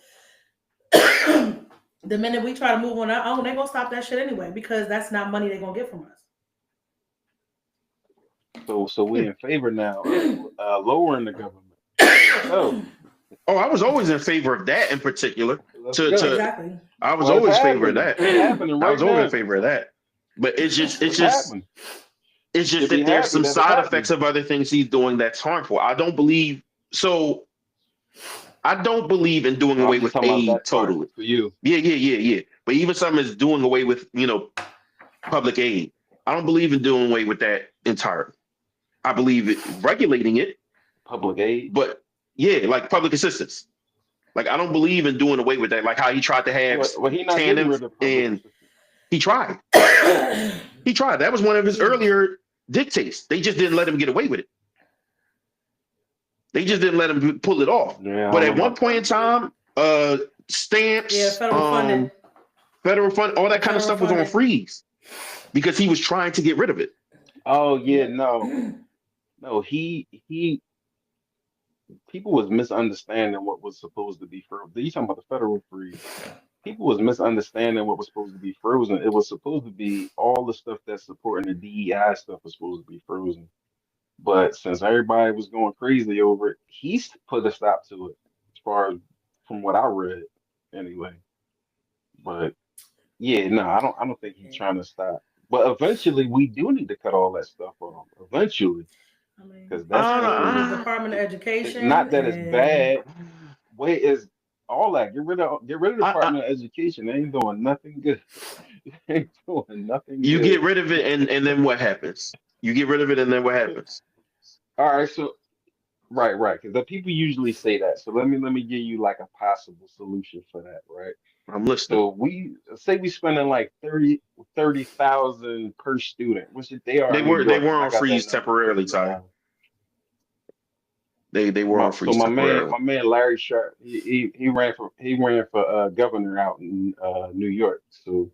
S2: the minute we try to move on our own, they're gonna stop that shit anyway because that's not money they're gonna get from
S3: So we
S1: Yeah.
S3: in favor now of lowering the government. Let's go.
S2: us.
S1: Oh, I was always in favor of that in particular.
S3: Let's
S1: To
S3: go.
S2: Exactly.
S1: I was
S3: Well, it's
S1: always in favor of
S3: happening.
S1: that.
S3: It's happening
S1: I
S3: right
S1: was always in
S3: now.
S1: favor of that. But
S3: It's happening.
S1: it's
S3: You
S1: just
S3: should be
S1: that there's
S3: happy
S1: some
S3: that it's
S1: side effects
S3: happening.
S1: of other things he's doing that's harmful. I don't believe so. I don't believe in doing
S3: No, I'm
S1: away
S3: just
S1: with
S3: talking about
S1: aid
S3: that part
S1: totally.
S3: for you.
S1: Yeah. But even some is doing away with, public aid. I don't believe in doing away with that entirely. I believe regulating it,
S3: Public aid.
S1: but yeah, like public assistance. Like I don't believe in doing away with that. Like how he tried to have
S3: Well, he not getting
S1: tandem
S3: rid of public
S1: and
S3: assistance.
S1: he tried. He tried. That was one of his
S2: Yeah.
S1: earlier dictates. They just didn't let him get away with it. They just didn't let him pull it off.
S3: Yeah, I
S1: But
S3: don't know
S1: at one
S3: about
S1: point in
S3: that.
S1: time,
S2: Yeah,
S1: stamps,
S2: federal funding.
S1: federal fund, all that kind of
S2: Federal
S1: stuff was on
S2: funding.
S1: freeze because he was trying to get rid of it.
S3: Oh yeah,
S2: Yep.
S3: no. He people was misunderstanding what was supposed to be frozen. You talking about the federal freeze? People was misunderstanding what was supposed to be frozen. It was supposed to be all the stuff that's supporting the DEI stuff was supposed to be frozen. But since everybody was going crazy over it, he's put a stop to it, as far as from what I read, anyway. But yeah, no, I don't think he's trying to stop. But eventually, we do need to cut all that stuff off. Eventually,
S2: I
S3: because
S2: mean,
S3: that's
S2: I think the
S1: Uh,
S2: Department of
S3: not
S2: Education
S3: that it's
S2: and
S3: bad. Wait, is all that get rid of the
S1: I, I,
S3: Department of Education. They ain't doing nothing good. They ain't doing nothing
S1: you get
S3: good.
S1: rid of it, and then what happens? You get rid of it, and then what happens?
S3: All right, so right, because the people usually say that. So let me give you like a possible solution for that, right?
S1: I'm listening.
S3: So we say we spending like 30,000 per student, which they are in New
S1: They
S3: York,
S1: were
S3: and I
S1: on
S3: got that
S1: freeze
S3: number for
S1: temporarily,
S3: you.
S1: Ty. They were
S3: My,
S1: on
S3: so
S1: freeze
S3: my man,
S1: temporarily.
S3: my man Larry Sharp, he ran for governor out in New York, so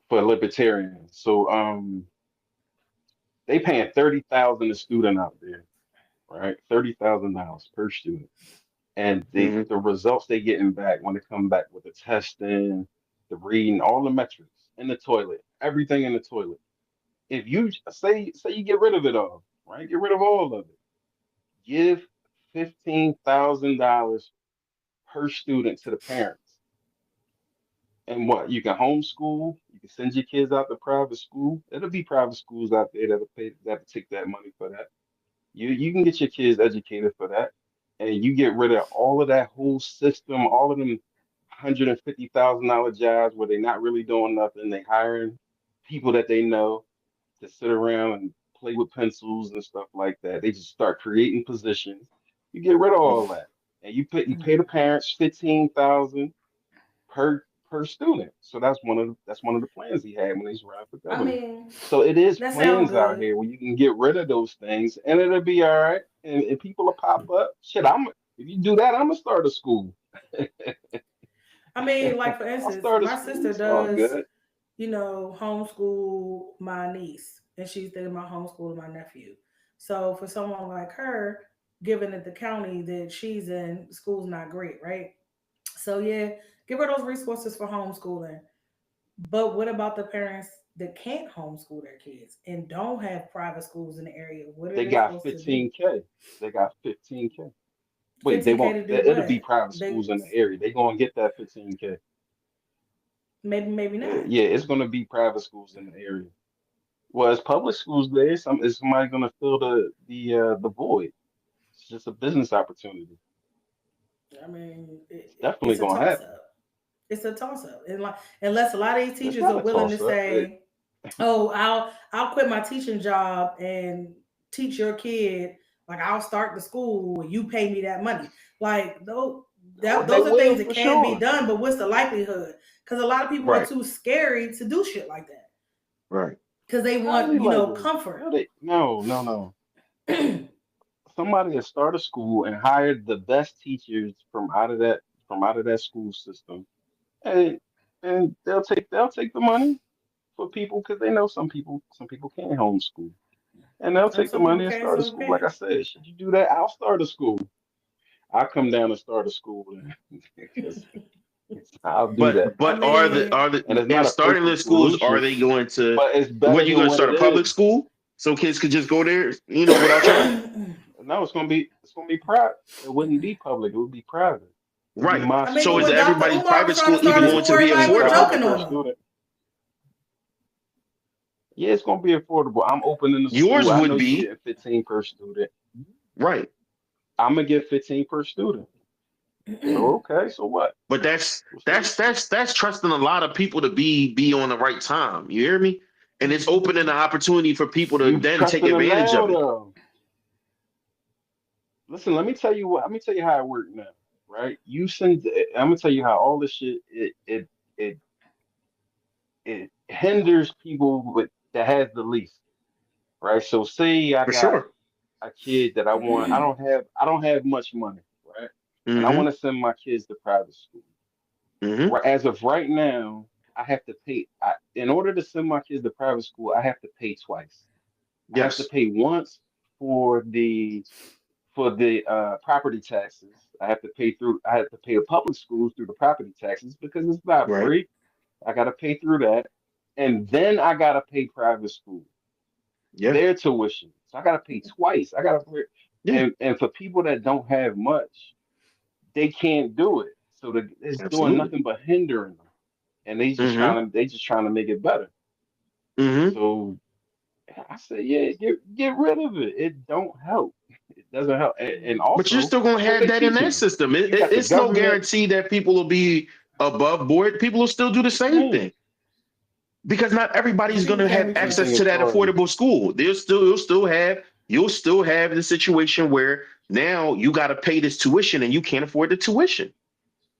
S3: for libertarian. So they paying 30,000 a student out there, right? $30,000 per student, and
S1: Hmm.
S3: the results they getting back when they come back with the testing, the reading, all the metrics in the toilet, everything in the toilet. If you say you get rid of it all, right? Get rid of all of it. Give $15,000 per student to the parents. And what? You can homeschool, you can send your kids out to private school. There'll be private schools out there that'll take that money for that. You can get your kids educated for that. And you get rid of all of that whole system, all of them $150,000 jobs where they're not really doing nothing. They hiring people that they know to sit around and play with pencils and stuff like that. They just start creating positions. You get rid of all that, and you pay the parents 15,000 per student. So that's one of the plans he had when he's running for
S2: I
S3: governor.
S2: mean,
S3: So it is
S2: that sound
S3: plans out
S2: good.
S3: here where you can get rid of those things, and it'll be all right, and people will pop up. Shit, if you do that, I'm gonna start a school.
S2: I mean, like for
S3: I'll
S2: instance,
S3: start a
S2: my
S3: school.
S2: sister
S3: It's all
S2: does
S3: good.
S2: homeschool my niece, and she's thinking about homeschooling my nephew. So for someone like her, given that the county that she's in, school's not great, right? So yeah, give her those resources for homeschooling. But what about the parents that can't homeschool their kids and don't have private schools in the area? What are
S3: They
S2: they
S3: got
S2: supposed to do?
S3: 15K. They got 15K. Wait, they
S2: 15K
S3: won't.
S2: to do
S3: It'll be
S2: what?
S3: private
S2: They
S3: schools in the area. They gonna get that 15K.
S2: maybe
S3: Yeah,
S2: not.
S3: yeah, it's gonna be private schools in the area. Well, it's public schools there. Is somebody gonna fill the void? It's just a business opportunity.
S2: I mean,
S3: It's definitely
S2: it's a
S3: gonna
S2: toss
S3: happen.
S2: up. It's a toss up, and like unless a lot of these
S3: It's
S2: teachers
S3: not
S2: are
S3: a
S2: willing to
S3: toss up.
S2: say, "Oh, I'll quit my teaching job and teach your kid. Like I'll start the school, and you pay me that money." Like
S3: Oh, they
S2: those are things
S3: will
S2: that
S3: for
S2: can be
S3: sure.
S2: done, but what's the likelihood? Because a lot of people are
S3: Right.
S2: too scary to do shit like that
S1: Right.
S2: because they
S3: Highly
S2: want
S3: likely.
S2: comfort.
S3: No, no. Somebody will start a school and hire the best teachers from out of that school system, and they'll take the money for people because they know some people can't homeschool, and they'll
S2: And
S3: take the
S2: some people
S3: money and
S2: can,
S3: start a
S2: some people
S3: school. Like
S2: can't.
S3: I said, should you do that? I'll start a school. I'll come down and start a school because I'll do that.
S1: But
S2: I
S1: but
S2: mean,
S1: are
S3: And
S1: the
S3: it's
S1: in
S3: not a
S1: starting the
S3: perfect
S1: schools, are
S3: solution,
S1: they going to
S3: but it's
S1: what
S3: better
S1: you
S3: than
S1: going to
S3: what
S1: start
S3: it
S1: a public
S3: is.
S1: school so kids could just go there, without charge?
S3: No, it's gonna be private. It wouldn't be public. It would be private. It would be
S1: Right.
S3: my
S2: I mean,
S1: So
S3: school.
S1: is
S2: when Dr.
S1: everybody's
S2: Umar was
S1: private
S2: trying to
S1: school
S2: start
S1: even
S2: a
S1: going
S2: school,
S1: to be
S2: everybody was
S3: $15,000
S1: affordable?
S2: jumping
S3: per
S2: on him.
S3: student. Yeah, it's gonna be affordable. I'm opening the school.
S1: Yours
S3: I know
S1: would
S3: you're
S1: be,
S3: getting 15 per student.
S1: right.
S3: I'm gonna get 15 per student. So okay, so what?
S1: But that's
S3: What's the
S1: that's
S3: issue?
S1: that's that's trusting a lot of people to be on the right time. You hear me? And it's opening the opportunity for people to
S3: You
S1: then take
S3: trusting them
S1: advantage
S3: now
S1: of it.
S3: though. Listen, let me tell you what. Let me tell you how it works now. Right? You send. I'm gonna tell you how all this shit it it hinders people with that has the least. Right? So say I
S1: For
S3: got
S1: sure.
S3: a kid that I want. I don't have much money. Right? And I
S1: Mm-hmm.
S3: want to send my kids to private school.
S1: Mm-hmm.
S3: As of right now, I have to pay. In order to send my kids to private school, I have to pay twice. I have to
S1: Yes.
S3: pay once for the property taxes. I have to pay the public schools through the property taxes because it's not
S1: Right.
S3: free. I got to pay through that, and then I got to pay private school
S1: Yeah.
S3: their tuition. So I got to pay twice. I got to pay,
S1: Yeah.
S3: and for people that don't have much, they can't do it. So it's doing
S1: Absolutely.
S3: nothing but hindering them, and
S1: Mm-hmm.
S3: they just trying to make it better.
S1: Mm-hmm.
S3: So I said, yeah, get rid of it. It don't help. It doesn't help. And
S1: But you're
S3: also,
S1: still gonna
S3: what
S1: have
S3: they
S1: that in that
S3: teaching them?
S1: system.
S3: You got the
S1: It's no
S3: government.
S1: guarantee that people will be above board. People will still do the
S3: What you
S1: same
S3: mean?
S1: thing because not everybody's
S2: People
S1: gonna
S2: can't
S1: have
S2: be
S1: access
S3: Everything
S1: to
S3: is
S2: trusted.
S1: that
S3: starting.
S1: affordable school. You'll still have the situation where now you got to pay this tuition and you can't afford the tuition.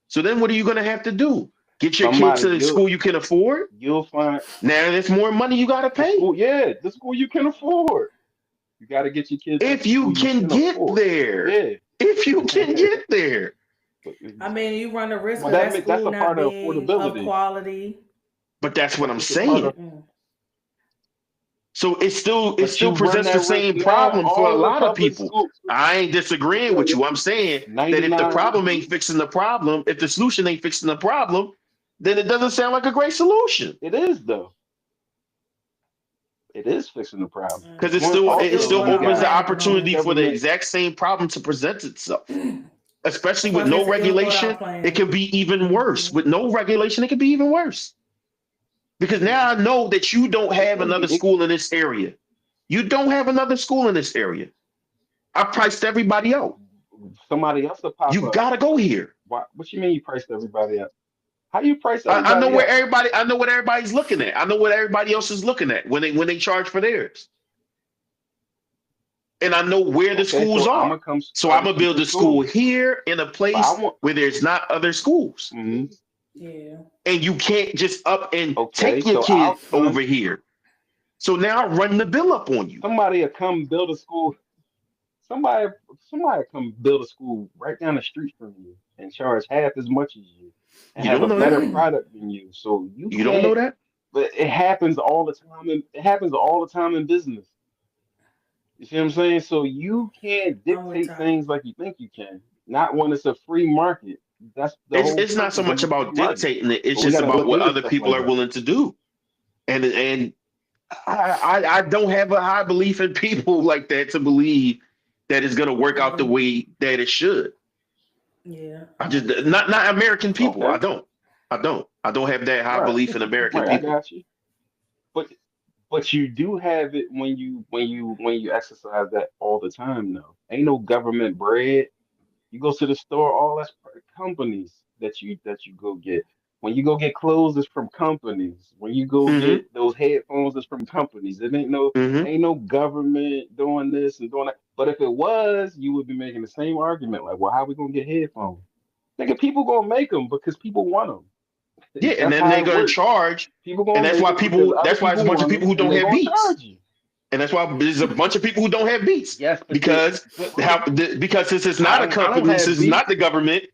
S1: So then what are you going to have to do? Get your kid
S3: Somebody
S1: to the school you can afford?
S3: you'll find
S1: Now there's more money you got to
S3: the
S1: pay.
S3: school. Yeah, the school you can afford. You got to get your kids at
S1: If
S3: the school
S1: you
S3: you
S1: can
S3: can
S1: get
S3: afford.
S1: there.
S3: Yeah.
S1: If you can get there.
S3: But,
S2: I mean, you run the risk
S3: well,
S2: of that
S3: that's
S2: school
S3: a
S2: not
S3: part of
S2: being of
S3: affordability.
S2: quality.
S1: But that's what I'm
S3: It's a part
S1: saying.
S3: of.
S2: Mm-mm.
S1: So it
S3: But
S1: still
S3: you run
S1: presents the
S3: that risk
S1: same
S3: now.
S1: problem for a
S3: All of the
S1: lot of
S3: public
S1: people.
S3: schools,
S1: I ain't disagreeing with you. I'm saying that if the
S3: 99.
S1: problem ain't fixing the problem, if the solution ain't fixing the problem, then it doesn't sound like a great solution.
S3: It is though. It is fixing the problem.
S1: Because
S2: Mm.
S1: it
S3: One
S1: still it
S2: Still
S3: also
S1: still
S3: you
S2: going out
S1: opens the
S3: got
S2: playing at the
S3: the
S1: opportunity
S2: moment.
S1: for the
S3: government.
S1: exact same problem to present itself. Especially
S2: That's
S1: with
S2: why I
S1: no
S2: say ill thought
S1: regulation,
S2: out
S1: it
S2: plan.
S1: can be even worse.
S2: Mm-hmm.
S1: With no regulation, it can be even worse. Because now I know that you don't
S3: It
S1: have
S3: can be.
S1: another school in this area. You don't have another school in this area. I priced everybody out.
S3: Somebody else will pop
S1: You
S3: up.
S1: gotta go here.
S3: What you mean you priced everybody out? How you price everybody out?
S1: I know what everybody's looking at. I know what everybody else is looking at when they charge for theirs. And I know where the
S3: Okay,
S1: schools
S3: so I'm
S1: are.
S3: gonna come
S1: So
S3: start
S1: I'm
S3: a
S1: gonna build
S3: cheaper
S1: a school
S3: school,
S1: here in a
S3: but I
S1: place
S3: want.
S1: where there's not other schools.
S3: Mhm.
S2: Yeah.
S1: And you can't just up and
S3: Okay,
S1: take your
S3: so
S1: kid
S3: I'll
S1: over
S3: come.
S1: here. So now I run the bill up on you.
S3: Somebody will come build a school. Somebody, somebody will come build a school right down the street from you and charge half as much as you and
S1: You
S3: have
S1: don't
S3: a
S1: know
S3: better
S1: that.
S3: product than you. So you
S1: You don't know
S3: can't.
S1: that.
S3: but it happens all the time. It happens all the time in business. You see what I'm saying? So you can't
S2: I'm with
S3: dictate
S2: Ty.
S3: things like you think you can. Not when it's a free market. That's the
S1: It's
S3: whole
S1: it's not so
S3: purpose of
S1: much
S3: a free
S1: about
S3: market.
S1: dictating it. It's
S3: But we
S1: just
S3: got to
S1: about
S3: look
S1: what
S3: into
S1: other
S3: stuff
S1: people
S3: like
S1: are
S3: that.
S1: willing to do. And I don't have a high belief in people like that to believe that it's going to work out the
S2: Hmm.
S1: way that it should.
S2: Yeah,
S1: I
S2: I
S1: just
S2: get it.
S1: not American people.
S3: Okay,
S1: I don't have that high
S3: right,
S1: belief in American
S3: right. I
S1: people.
S3: got you. But you do have it when you exercise that all the time. Though ain't no government bread. You go to the store, all that's companies that you go get. When you go get clothes, it's from companies. When you go
S1: Hmm.
S3: get those headphones, it's from companies. It
S1: Hmm.
S3: ain't no government doing this and doing that. But if it was, you would be making the same argument. Like, well, how we gonna get headphones? Nigga, people gonna make them because people want
S1: Yeah,
S3: them.
S1: and
S3: That's
S1: then
S3: how
S1: they're
S3: it
S1: going to
S3: works.
S1: charge,
S3: People
S1: and
S3: gonna
S1: that's
S3: make
S1: why
S3: them because
S1: people.
S3: other
S1: That's why it's a
S3: people
S1: bunch of
S3: want
S1: people
S3: them,
S1: who
S3: and
S1: don't
S3: they
S1: have
S3: gonna
S1: beats,
S3: charge you.
S1: and that's why there's a bunch of people who don't have beats
S3: Yes,
S1: because
S3: but
S1: because this is
S3: I
S1: not a
S3: don't
S1: company,
S3: have
S1: this is not
S3: beats.
S1: the government.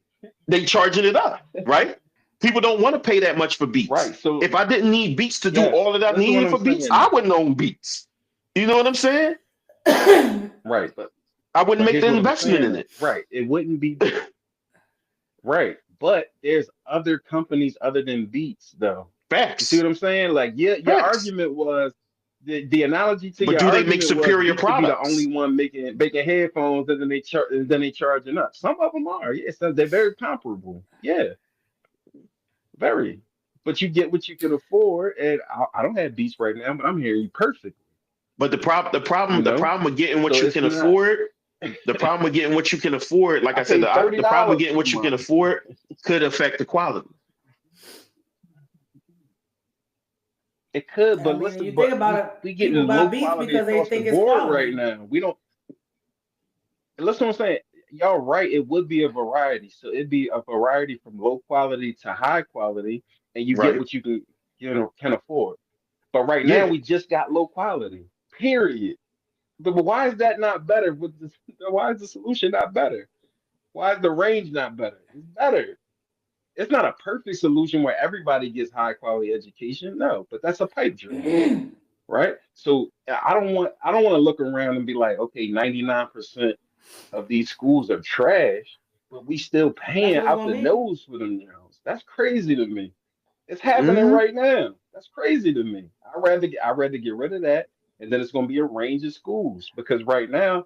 S1: They charging it up, right? People don't want to pay that much for beats.
S3: Right. So
S1: If I didn't need beats to do
S3: yes,
S1: all that I
S3: listen to what
S1: needed
S3: I'm
S1: for beats,
S3: saying
S1: I
S3: though.
S1: wouldn't own beats. You know what I'm saying?
S3: Right,
S1: I wouldn't
S3: but
S1: make
S3: here's
S1: the
S3: what I'm
S1: investment
S3: saying
S1: in
S3: though.
S1: it.
S3: Right, it wouldn't be right, but there's other companies other than Beats though. You see
S1: Facts,
S3: what I'm saying? Like, yeah, your
S1: facts.
S3: argument was the analogy to
S1: But
S3: your
S1: do they make
S3: argument was
S1: superior
S3: Beats should be the only
S1: products?
S3: one making headphones, and then they charging us. Some of them are, yes, they're very comparable. Yeah, very. But you get what you can afford, and I don't have Beats right now, but I'm hearing you perfectly.
S1: But
S3: You
S1: the
S3: know,
S1: problem with getting what
S3: so
S1: you
S3: it's
S1: can
S3: not.
S1: afford, the problem with getting what you can afford, like
S3: I
S1: I said,
S3: pay
S1: the problem with
S3: $30
S1: getting
S3: for
S1: what you can
S3: mine.
S1: afford could affect the quality.
S3: It could,
S2: I
S3: but
S2: mean,
S3: listen,
S2: you think
S3: but
S2: about
S3: we
S2: it,
S3: we
S2: people
S3: getting
S2: buy
S3: low
S2: beats
S3: quality
S2: because they
S3: across the
S2: think it's
S3: board right
S2: quality.
S3: now. We don't. Listen, what I'm saying. Y'all right. It would be a variety. So it'd be a variety from low quality to high quality, and you get
S1: Right.
S3: what you can afford. But right now
S1: Yeah.
S3: we just got low quality. Period. But why is that not better? Why is the solution not better? Why is the range not better? It's better. It's not a perfect solution where everybody gets high quality education. No, but that's a pipe dream, right? So I don't want to look around and be like, okay, 99% of these schools are trash, but we still
S2: That's
S3: paying
S2: what it's
S3: out
S2: gonna
S3: the
S2: be.
S3: nose for them now. That's crazy to me. It's happening
S1: Hmm.
S3: right now. That's crazy to me. I rather get rid of that, and then it's going to be a range of schools because right now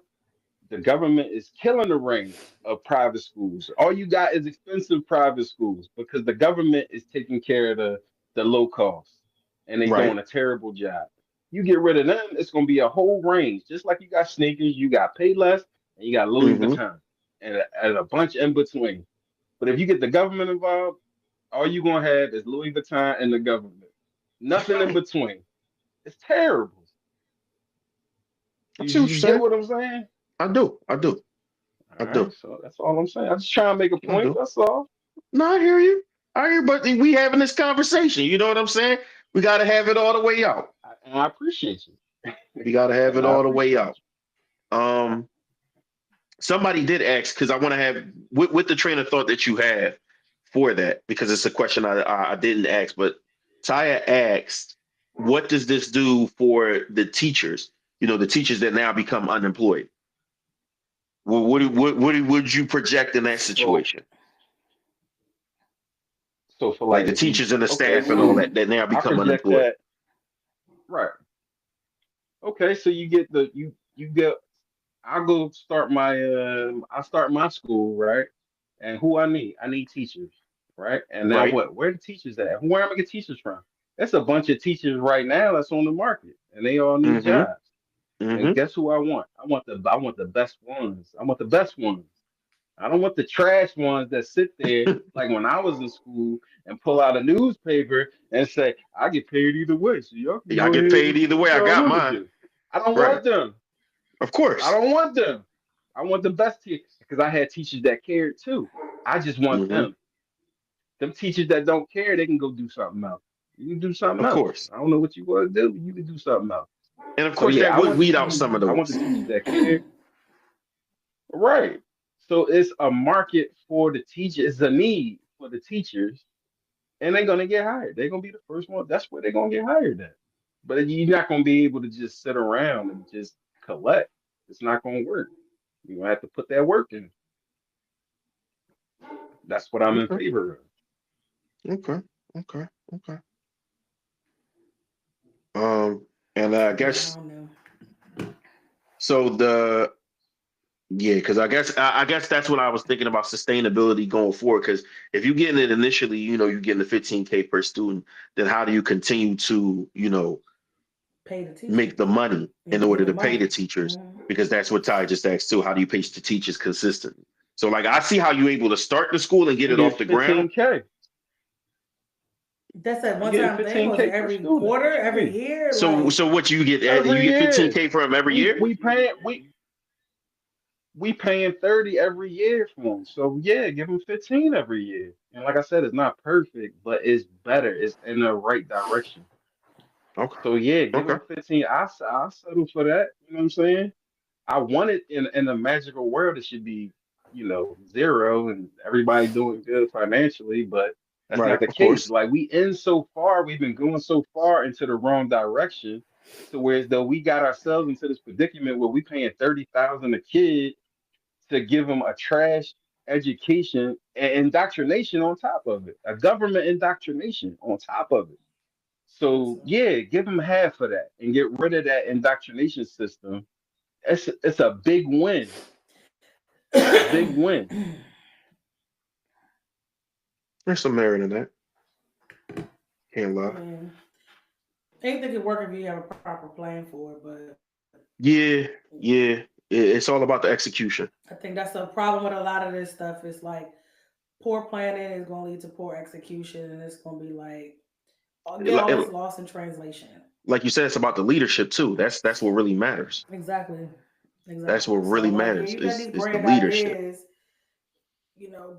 S3: the government is killing the range of private schools. All you got is expensive private schools because the government is taking care of the low cost and they
S1: Right.
S3: doing a terrible job. You get rid of them, it's gonna be a whole range. Just like you got sneakers, you got Payless, and you got Louis
S1: Hmm.
S3: Vuitton, and a bunch in between. But if you get the government involved, all you gonna have is Louis Vuitton and the government. Nothing in between. It's terrible.
S1: I
S3: You,
S1: see what you're
S3: you get
S1: saying.
S3: what I'm saying?
S1: I do. I do.
S3: All
S1: I
S3: right,
S1: do.
S3: so that's all I'm saying. I'm just trying to make a
S1: I
S3: point.
S1: do.
S3: That's all.
S1: No, I hear you. I hear, but we having this conversation. You know what I'm saying? We got to have it all the way out.
S3: And I appreciate you.
S1: We got to have
S3: And
S1: it
S3: I
S1: all the way
S3: appreciate
S1: out. Um, Somebody did ask because I want to have with the train of thought that you have for that because it's a question I didn't ask, but Taya asked, "What does this do for the teachers? You know, the teachers that now become unemployed. Well, what would you project in that
S3: you. So,
S1: situation?
S3: so for
S1: Like
S3: like,
S1: the
S3: if you
S1: teachers and the
S3: okay,
S1: staff and all
S3: so
S1: that now
S3: I
S1: become
S3: project
S1: unemployed,
S3: that right. Okay, so you get. I go start I start my school right, and who I need? I need teachers, right? And now
S1: right?
S3: what? Where the teachers at? Where am I get teachers from? That's a bunch of teachers right now that's on the market, and they all need
S1: Mm-hmm.
S3: jobs. And
S1: Mm-hmm.
S3: guess who I want? I want the best ones. I want the best ones. I don't want the trash ones that sit there like when I was in school and pull out a newspaper and say, I get paid either way. So y'all can
S1: Yeah, I
S3: go
S1: get
S3: ahead
S1: paid
S3: and do
S1: either way.
S3: what
S1: I
S3: y'all
S1: got
S3: want to
S1: mine.
S3: do. I don't
S1: Right.
S3: want them.
S1: Of
S3: I
S1: course.
S3: don't want them. I want the best teachers because I had teachers that cared too. I just want
S1: Mm-hmm.
S3: them. Them teachers that don't care, they can go do something else. You can do something
S1: Of
S3: else.
S1: course.
S3: I don't know what you want to do, but you can do something else.
S1: And of
S3: So
S1: course
S3: yeah,
S1: that would weed out some of
S3: I want the
S1: those.
S3: teachers that care. Right. So it's a market for the teacher. It's a need for the teachers, and they're gonna get hired. They're gonna be the first one. That's where they're gonna get hired at. But you're not gonna be able to just sit around and just collect. It's not gonna work. You're gonna have to put that work in. That's what I'm in
S1: Okay.
S3: favor of.
S1: Okay. Okay. Okay. Um, and I
S2: Yeah, I
S1: guess
S2: don't know.
S1: so. Yeah, because I guess that's what I was thinking about sustainability going forward. Because if you're getting it initially, you're getting the 15K per student, then how do you continue to,
S2: Pay the
S1: make
S2: teachers
S1: the money in
S2: and give
S1: order
S2: them
S1: to pay
S2: money.
S1: the teachers?
S2: Mhm.
S1: Because that's what Ty just asked too. How do you pay the teachers consistently? So like I see how you're able to start the school and get
S3: I'm
S1: it
S3: getting
S1: off the ground.
S3: 15K.
S2: That's a
S3: I'm
S2: one
S3: getting
S2: time thing, or is it
S3: 15K per
S2: every
S3: student.
S2: quarter,
S3: What you
S2: every
S3: mean?
S2: year?
S1: So
S2: Like,
S1: what you
S3: Every
S1: get
S3: year.
S1: 15K from every
S3: We
S1: year?
S3: we paying we paying 30 every year for them. So yeah, give them 15 every year. And like I said, it's not perfect, but it's better. It's in the right direction.
S1: Okay.
S3: So yeah, give
S1: Okay.
S3: them 15. I settle for that. You know what I'm saying? I want it in a magical world. It should be, zero and everybody doing good financially, but that's not
S1: Right.
S3: the
S1: Of
S3: case.
S1: course.
S3: Like we in so far, we've been going so far into the wrong direction, to where as though we got ourselves into this predicament where we paying 30,000 a kid to give them a trash education and indoctrination on top of it, a government indoctrination on top of it. So
S2: so.
S3: yeah, give them half of that and get rid of that indoctrination system. It's a big win. It's a big win.
S1: There's some merit in that. Can't
S2: I
S1: lie.
S2: mean, anything can work if you have a proper plan for it, but
S1: Yeah. Yeah. It's all about the execution.
S2: I think that's the problem with a lot of this stuff. It's like poor planning is going to lead to poor execution, and it's going to be like, again, all this
S1: It-
S2: lost in translation.
S1: like you said, it's about the leadership too. That's what really matters.
S2: Exactly.
S1: That's what
S2: Exactly. So,
S1: really
S2: like, yeah,
S1: matters
S2: you got
S1: is
S2: these
S1: is the
S2: grand
S1: leadership.
S2: ideas,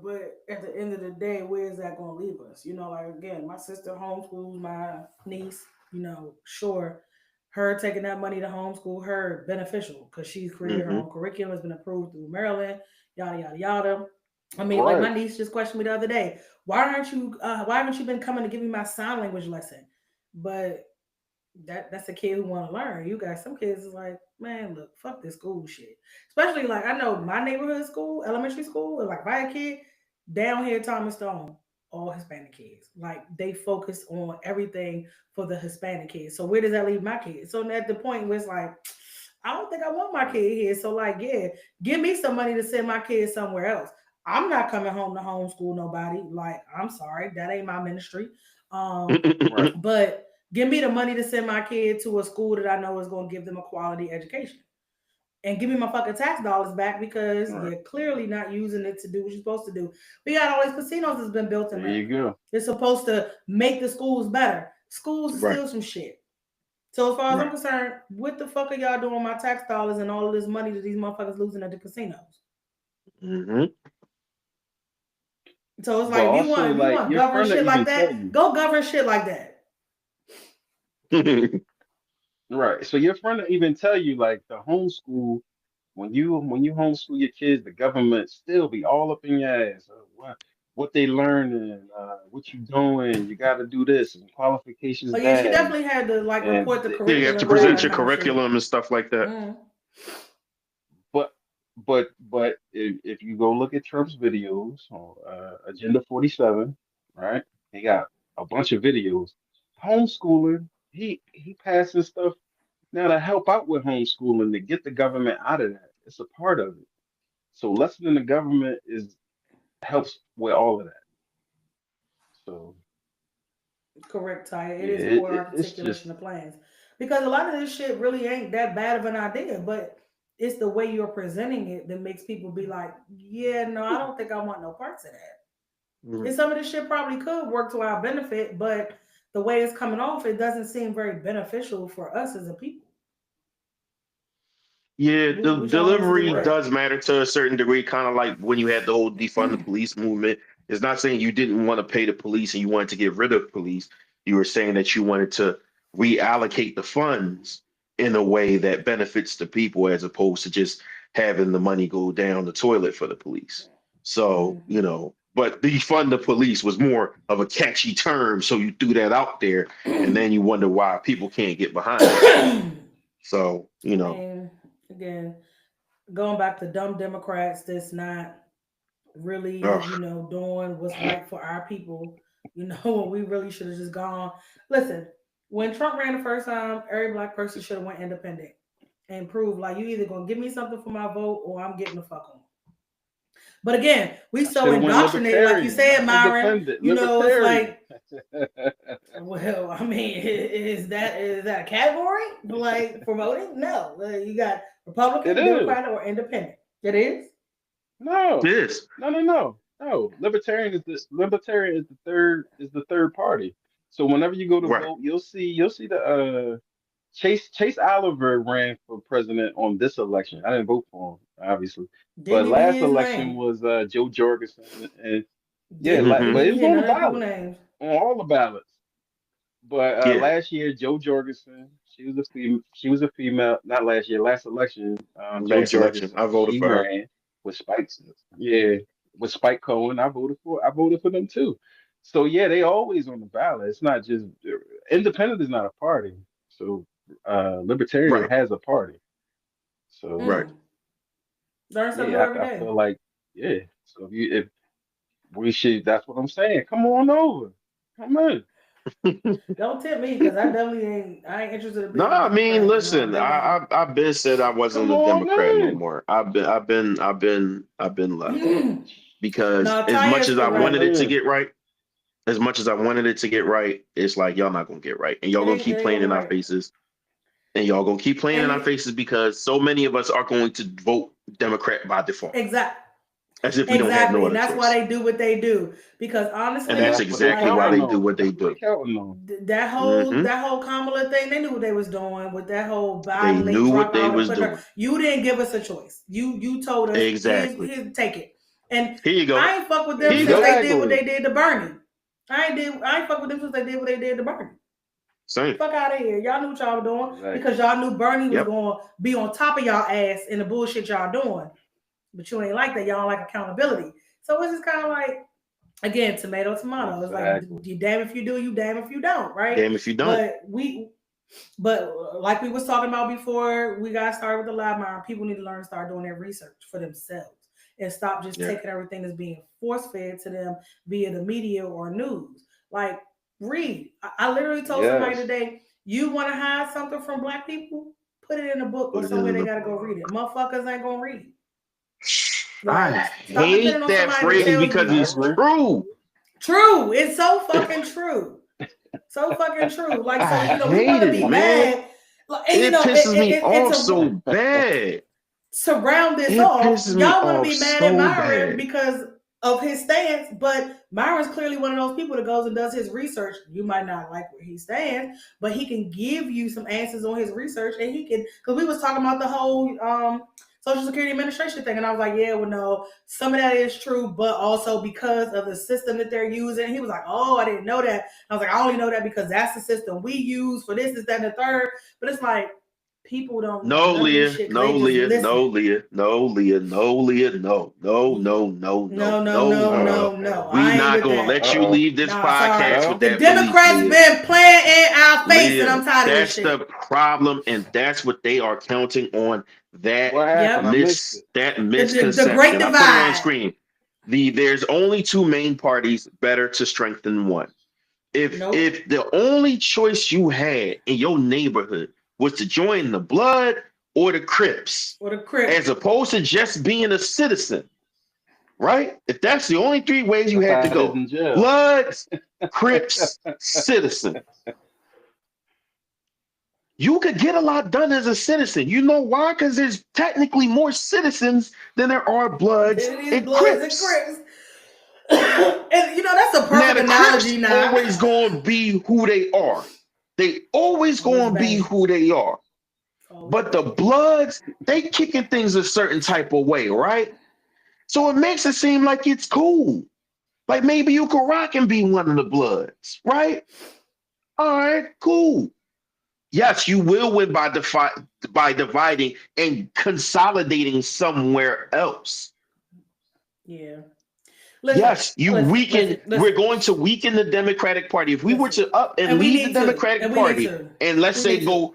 S2: but at the end of the day, where is that going to leave us? Like, again, my sister homeschools my niece, sure, her taking that money to homeschool her beneficial because she's created her
S1: Hmm.
S2: own curriculum, it's been approved through Maryland, yada, yada, yada. I mean, like my
S3: Right.
S2: niece just questioned me the other day, why haven't you been coming to give me my sign language lesson? But that's a kid who want to learn. You got some kids is like, man, look, fuck this school shit. Especially like I know my neighborhood school, elementary school, like if I had a kid down here, Thomas Stone, all Hispanic kids. Like they focus on everything for the Hispanic kids. So where does that leave my kids? So at the point where it's like, I don't think I want my
S3: Right.
S2: kid here. So like, yeah, give me some money to send my kids somewhere else. I'm not coming home to homeschool nobody. Like, I'm sorry, that ain't my ministry.
S3: Right.
S2: But give me the money to send my kid to a school that I know is going to give them a quality education. And give me my fucking tax dollars back because
S3: Right.
S2: you're clearly not using it to do what you're supposed to do. We got all these casinos that's been built in
S3: There you
S2: Maryland.
S3: go.
S2: It's supposed to make the schools better. Schools are
S1: Right.
S2: still some shit. So as far as I'm
S1: Right.
S2: concerned, what the fuck are y'all doing with my tax dollars and all of this money that these motherfuckers losing at the casinos?
S1: Hmm.
S2: So it's
S3: But
S2: like
S3: also,
S2: if you
S3: like
S2: want
S3: your
S2: govern
S3: friend will
S2: shit like
S3: even tell
S2: that,
S3: you,
S2: go govern shit like that.
S3: right? So your friend will even tell you, like the homeschool, when you homeschool your kids, the government still be all up in your ass. What they learning, what you doing, you got to do this and qualifications
S2: But yeah, she
S3: that,
S2: definitely had to like
S3: and
S2: report the
S1: Yeah, you have to
S2: curriculum and all
S1: present
S2: that
S1: your
S3: crazy.
S2: kind of shit.
S1: curriculum and stuff like that.
S2: Mm.
S3: But but if you go look at Trump's videos on Agenda 47, right? He got a bunch of videos. Homeschooling, he passing stuff now to help out with homeschooling to get the government out of that. It's a part of it. So lessening the government is helps with all of that. So
S2: Correct, Ty. It
S3: yeah,
S2: is poor
S3: it's
S2: articulation
S3: just
S2: of plans because a lot of this shit really ain't that bad of an idea, but it's the way you're presenting it that makes people be like, yeah, no, I don't think I want no parts of that.
S1: Mhm.
S2: And some of this shit probably could work to our benefit, but the way it's coming off, it doesn't seem very beneficial for us as a people.
S1: Yeah, the
S2: What y'all want us to do
S1: delivery
S2: with
S3: right,
S1: does
S2: that?
S1: matter to a certain degree, kind of like when you had the whole defund the police movement. It's not saying you didn't want to pay the police and you wanted to get rid of police. You were saying that you wanted to reallocate the funds in a way that benefits the people as opposed to just having the money go down the toilet for the police. So,
S2: Mm-hmm.
S1: But defund the police was more of a catchy term, so you threw that out there, and then you wonder why people can't get behind it. So
S2: I mean, again, going back to dumb Democrats that's not really,
S1: ugh,
S2: doing what's right for our people. When we really should have just gone. Listen, when Trump ran the first time, every black person should have went independent and proved like you either gonna give me something for my vote or I'm getting the fuck on. But again, we
S3: I
S2: so
S3: should have went
S2: indoctrinated, like you
S3: libertarian,
S2: said,
S3: not
S2: Myron.
S3: independent.
S2: It's
S3: Libertarian.
S2: like, well, I mean, is that a category like for voting? No, you got
S3: It
S2: Republican,
S3: is.
S2: Democrat, or Independent. It is.
S3: No,
S1: this
S3: no. Libertarian is the third party. So whenever you go to
S1: right.
S3: vote, you'll see the Chase Oliver ran for president on this election. I didn't vote for him, obviously, but
S2: Didn't even
S3: last
S2: hear his
S3: election
S2: name.
S3: was Joe Jorgensen, and yeah,
S1: Hmm.
S3: but
S2: Didn't
S3: it
S2: even
S3: was
S2: hear
S3: on the
S2: none of the people
S3: ballot,
S2: names.
S3: on all the ballots. But
S1: Yeah,
S3: last year, Joe Jorgensen, she was a female. Not last year, last election. Joe
S1: last election, I
S3: Jorgensen,
S1: voted
S3: she
S1: for her.
S3: ran with Spike. Yeah, with Spike Cohen. I voted for them too. So yeah, they always on the ballot. It's not just independent is not a party. So libertarian
S1: Right,
S3: has a party. So
S1: right.
S2: Mm. Learn something new
S3: yeah,
S2: every
S3: I
S2: day.
S3: feel like yeah. So if we should, that's what I'm saying. Come on over. Come on.
S2: Don't tip me because I definitely ain't. I ain't interested in
S1: No,
S2: being a
S1: I mean,
S2: Democrat, and I
S1: listen,
S2: definitely.
S1: I've been said I
S3: Come
S1: wasn't a
S3: on
S1: Democrat no
S3: in.
S1: more. I've been left because
S2: No, Tanya is
S3: Come on
S2: correct.
S3: in.
S1: as much as I wanted it to get right, it's like y'all not gonna get right, and y'all gonna
S2: It
S1: keep
S2: ain't
S1: playing
S2: gonna be
S1: in our
S2: right.
S1: faces, and y'all gonna keep playing in
S2: And
S1: our faces because so many of us are going to vote Democrat by default,
S2: exact
S1: as if we don't have no
S2: exactly, and
S1: other
S2: that's why
S1: choice,
S2: they do what they do. Because
S1: and
S3: And
S1: that's
S2: honestly,
S3: that's what they
S1: exactly
S2: like
S1: why
S3: counting
S1: they do
S3: on.
S1: what they
S3: That's what they
S1: do.
S3: counting on.
S2: that whole
S1: Hmm.
S2: that whole Kamala thing, they knew what they was doing with that whole
S1: They
S2: Biden late
S1: knew what they
S2: dropout and
S1: was
S2: putting her.
S1: doing.
S2: You didn't give us a choice. You told us
S1: Exactly.
S2: here's take it, and
S1: Here you go.
S2: I ain't fuck with them
S1: Here you
S2: since
S1: go.
S2: they did what
S3: Exactly.
S2: they did to Bernie. I ain't fuck with them since they did what they did to Bernie.
S1: Same.
S2: Fuck out of here. Y'all knew what y'all were doing
S3: Exactly.
S2: because y'all knew Bernie was
S1: Yep.
S2: going to be on top of y'all ass in the bullshit y'all doing. But you ain't like that. Y'all don't like accountability. So it's just kind of like, again, tomato, tomato. It's like
S3: Exactly.
S2: you damn if you do, you damn if you don't, right?
S1: Damn if you don't.
S2: But like we was talking about before, we got to start with the lab mind. People need to learn to start doing their research for themselves and stop just
S1: Yeah.
S2: taking everything that's being force fed to them via the media or news. Like, read. I literally told somebody
S3: Yes.
S2: today, you want to hide something from black people? Put it in a book or
S1: Put it in
S2: somewhere they
S1: the
S2: got to go
S1: book.
S2: read it. Motherfuckers ain't going to read it.
S1: I
S2: Like, stop depending
S1: hate
S2: on
S1: that
S2: somebody that
S1: phrase
S2: tells
S1: because
S2: you
S1: it's
S3: Exactly.
S1: true.
S2: true. It's so fucking true. So fucking true. Like, so,
S1: I
S2: we want
S1: hate
S2: to
S1: it,
S2: be
S1: man.
S2: bad. Like, and,
S1: It pisses me
S2: and
S1: off so bad.
S2: to round this
S1: It
S2: off,
S1: pisses me
S2: y'all want to
S1: off
S2: be mad at
S1: so
S2: Myron
S1: bad.
S2: because of his stance, but Myron's clearly one of those people that goes and does his research. You might not like where he stands, but he can give you some answers on his research, and he can, because we was talking about the whole Social Security Administration thing, and I was like, yeah, well, no, some of that is true, but also because of the system that they're using. He was like, oh, I didn't know that. I was like, I only know that because that's the system we use for this, that, and the third. But it's like people don't know
S1: No,
S2: none of this
S1: Leah.
S2: shit because
S1: No,
S2: they just
S1: Leah. No,
S2: listen.
S1: Leah. No, Leah. No, Leah. No, no, no, no, no,
S2: No, no,
S1: no,
S2: no,
S1: no.
S3: Uh
S2: no, no.
S1: We
S2: I ain't
S1: not
S2: with
S1: gonna
S2: that.
S1: let you
S3: oh.
S1: leave this
S2: Nah, sorry.
S1: podcast with
S3: Well,
S2: The
S1: that belief,
S2: Democrats
S1: Leah.
S2: been playing in our face, and
S1: Leah,
S2: I'm tired of this
S1: that's
S2: shit.
S1: the problem, and that's what they are counting on. That
S3: what happened? I
S2: Yep.
S3: missed it.
S2: The Great
S1: misconception. I put it on
S2: Divide.
S1: screen. There's only two main parties, better to strengthen one.
S2: Nope.
S1: If the only choice you had in your neighborhood was to join the Blood or the Crips,
S2: Or the Crip.
S1: as opposed to just being a citizen, right? If that's the only three ways you
S3: That's
S1: had
S3: how
S1: to
S3: it is
S1: go,
S3: in jail.
S1: Bloods, Crips, citizen, you could get a lot done as a citizen. You know why? Because there's technically more citizens than there are Bloods
S2: It is
S1: and
S2: Bloods and
S1: Crips.
S2: Crips. And that's a
S1: Now
S2: perfect
S1: the Crips
S2: analogy now.
S1: always going to be who they are. They always
S2: Always
S1: going to be
S2: banging.
S1: who they are.
S2: Always
S1: But the
S2: banging.
S1: Bloods, they kicking things a certain type of way, right? So it makes it seem like it's cool. Like maybe you could rock and be one of the Bloods, right? All right, cool. Yes, you will win by dividing and consolidating somewhere else.
S2: Yeah.
S1: Yes, you weaken. We're
S2: listen,
S1: going to weaken the Democratic Party. If we were
S2: listen.
S1: to up and
S2: And we
S1: leave the
S2: need to.
S1: Democratic
S2: And we need
S1: Party,
S2: to.
S1: and let's
S2: We
S1: say
S2: need to.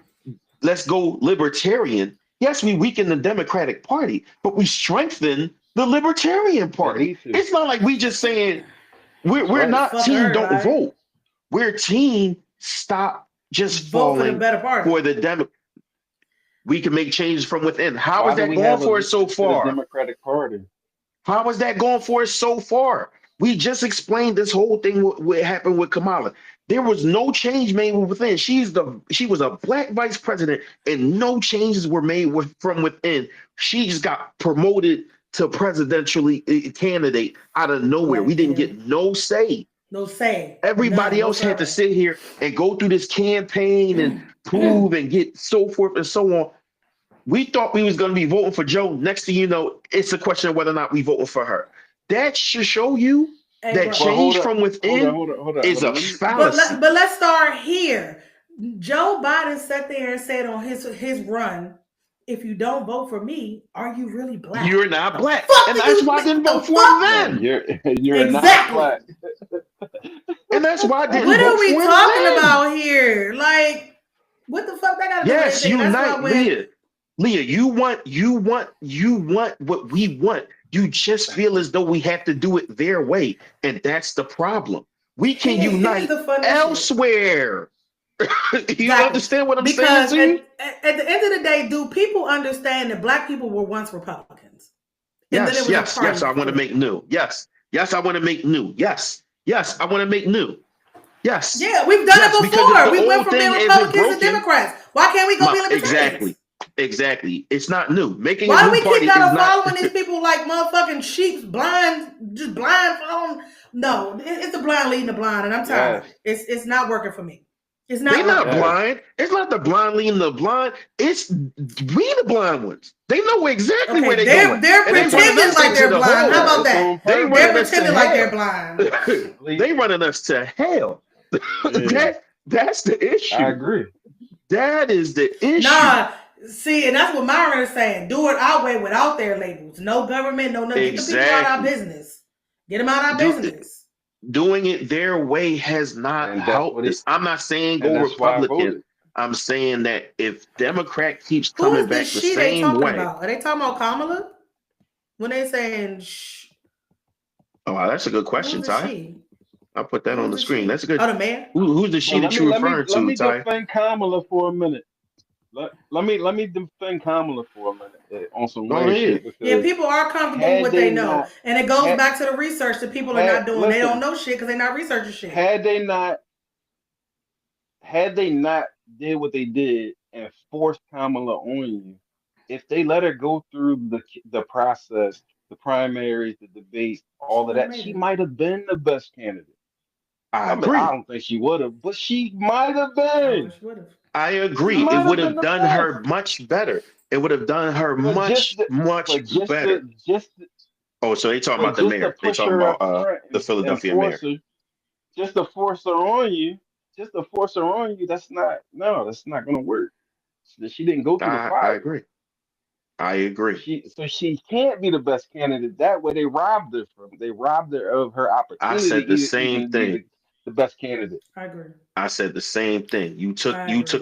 S1: let's go libertarian. Yes, we weaken the Democratic Party, but we strengthen the Libertarian
S3: They
S1: Party.
S3: need to.
S1: It's not like we just saying
S3: That's
S1: we're
S3: right.
S1: not
S2: Fuck
S1: team don't
S2: everybody.
S1: vote. We're team stop just
S2: Vote for the
S1: falling
S2: better party.
S1: for the Dem. We can make changes from within. How is
S3: Why do
S1: that
S3: we
S1: going
S3: have a
S1: for us so
S3: leader to the
S1: far?
S3: Democratic Party?
S1: How is that going for us so far? We just explained this whole thing what happened with Kamala. There was no change made within. She was a black vice president, and no changes were made from within. She just got promoted to presidentially candidate out of nowhere. We didn't get no say.
S2: No say.
S1: Everybody
S2: None
S1: else had to
S2: whatsoever.
S1: sit here and go through this campaign and prove and get so forth and so on. We thought we was going to be voting for Joe. Next thing you know, it's a question of whether or not we voting for her. That should show you
S2: Hey,
S1: that
S2: bro.
S1: change from within
S3: Hold on.
S1: is a fallacy.
S2: But let's start here. Joe Biden sat there and said on his run, if you don't vote for me, are you really black?
S1: You're not
S2: The
S1: black,
S2: fuck
S1: and
S2: do
S1: that's
S2: you
S1: why I didn't
S2: the
S1: vote for
S2: fuck?
S1: him
S3: No,
S1: then.
S3: you're not
S2: Exactly.
S3: black.
S1: And that's why I didn't
S2: What
S1: vote
S2: are we
S1: for him
S2: talking
S1: then.
S2: about here? Like, what the fuck that got to do with
S1: Yes,
S2: anything? That's why
S1: unite,
S2: when
S1: Leah. Leah, you want what we want. You just feel as though we have to do it their way, and that's the problem. We can
S2: here's
S1: unite
S2: the funny
S1: elsewhere. You
S2: Exactly.
S1: understand what I'm
S2: because
S1: saying to you?
S2: at the end of the day, do people understand that black people were once Republicans? And then it
S1: Yes,
S2: was a party.
S1: yes. I want to make new. Yes, I want to make new. Yes, I want to make new. Yes.
S2: Yeah, we've done it before. We went from being Republicans to Democrats. Why can't we go be Libertarians?
S1: Exactly. It's not new. Making
S2: Why
S1: a
S2: do
S1: new
S2: we
S1: party
S2: keep gotta
S1: is not.
S2: following these people like motherfucking sheep, just blind following? No, it's the blind leading the blind, and I'm tired of it. It's not working for me. It's not.
S1: They're not
S2: working.
S1: blind. It's not the blind leading the blind. It's we the blind ones. They know exactly where they're going.
S2: They're
S1: And
S2: pretending like they're blind. How about that?
S1: They're
S2: pretending like they're blind.
S1: They running us to hell. That's the issue.
S3: I agree.
S1: That is the issue.
S2: Nah, see, and that's what Myron is saying. Do it our way without their labels. No government, no nothing. Get the people out of our business. Get them out of our business.
S1: Doing it their way has not helped us. I'm not saying go Republican. I'm saying that if Democrat keeps coming back the same way.
S2: About? Are they talking about Kamala? When they saying shh.
S1: Oh, wow, that's a good question, Ty. I'll put that on the screen. That's a good.
S2: Oh, the man.
S1: Who's the she that you're referring to, Ty?
S3: Let me defend Kamala for a minute. Let me defend Kamala for a minute on some weird shit.
S2: Yeah, people are comfortable with what they know, and it goes back to the research that people are not doing. They don't know shit because they're not researching shit.
S3: Had they not did what they did and forced Kamala on you, if they let her go through the process, the primaries, the debates, all of that, she might have been the best candidate.
S1: I agree.
S3: I don't think she would have, but she might have been.
S1: I agree. It would have done her much better. It would have done her much better. So they talking about the mayor. They talking about the Philadelphia mayor.
S3: Just to force her on you. That's not going to work. She didn't go through the fire.
S1: I agree.
S3: So she can't be the best candidate. That way they robbed her of her opportunity.
S1: I said the same thing.
S3: The best candidate.
S2: I agree.
S1: I said the same thing. You took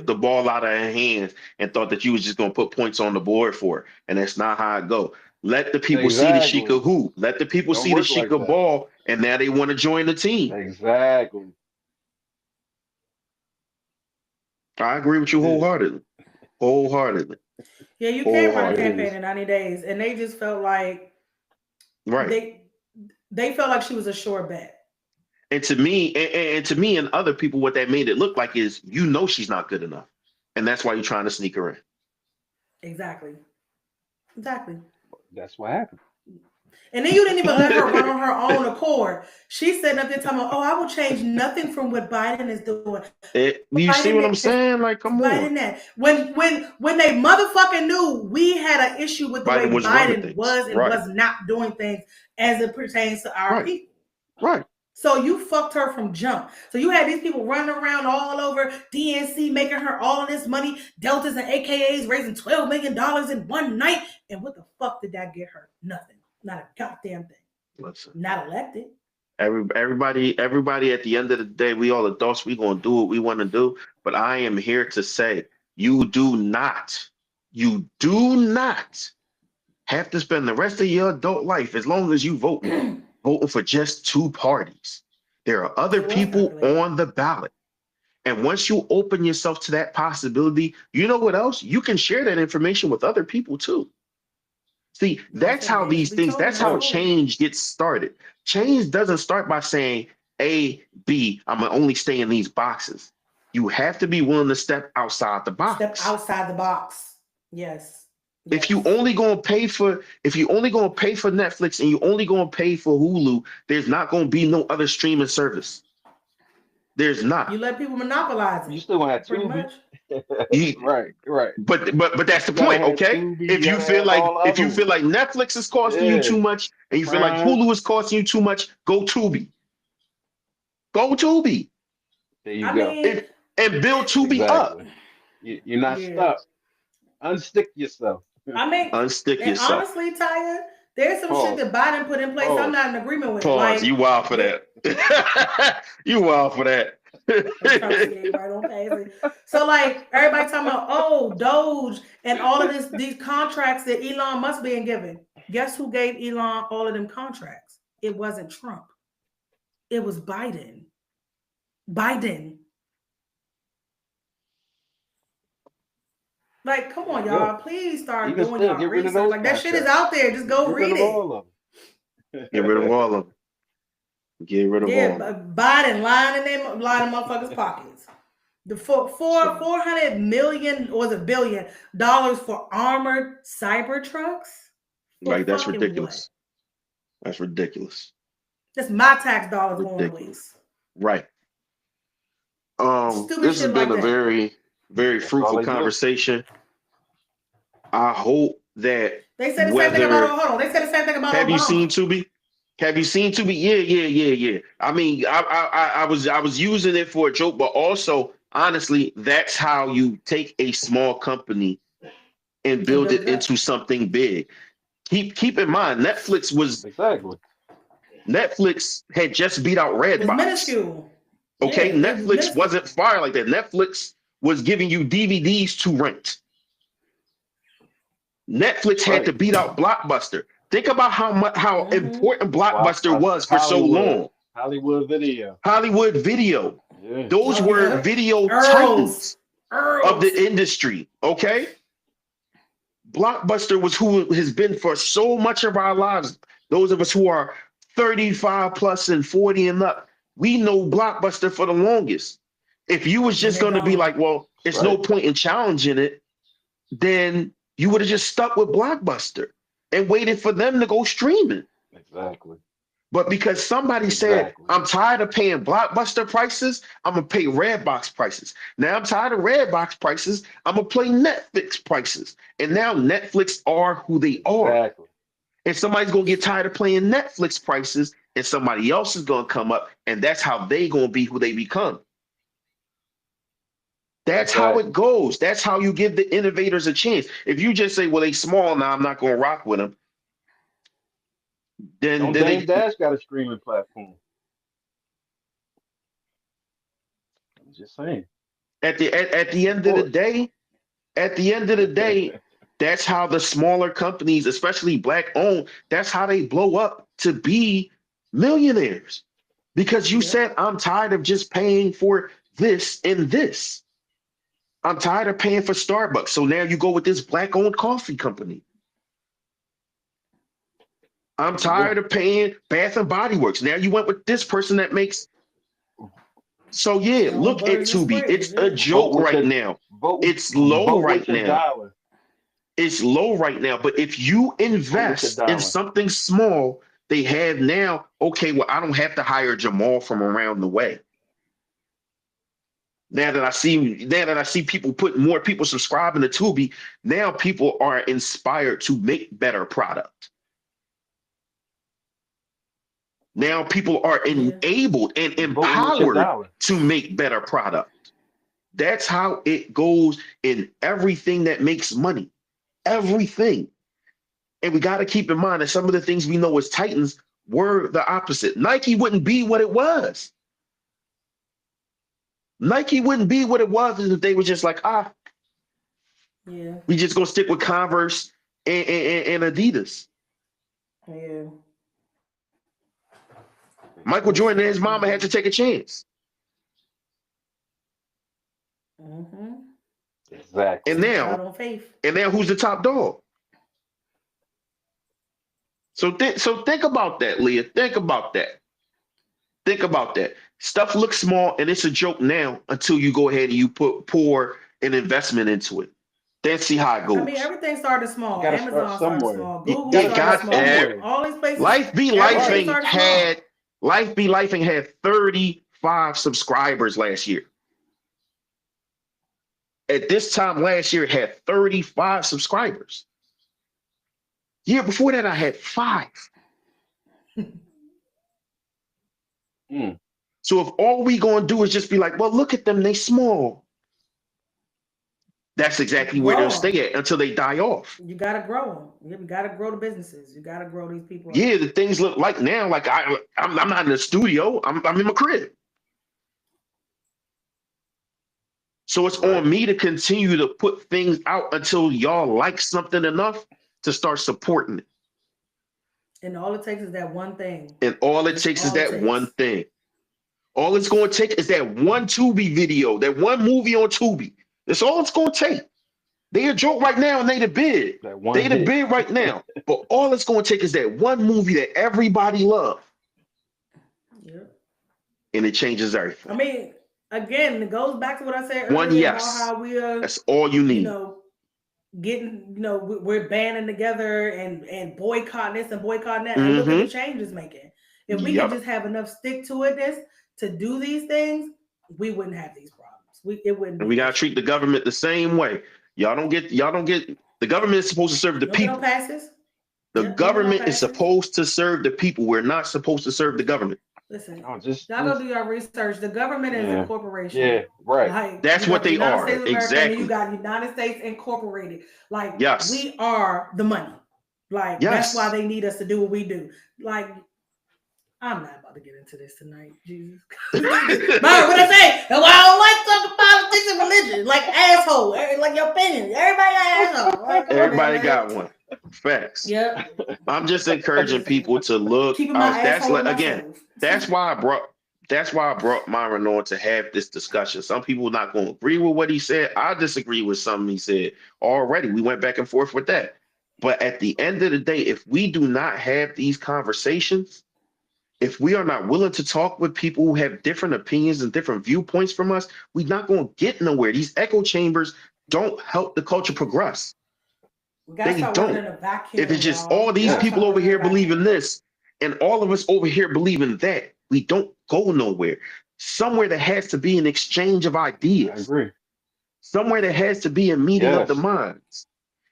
S1: the ball out of her hands and thought that you was just gonna put points on the board for her, and that's not how it go. Let the people see that she could hoop. Let the people see that she could ball, and now they want to join the team.
S3: Exactly.
S1: I agree with you wholeheartedly.
S2: Yeah, you can't run a campaign in 90 days, and they just felt like they felt like she was a sure bet.
S1: And to me, and other people, what that made it look like is, she's not good enough, and that's why you're trying to sneak her in.
S2: Exactly.
S3: That's what happened.
S2: And then you didn't even let her run on her own accord. She said nothing, talking about, I will change nothing from what Biden is doing.
S1: You see what I'm saying? Like, come on.
S2: When they motherfucking knew we had an issue with the way Biden was and was not doing things as it pertains to our people.
S1: Right.
S2: So you fucked her from jump. So you had these people running around all over DNC, making her all this money, Deltas and AKAs raising $12 million in one night. And what the fuck did that get her? Nothing. Not a goddamn thing.
S1: Listen,
S2: Not elected.
S1: everybody at the end of the day, we all adults, we gonna do what we want to do. But I am here to say you do not have to spend the rest of your adult life, as long as you voting for just two parties. There are other
S2: It was
S1: people
S2: calculated.
S1: on the ballot. And once you open yourself to that possibility, you know what else? You can share that information with other people too. See,
S2: Like I
S1: that's
S2: said,
S1: how
S2: damage
S1: these
S2: be
S1: things,
S2: told,
S1: that's
S2: not
S1: how
S3: Right.
S2: told.
S1: change gets started. Change doesn't start by saying A, B, I'm gonna only stay in these boxes. You have to be willing to step outside the
S2: Step
S1: box.
S2: outside the box. Yes.
S1: If you
S2: Yes.
S1: only gonna pay for Netflix and you only gonna pay for Hulu, there's not gonna be no other streaming service. There's
S2: You
S1: not.
S2: let people monopolize
S3: You
S2: it,
S3: still gonna have
S2: pretty
S3: Tubi.
S2: much.
S1: You,
S3: Right.
S1: but that's the
S3: You gotta
S1: point,
S3: have
S1: okay?
S3: Tubi. You gotta have all the
S1: If
S3: other
S1: you feel
S3: ones.
S1: like Netflix is costing you
S3: Yeah.
S1: too much and you feel like
S3: Prime.
S1: Hulu is costing you too much, go Tubi. Go Tubi.
S3: There you
S2: I
S3: go.
S2: mean,
S1: And build Tubi up.
S3: Exactly. You're not
S2: yeah.
S3: stuck. Unstick yourself.
S2: I mean,
S1: Unstick
S2: and
S1: yourself.
S2: honestly, Taya, there's some shit
S3: Pause.
S2: that Biden put in place I'm
S3: Pause.
S2: not in agreement with.
S1: Pause.
S2: Like,
S1: You wild for
S2: the,
S1: that. You wild for that.
S2: I'm trying to skate right on past it. So, like, everybody talking about, oh, Doge and all of these contracts that Elon Musk being given. Guess who gave Elon all of them contracts? It wasn't Trump. It was Biden. Biden. Like, come on,
S3: Still,
S2: y'all. Please start
S3: even
S2: doing
S3: still,
S2: y'all
S3: get rid of
S2: research.
S3: those
S2: Like, that shit is
S3: contracts.
S2: out there. Just go
S3: Get rid
S2: read
S3: of
S2: it.
S3: all of them.
S1: Get rid of all of them. Get rid of
S2: Yeah,
S1: all of them.
S2: Biden lying in motherfuckers' pockets. The
S1: So,
S2: 400 million or was it $1 billion for armored cyber trucks? For
S1: like, that's
S2: fucking what?
S1: ridiculous. That's ridiculous.
S2: That's my tax dollars going to
S1: Ridiculous.
S2: waste.
S1: Right.
S2: Stupid
S1: This has
S2: shit
S1: been
S2: like
S1: a
S2: that.
S1: very, very
S3: That's all
S1: fruitful
S3: they do.
S1: conversation. I hope that
S2: They said the same thing about
S1: whether
S2: hold on. They said the same thing about
S1: have you seen
S2: Obama.
S1: Tubi? Have you seen Tubi? Yeah. I mean, I was using it for a joke, but also honestly, that's how you take a small company and
S2: And
S1: build
S2: build
S1: it
S2: it up.
S1: into something big. Keep in mind,
S3: Exactly.
S1: Netflix had just beat out
S2: Was
S1: Redbox.
S2: minuscule. Yeah,
S1: Okay,
S2: it was
S1: Netflix wasn't
S2: minuscule.
S1: fire like that. Netflix was giving you DVDs to rent. Netflix
S3: That's
S1: had to
S3: right.
S1: beat out Blockbuster. Think about how
S2: Mm-hmm.
S1: important Blockbuster
S3: Blockbuster,
S1: was for so long.
S3: Hollywood Video.
S1: Hollywood Video.
S3: Yeah.
S1: Those
S2: Oh
S1: were
S2: yeah.
S1: video
S2: Earls.
S1: titans of
S2: Earls.
S1: the industry. Okay. Blockbuster was who has been for so much of our lives. Those of us who are 35 plus and 40 and up, we know Blockbuster for the longest. If you was
S2: And
S1: just
S2: they're
S1: going to be
S2: gone.
S1: like, well,
S3: That's
S1: it's no
S3: right.
S1: point in challenging it, then you would have just stuck with Blockbuster and waited for them to go streaming.
S3: Exactly.
S1: But because somebody said,
S3: Exactly.
S1: I'm tired of paying Blockbuster prices, I'm going to pay Redbox prices. Now I'm tired of Redbox prices, I'm going to pay Netflix prices. And now Netflix are who they are.
S3: Exactly.
S1: And somebody's going to get tired of paying Netflix prices and somebody else is going to come up and that's how they going to be who they become. That's how it
S3: Exactly.
S1: goes. That's how you give the innovators a chance. If you just say, well, they small now, I'm not going to rock with them. Then
S3: Don't Dame Dash got a streaming platform? I'm just saying.
S1: at the end of the
S3: Support.
S1: day, that's how the smaller companies, especially black owned, that's how they blow up to be millionaires. Because you
S2: Yep.
S1: said, I'm tired of just paying for this and this. I'm tired of paying for Starbucks. So now you go with this black owned coffee company. I'm
S3: There you go.
S1: tired of paying Bath and Body Works. Now you went with this person that makes. So yeah,
S2: Their own
S1: look at
S2: butters and
S1: Tubi. It's
S2: spreads.
S1: a
S2: Yeah.
S3: Vote
S1: joke
S3: with
S1: right
S3: your
S1: now. It's low
S3: vote
S1: right
S3: with your
S1: now.
S3: dollar.
S1: It's low right now. But if you
S3: Vote with your
S1: invest in
S3: dollar.
S1: something small, they have now, okay, well, I don't have to hire Jamal from around the way. Now that I see people put more people subscribing to Tubi, now people are inspired to make better product. Now people are
S2: Yeah.
S1: enabled and
S3: Voting with your
S1: empowered
S3: dollar.
S1: to make better product. That's how it goes in everything that makes money. Everything. And we got to keep in mind that some of the things we know as titans were the opposite. Nike wouldn't be what it was. Nike wouldn't be what it was if they were just like,
S2: Yeah.
S1: we just gonna stick with Converse and Adidas.
S2: Yeah.
S1: Michael Jordan and his mama had to take a chance.
S2: Mm-hmm.
S3: Exactly.
S1: And
S2: Step out
S1: now,
S2: on faith.
S1: who's the top dog? So think about that, Leah. Think about that. Think about that. Stuff looks small and it's a joke now until you go ahead and you pour an investment into it. Then see how it
S2: I mean,
S1: goes.
S2: everything started
S3: You
S2: small.
S3: got to start
S2: Amazon started
S3: somewhere.
S2: small.
S1: You,
S3: You
S2: Google
S3: got to
S1: it
S2: started
S3: start
S1: got
S2: small.
S3: somewhere.
S2: All these places,
S1: Life be
S2: everything
S3: Right.
S1: lifing
S2: started small.
S1: had Life be lifing had 35 subscribers last year. At this time last year, it had 35 subscribers. Year before that, I had 5.
S3: Mm.
S1: So if all we gonna do is just be like, well, look at them, they small. That's exactly where they'll
S2: Grow them.
S1: stay at until they die off.
S2: You gotta grow them. You gotta grow the businesses. You gotta grow these people up.
S1: Yeah, the things look like now, like I'm not in the studio. I'm in my crib. So it's
S3: Right.
S1: on me to continue to put things out until y'all like something enough to start supporting it.
S2: And all it takes is that one thing.
S1: And all it
S2: That's
S1: takes is
S2: all it
S1: that one
S2: takes.
S1: thing. All it's going to take is that one Tubi video, that one movie on Tubi. That's all it's going to take. They a joke right now and they the bid.
S3: That one
S1: They the
S3: hit.
S1: bid right now. But all it's going to take is that one movie that everybody loves.
S2: Yeah.
S1: And it changes everything.
S2: I mean, again, it goes back to what I said
S1: One
S2: earlier about
S1: yes.
S2: how we are,
S1: That's all you
S2: you
S1: need.
S2: know, getting, we're banding together and boycotting this and boycotting that. And look at the change it's making. If we could
S1: Yep.
S2: just have enough stick to itness to do these things, we wouldn't have these problems. It wouldn't be.
S1: And we gotta treat the government the same way. Y'all don't get the government is supposed to serve the
S2: You don't get no
S1: people.
S2: passes.
S1: The
S2: Yep, you don't get no
S1: government is
S2: passes.
S1: supposed to serve the people. We're not supposed to serve the government.
S2: Listen,
S3: Oh,
S2: y'all go do your research. The government is a
S3: yeah.
S2: corporation.
S3: Yeah. Right.
S2: Like
S1: That's
S2: you
S1: what
S2: got the
S1: they
S2: United
S1: are.
S2: States of America, and then you
S1: Exactly.
S2: got United States Incorporated. Like
S1: Yes.
S2: we are the money. Like that's why
S1: Yes.
S2: they need us to do what we do. Like I'm not about to get into this tonight, Jesus. But what I say, well, I don't like talking politics and religion, like asshole, like your opinion. Everybody got asshole. Like, come on,
S1: Everybody
S2: man.
S1: got one. Facts.
S2: Yep.
S1: I'm just encouraging people to look
S2: Keeping my
S1: out. That's
S2: asshole
S1: like
S2: to
S1: again,
S2: myself.
S1: that's why I brought Myron on to have this discussion. Some people are not going to agree with what he said. I disagree with something he said already. We went back and forth with that. But at the end of the day, if we do not have these conversations, if we are not willing to talk with people who have different opinions and different viewpoints from us, we're not going to get nowhere. These echo chambers don't help the culture progress.
S2: We gotta
S1: They
S2: start
S1: don't.
S2: working in a vacuum.
S1: If it's just
S2: y'all.
S1: all these
S3: Yeah.
S1: people over here believing this and all of us over here believing that, we don't go nowhere. Somewhere there has to be an exchange of
S3: I
S1: ideas.
S3: agree.
S1: Somewhere there has to be a meeting of the
S3: Yes.
S1: minds.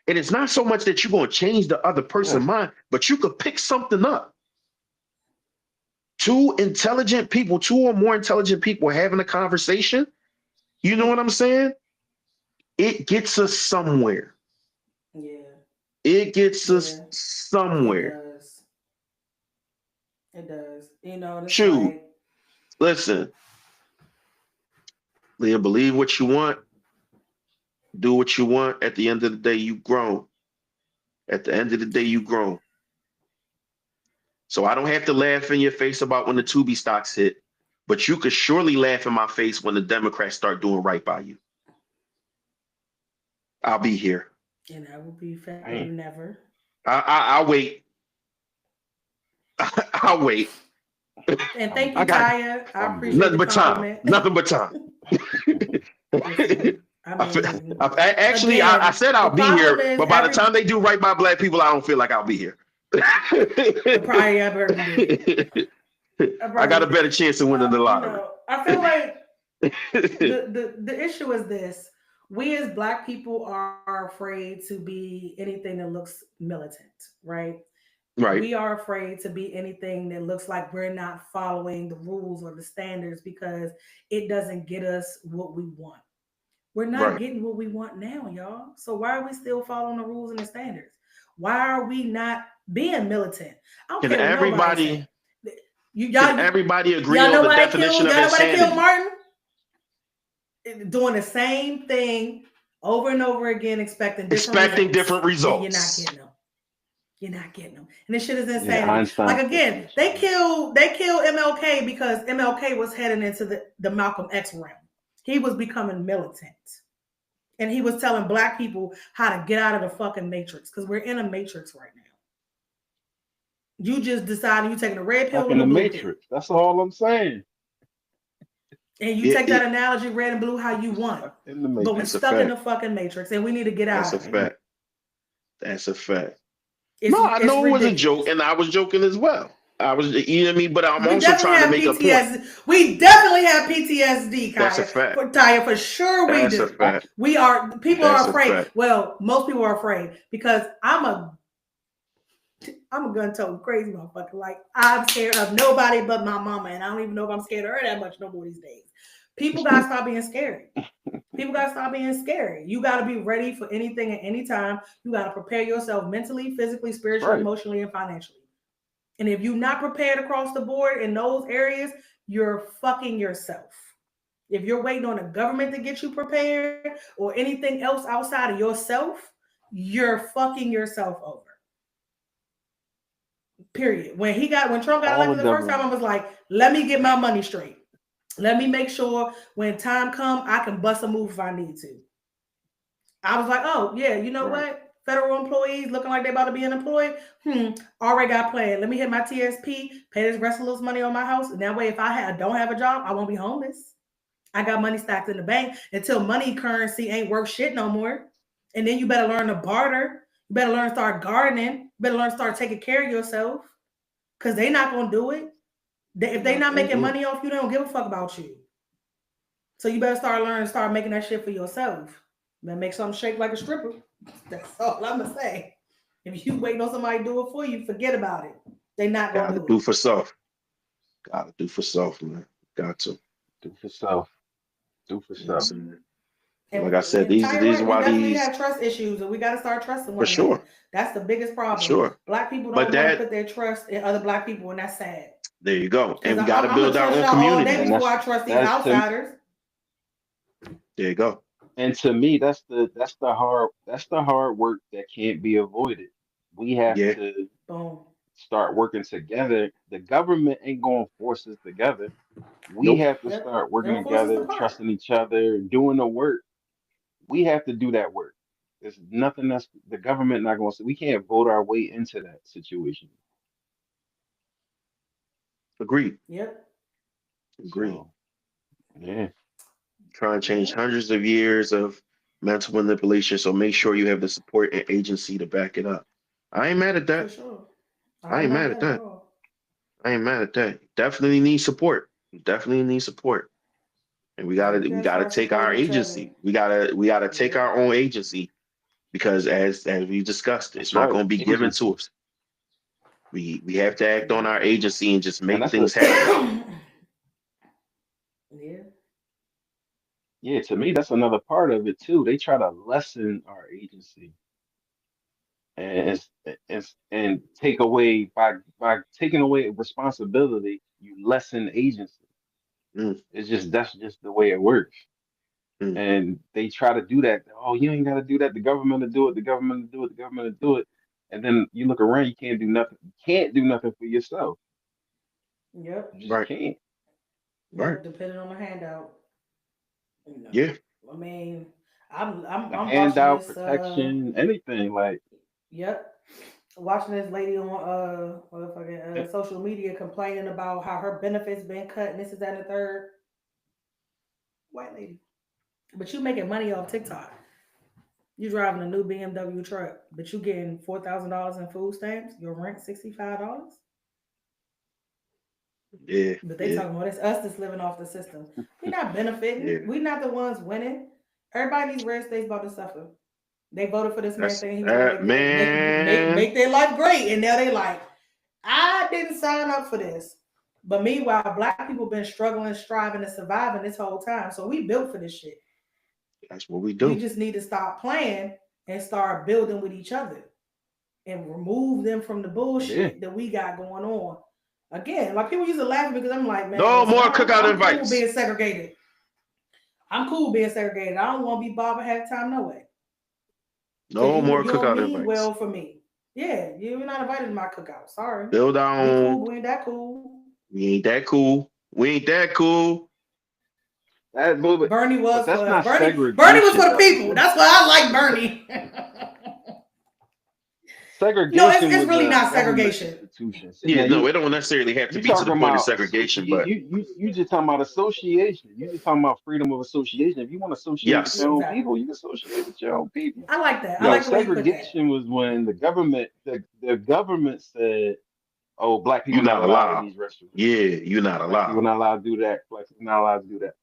S1: And it's not so much that you're going to change the other person's
S3: Yes.
S1: mind, but you could pick something up. Two or more intelligent people having a conversation. You know what I'm saying? It gets us somewhere.
S2: Yeah.
S1: It gets us
S2: It
S1: somewhere.
S2: does. It does. It's
S1: Shoot.
S2: like
S1: Listen, Leah, believe what you want, do what you want. At the end of the day, you grown. At the end of the day, you grown. So I don't have to laugh in your face about when the Tubi stocks hit, but you could surely laugh in my face when the Democrats start doing right by you. I'll be here.
S2: and I will be February never.
S1: I'll wait. I'll wait.
S2: And thank
S1: I
S2: you,
S1: got
S2: Kaya. I
S3: I'm
S2: appreciate
S1: nothing
S2: the
S1: but time.
S2: compliment.
S1: Nothing but time.
S2: Listen, I mean,
S1: Actually,
S2: again,
S1: I said I'll
S2: the
S1: be
S2: problem
S1: here,
S2: is
S1: but by the time they do right by black people, I don't feel like I'll be here.
S2: probably I've heard you do.
S1: I got a better chance of winning the lottery.
S2: I feel like the issue is this: we as Black people are afraid to be anything that looks militant, right?
S1: Right.
S2: We are afraid to be anything that looks like we're not following the rules or the standards because it doesn't get us what we want. We're not
S1: Right.
S2: getting what we want now, y'all. So why are we still following the rules and the standards? Why are we not being militant? I don't
S1: Can
S2: care what nobody
S1: everybody
S2: say. You
S1: can
S2: y'all
S1: everybody agree
S2: y'all
S1: on
S2: know
S1: the
S2: why they killed
S1: definition of
S2: y'all know why they killed
S1: insanity?
S2: Martin? Doing the same thing over and over again, expecting different
S1: Expecting
S2: results,
S1: different
S2: and you're not
S1: results.
S2: getting them. You're not getting them, and this shit is
S3: Yeah,
S2: insanity. Like
S3: Einstein's
S2: again,
S3: definition.
S2: they killed MLK because MLK was heading into the Malcolm X realm. He was becoming militant, and he was telling black people how to get out of the fucking matrix because we're in a matrix right now. You just decided you taking a red pill
S3: Stuck
S2: or
S3: in
S2: the
S3: the
S2: blue pill,
S3: matrix. That's all I'm saying.
S2: and you take that
S1: It,
S2: analogy red and blue how you
S3: You
S2: want.
S3: stuck in the
S2: But we
S1: that's a
S3: matrix.
S2: stuck in
S1: fact.
S2: the fucking matrix, and we need to get
S1: That's
S2: out
S1: a
S2: of it.
S3: Yeah.
S1: fact. That's a fact.
S2: It's
S1: No, I
S2: it's
S1: know it was a joke,
S2: ridiculous.
S1: and I was joking as well. I was, you know what I mean? But I'm
S2: We
S1: also
S2: definitely
S1: trying to
S2: have
S1: make a point.
S2: PTSD. We definitely have PTSD,
S1: That's a
S2: Kaya.
S1: fact.
S2: For Taya, for sure we
S1: That's a
S2: do.
S1: fact.
S2: We are people
S1: That's
S2: are
S1: a
S2: afraid.
S1: fact.
S2: Well, most people are afraid because I'm a gun toed crazy motherfucker. Like I'm scared of nobody but my mama, and I don't even know if I'm scared of her that much no more these days. People gotta stop being scary. People gotta stop being scary. You gotta be ready for anything at any time. You gotta prepare yourself mentally, physically,
S3: That's
S2: spiritually,
S3: right.
S2: emotionally, and financially. And if you're not prepared across the board in those areas, you're fucking yourself. If you're waiting on the government to get you prepared or anything else outside of yourself, you're fucking yourself over. Period. When Trump got
S3: All
S2: elected
S3: the
S2: the first time, I
S3: government.
S2: was like, let me get my money straight. Let me make sure when time comes, I can bust a move if I need to. I was like, oh yeah, you know
S3: Right.
S2: what? Federal employees looking like they about to be unemployed. Already got planned. Let me hit my TSP, pay this rest of this money on my house, and that way, if don't have a job, I won't be homeless. I got money stacked in the bank until money currency ain't worth shit no more. And then you better learn to barter. You better learn to start gardening. You better learn to start taking care of yourself. Cause they not gonna do it. If
S3: They're
S2: they
S3: not
S2: not
S3: gonna
S2: making
S3: do it.
S2: money off you, they don't give a fuck about you. So you better start learning, start making that shit for yourself. Then make something shake like a stripper. That's all I'm gonna say. If you waiting on somebody to do it for you, forget about it. They not gonna
S1: Gotta
S2: do
S1: do
S2: it.
S1: for self. Gotta do for self, man. Got to.
S3: Do for self. Do for
S1: You know what I'm
S3: self.
S1: saying? Like I said,
S2: And Ty,
S1: these are
S2: right, we
S1: why
S2: definitely
S1: these
S2: have trust issues, and we got to start trusting
S1: for
S2: one
S1: sure,
S2: another. That's the biggest
S1: for
S2: problem.
S1: sure.
S2: Black people
S1: But
S2: don't want to
S1: that
S2: put their trust in other black people, and that's sad.
S1: there you go.
S2: Because
S1: And we gotta
S2: I'm gonna
S1: build our
S2: trust
S1: own
S2: y'all all day
S3: And
S1: communities.
S2: before I trust these
S3: that's to
S2: outsiders.
S1: There you go.
S3: and to me that's the hard work that can't be avoided. We have
S1: Yeah.
S3: to
S2: Boom.
S3: start working together. The government ain't gonna force us together. We
S1: Nope.
S3: have to
S2: Yep.
S3: start working
S2: They'll force us
S3: together,
S2: apart.
S3: trusting each other, doing the work. We have to do that work. There's nothing that's the government not going to say. We can't vote our way into that situation.
S1: Agreed.
S2: Yep.
S1: Agreed.
S3: So yeah,
S1: Try and change
S2: Yep.
S1: hundreds of years of mental manipulation. So make sure you have the support and agency to back it up. I ain't mad at
S2: For
S1: that.
S2: sure.
S1: I
S2: I'm
S1: ain't
S2: not
S1: mad at
S2: mad at
S1: that.
S2: all.
S1: I ain't mad at that. Definitely need support. Definitely need support. And
S2: Yeah, we
S1: we
S2: gotta
S1: gotta
S2: start
S1: take our
S2: supporting each other.
S1: agency. We gotta take
S2: Yep.
S1: our own agency because as we discussed, it's
S3: that's
S1: not
S3: right.
S1: gonna be given to
S3: Agency,
S1: us. We have to act on
S2: Yep.
S1: our agency and just
S3: and
S1: make
S3: that's a
S1: things happen.
S2: Yeah.
S3: yeah. To me, that's another part of it too. They try to lessen our agency and take away by taking away responsibility. You lessen agency.
S1: Mm,
S3: It's just that's just the way it works.
S1: mm.
S3: And they try to do that. Oh, you ain't got to do that. The government will do it. The government will do it. The government will do it. And then you look around, you can't do nothing. You can't do nothing for yourself.
S2: Yep.
S3: You just
S1: Right,
S3: can't.
S1: right.
S2: Yep. Depending on the handout. You know.
S1: Yeah,
S2: I mean, I'm
S3: A
S2: I'm watching
S3: handout,
S2: this
S3: protection, anything like
S2: yep. Watching this lady on motherfucking
S3: eh,
S2: social media complaining about how her benefits been cut and this is that and the third. White lady. But you making money off TikTok. You driving a new BMW truck, but you getting $4,000 in food stamps. Your rent $65.
S1: yeah,
S2: But they
S1: yeah,
S2: talking about it's us that's living off the system. We not benefiting.
S1: yeah.
S2: We not the ones winning. Everybody in these red states about to suffer. They voted for this man
S1: That's
S2: thinking he was gonna
S1: man.
S2: make their life great, and now they like, I didn't sign up for this. But meanwhile, black people been struggling, striving, and surviving this whole time. So we built for this shit.
S1: That's what we
S2: We
S1: do.
S2: just need to stop playing and start building with each other. and remove them from the
S3: Yeah.
S2: bullshit that we got going on. Again, like people used to laugh at me because I'm like, man,
S1: No
S2: listen,
S1: more cookout
S2: I'm cool
S1: invites.
S2: being segregated. I'm cool being segregated. I don't want to be bothered half the time, no way. Cause
S1: No more
S2: you don't
S1: cookout
S2: mean
S1: invites.
S2: well for me. Yeah, you're not invited to my cookout. Sorry.
S1: Build our
S2: We
S1: own.
S2: cool, but we ain't that cool.
S1: We ain't that cool. We ain't that cool.
S3: That,
S2: Bernie
S3: but
S2: was for
S3: that's
S2: us.
S3: not
S2: Bernie was
S3: segregation,
S2: for the
S3: though.
S2: people. That's why I like Bernie. No,
S3: Segregation
S2: it's
S3: was
S2: really
S3: a
S2: not
S3: government
S2: segregation.
S3: institution. See,
S1: Yeah,
S3: now
S1: no, it don't necessarily have to
S3: you
S1: be to the
S3: talking
S1: point of
S3: about
S1: segregation, but
S3: you just talking about association. You just talking about freedom of association. If you want to associate with
S2: Yeah,
S1: yes.
S3: your own
S2: exactly.
S3: people, you can associate with your own people.
S2: I like that. I
S3: Yo,
S2: like the way you put that.
S3: segregation was when the government said, "Oh, black
S1: You're
S3: people
S1: not
S3: not allowed in
S1: allowed.
S3: these restaurants.
S1: Yeah, you're not
S3: Black people
S1: allowed.
S3: not allowed to do that. Black people not allowed to do that."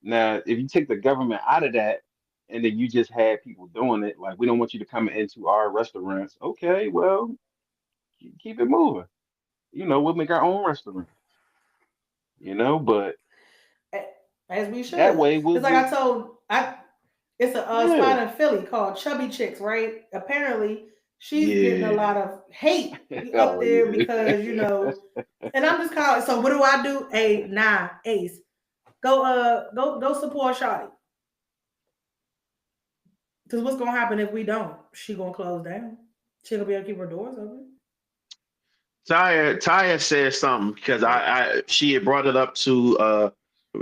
S3: Now, if you take the government out of that, and then you just had people doing it, like we don't want you to come into our restaurants. Okay, well, keep it moving. We'll make our own restaurant. But
S2: As we
S3: that
S2: should.
S3: way we'll
S2: It's like I
S3: just
S2: told I it's a
S3: yeah.
S2: spot in Philly called Chubby Chicks, right? Apparently, she's getting a
S1: Yeah.
S2: lot of hate up
S3: Oh
S2: there
S3: yeah.
S2: because and I'm just calling. So what do I do? Hey, nah, Ace, go support Shotty. Because what's gonna happen if we don't? She gonna close down. She gonna be able to keep her doors open.
S1: Taya said something because she had brought it up to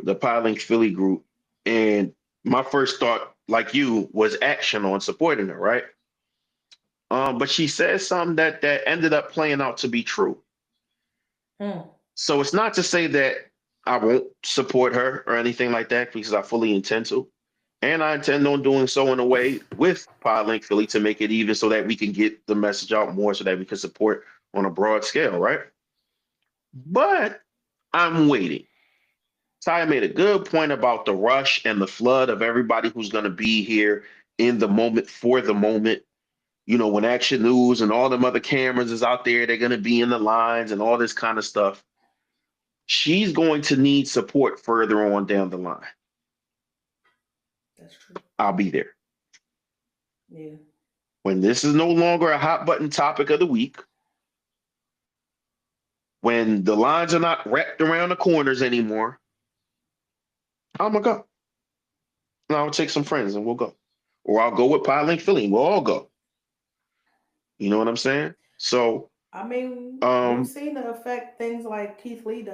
S1: the Piling Philly group, and my first thought, like you, was action on supporting her, right? But she said something that ended up playing out to be true.
S2: Hmm.
S1: So it's not to say that I won't support her or anything like that because I fully intend to. And I intend on doing so in a way with Podlink Philly to make it even so that we can get the message out more so that we can support on a broad scale, right? But I'm waiting. Ty made a good point about the rush and the flood of everybody who's going to be here in the moment for the moment. When Action News and all them other cameras is out there, they're going to be in the lines and all this kind of stuff. She's going to need support further on down the line.
S2: That's true.
S1: I'll be there.
S2: Yeah.
S1: When this is no longer a hot button topic of the week, when the lines are not wrapped around the corners anymore, I'm going to go. And I'll take some friends and we'll go. Or I'll go with Pilot Philly and we'll all go. You know what I'm saying? So,
S2: I mean, we've
S1: um,
S2: seen the effect things like Keith Lee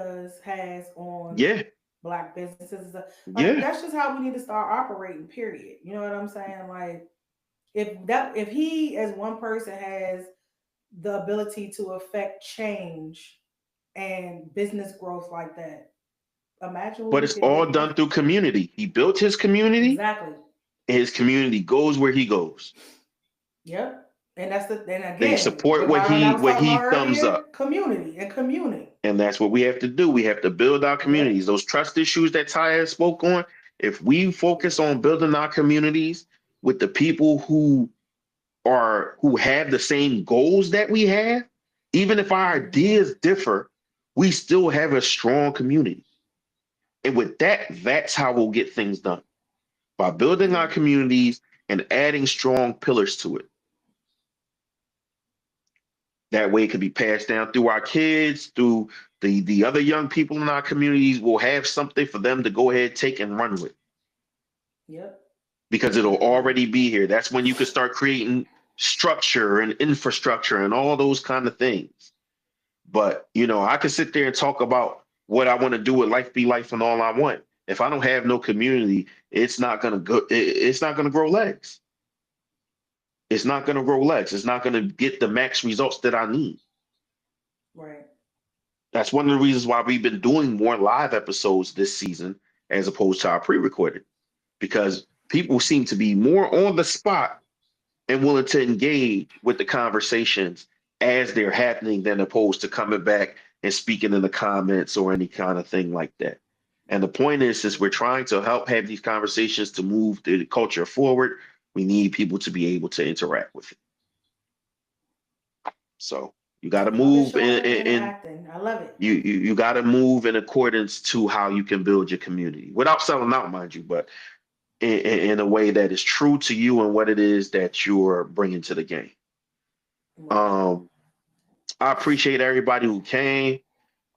S2: has on
S1: yeah,
S2: black businesses. Like
S1: yeah.
S2: that's just how we need to start operating. Period. You know what I'm saying? Like if he as one person has the ability to affect change and business growth like that, imagine what
S1: But
S2: we
S1: it's
S2: could
S1: all
S2: get
S1: done
S2: done.
S1: through community. He built his community,
S2: Exactly.
S1: and his community goes where he goes.
S2: Yep. And that's the and
S1: They
S2: again,
S1: support
S2: what Myron and I was
S1: what
S2: talking
S1: he
S2: about
S1: thumbs
S2: earlier,
S1: up.
S2: community and communing.
S1: And that's what we have to do. We have to build our
S2: Yep.
S1: communities. Those trust issues that Ty spoke on, if we focus on building our communities with the people who have the same goals that we have, even if our
S2: Mm-hmm.
S1: ideas differ, we still have a strong community. And with that, that's how we'll get things done by building our
S2: Yeah.
S1: communities and adding strong pillars to it. That way it could be passed down through our kids, through the other young people in our communities. We'll have something for them to go ahead, take and run with
S2: Yep.
S1: because it'll
S2: I agree.
S1: already be here. That's when you can start creating structure and infrastructure and all those kind of things. But I could sit there and talk about what I want to do with life be life and all I want. If I don't have no community, it's not gonna go. It's not gonna grow legs. It's not gonna grow legs. It's not gonna get the max results that I need.
S2: Right.
S1: That's one of the reasons why we've been doing more live episodes this season as opposed to our pre-recorded, because people seem to be more on the spot and willing to engage with the conversations as they're happening than opposed to coming back and speaking in the comments or any kind of thing like that. And the point is we're trying to help have these conversations to move the culture forward. We need people to be able to interact with it. So you got to
S2: Y'all been
S1: move
S2: showing up and
S1: in
S2: interacting. I love it.
S1: you got to move in accordance to how you can build your community without selling out, mind you, but in a way that is true to you and what it is that you're bringing to the game.
S2: Right.
S1: Um, I appreciate everybody who came.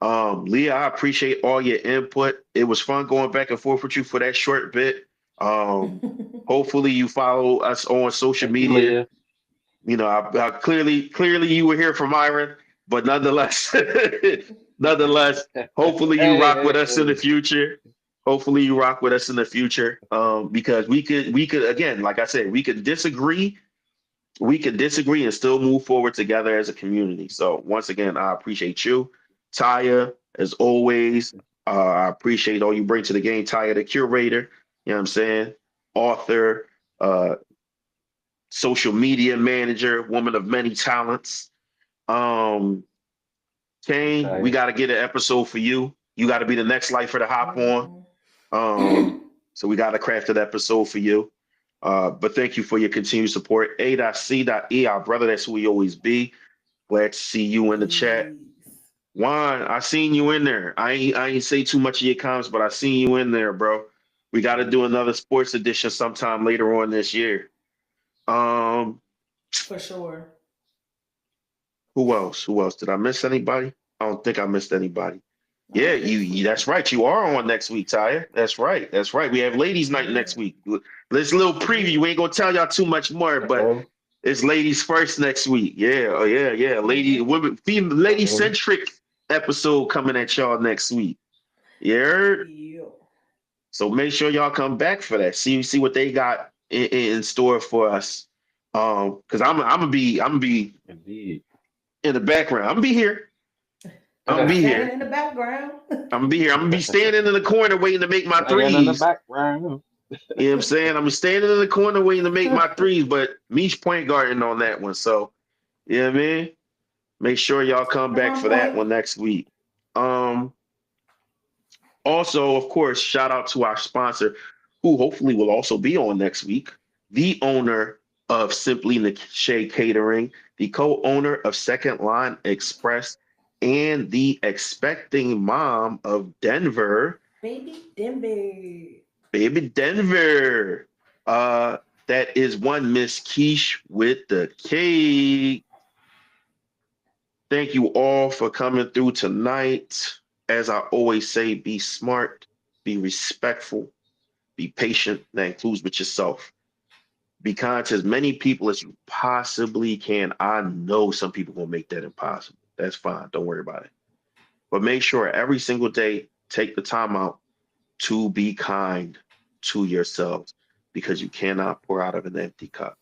S1: Leah, I appreciate all your input. It was fun going back and forth with you for that short bit. Um, hopefully you follow us on social
S3: Thank you,
S1: media.
S3: Leah.
S1: You know, I clearly you were here for Myron, but nonetheless, nonetheless, hopefully you rock with
S3: Hey,
S1: us in the
S3: hey,
S1: future. Hopefully you rock with us in the future. Because we could again, like I said, we could disagree and still move forward together as a community. So once again, I appreciate you, Taya, as always. I appreciate all you bring to the game, Taya, the curator. You know what I'm saying? Author, uh, social media manager, woman of many talents. Um, Kane, we
S3: hey,
S1: got to get an episode for you. You got to be the next lifer to hop on.
S2: Mhm.
S1: So we got a crafted episode for you. But thank you for your continued support. A.C.E, our brother, that's who we always be. Glad to see you in the chat.
S2: Peace.
S1: Juan, I seen you in there. I ain't say too much of your comments, but I seen you in there, bro. We got to
S3: hey.
S1: do another sports edition sometime later on this year. Um,
S2: For sure.
S1: who else? Who else? Did I miss anybody? I don't think I missed anybody.
S2: I
S1: Yeah,
S2: don't
S1: you,
S2: think
S1: you
S2: so.
S1: that's right. You are on next week, Tyre. That's right. That's right. We have ladies' night
S2: Yeah.
S1: next week. Let's a little preview.
S2: Yeah.
S1: We ain't gonna tell y'all too much more, but
S3: Uh-oh,
S1: it's ladies first next week. Yeah, oh yeah, yeah. Lady,
S2: Mhm.
S1: women, female, lady
S3: uh-oh.
S1: centric episode coming at y'all next week. Yeah.
S2: Yo.
S1: So make sure y'all come back for that. See what they got in store for us. Because I'm gonna be
S3: Indeed.
S1: in the background. I'm gonna be here. I'm gonna be
S2: Standing
S1: here.
S2: in the background.
S1: I'm gonna be here. I'm gonna be standing in the corner waiting to make my
S3: Singing in the
S1: threes.
S3: background.
S1: You know what I'm saying? I'm standing in the corner waiting to make my threes, but Meech point guarding on that one. So, you know what I mean? Make sure y'all come back
S2: On
S1: for that
S2: point.
S1: one next week. Um, Also, of course, shout out to our sponsor, who hopefully will also be on next week, the owner of Simply Niche Catering, the co-owner of Second Line Express, and the expecting mom of Denver,
S2: Baby Denver.
S1: baby Denver. Uh, that is one Miss Quiche with the cake. Thank you all for coming through tonight. As I always say, be smart, be respectful, be patient. That includes with yourself. Be kind to as many people as you possibly can. I know some people will make that impossible. That's fine. Don't worry about it. But make sure every single day, take the time out to be kind to yourselves because you cannot pour out of an empty cup.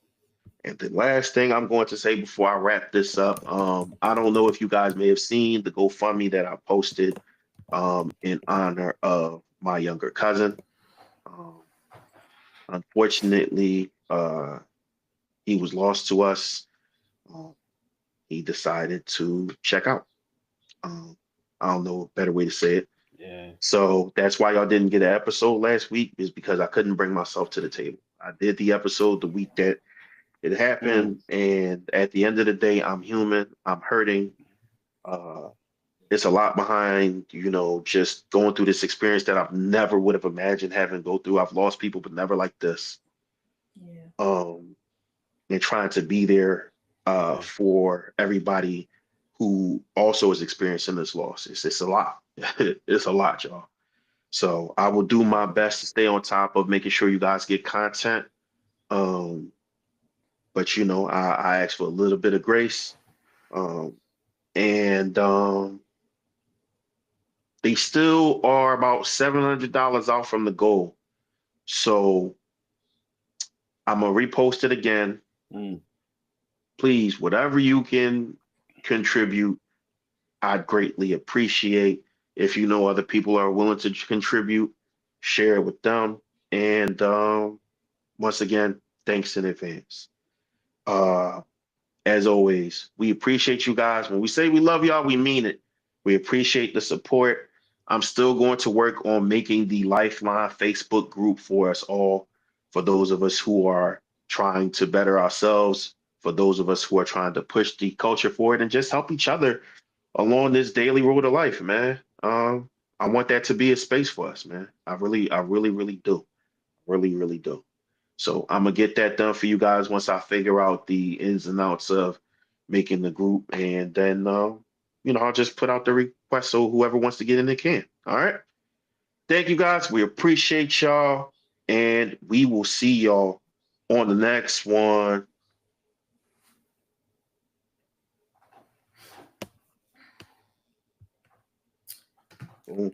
S1: And the last thing I'm going to say before I wrap this up, I don't know if you guys may have seen the GoFundMe that I posted in honor of my younger cousin. Um, Unfortunately, he was lost to us. Um, he decided to check out. Um, I don't know a better way to say it.
S3: Yeah.
S1: So that's why y'all didn't get an episode last week, is because I couldn't bring myself to the table. I did the episode the week that it
S3: Mm,
S1: happened, and at the end of the day, I'm human. I'm hurting. Uh, it's a lot behind, just going through this experience that I've never would have imagined having to go through. I've lost people, but never like this.
S2: Yeah.
S1: Um, and trying to be there
S3: yeah.
S1: for everybody who also is experiencing this loss. It's a lot. It's a lot, y'all. So I will do my
S2: Definitely.
S1: best to stay on top of making sure you guys get content. Um, but I ask for a little bit of grace. Um, and They still are about $700 out from the goal. So I'm gonna repost it again.
S3: Mm,
S1: Please, whatever you can contribute, I'd greatly appreciate. If you know other people are willing to contribute, share it with them. And once again, thanks in advance. Uh, As always, we appreciate you guys. When we say we love y'all, we mean it. We appreciate the support. I'm still going to work on making the Lifeline Facebook group for us all, for those of us who are trying to better ourselves, for those of us who are trying to push the culture forward and just help each other along this daily road of life, man. I want that to be a space for us, man. I really do. Really, really do. So I'm gonna get that done for you guys once I figure out the ins and outs of making the group, and then I'll just put out the request so whoever wants to get in, they can. All right. Thank you guys. We appreciate y'all, and we will see y'all on the next one. Boom.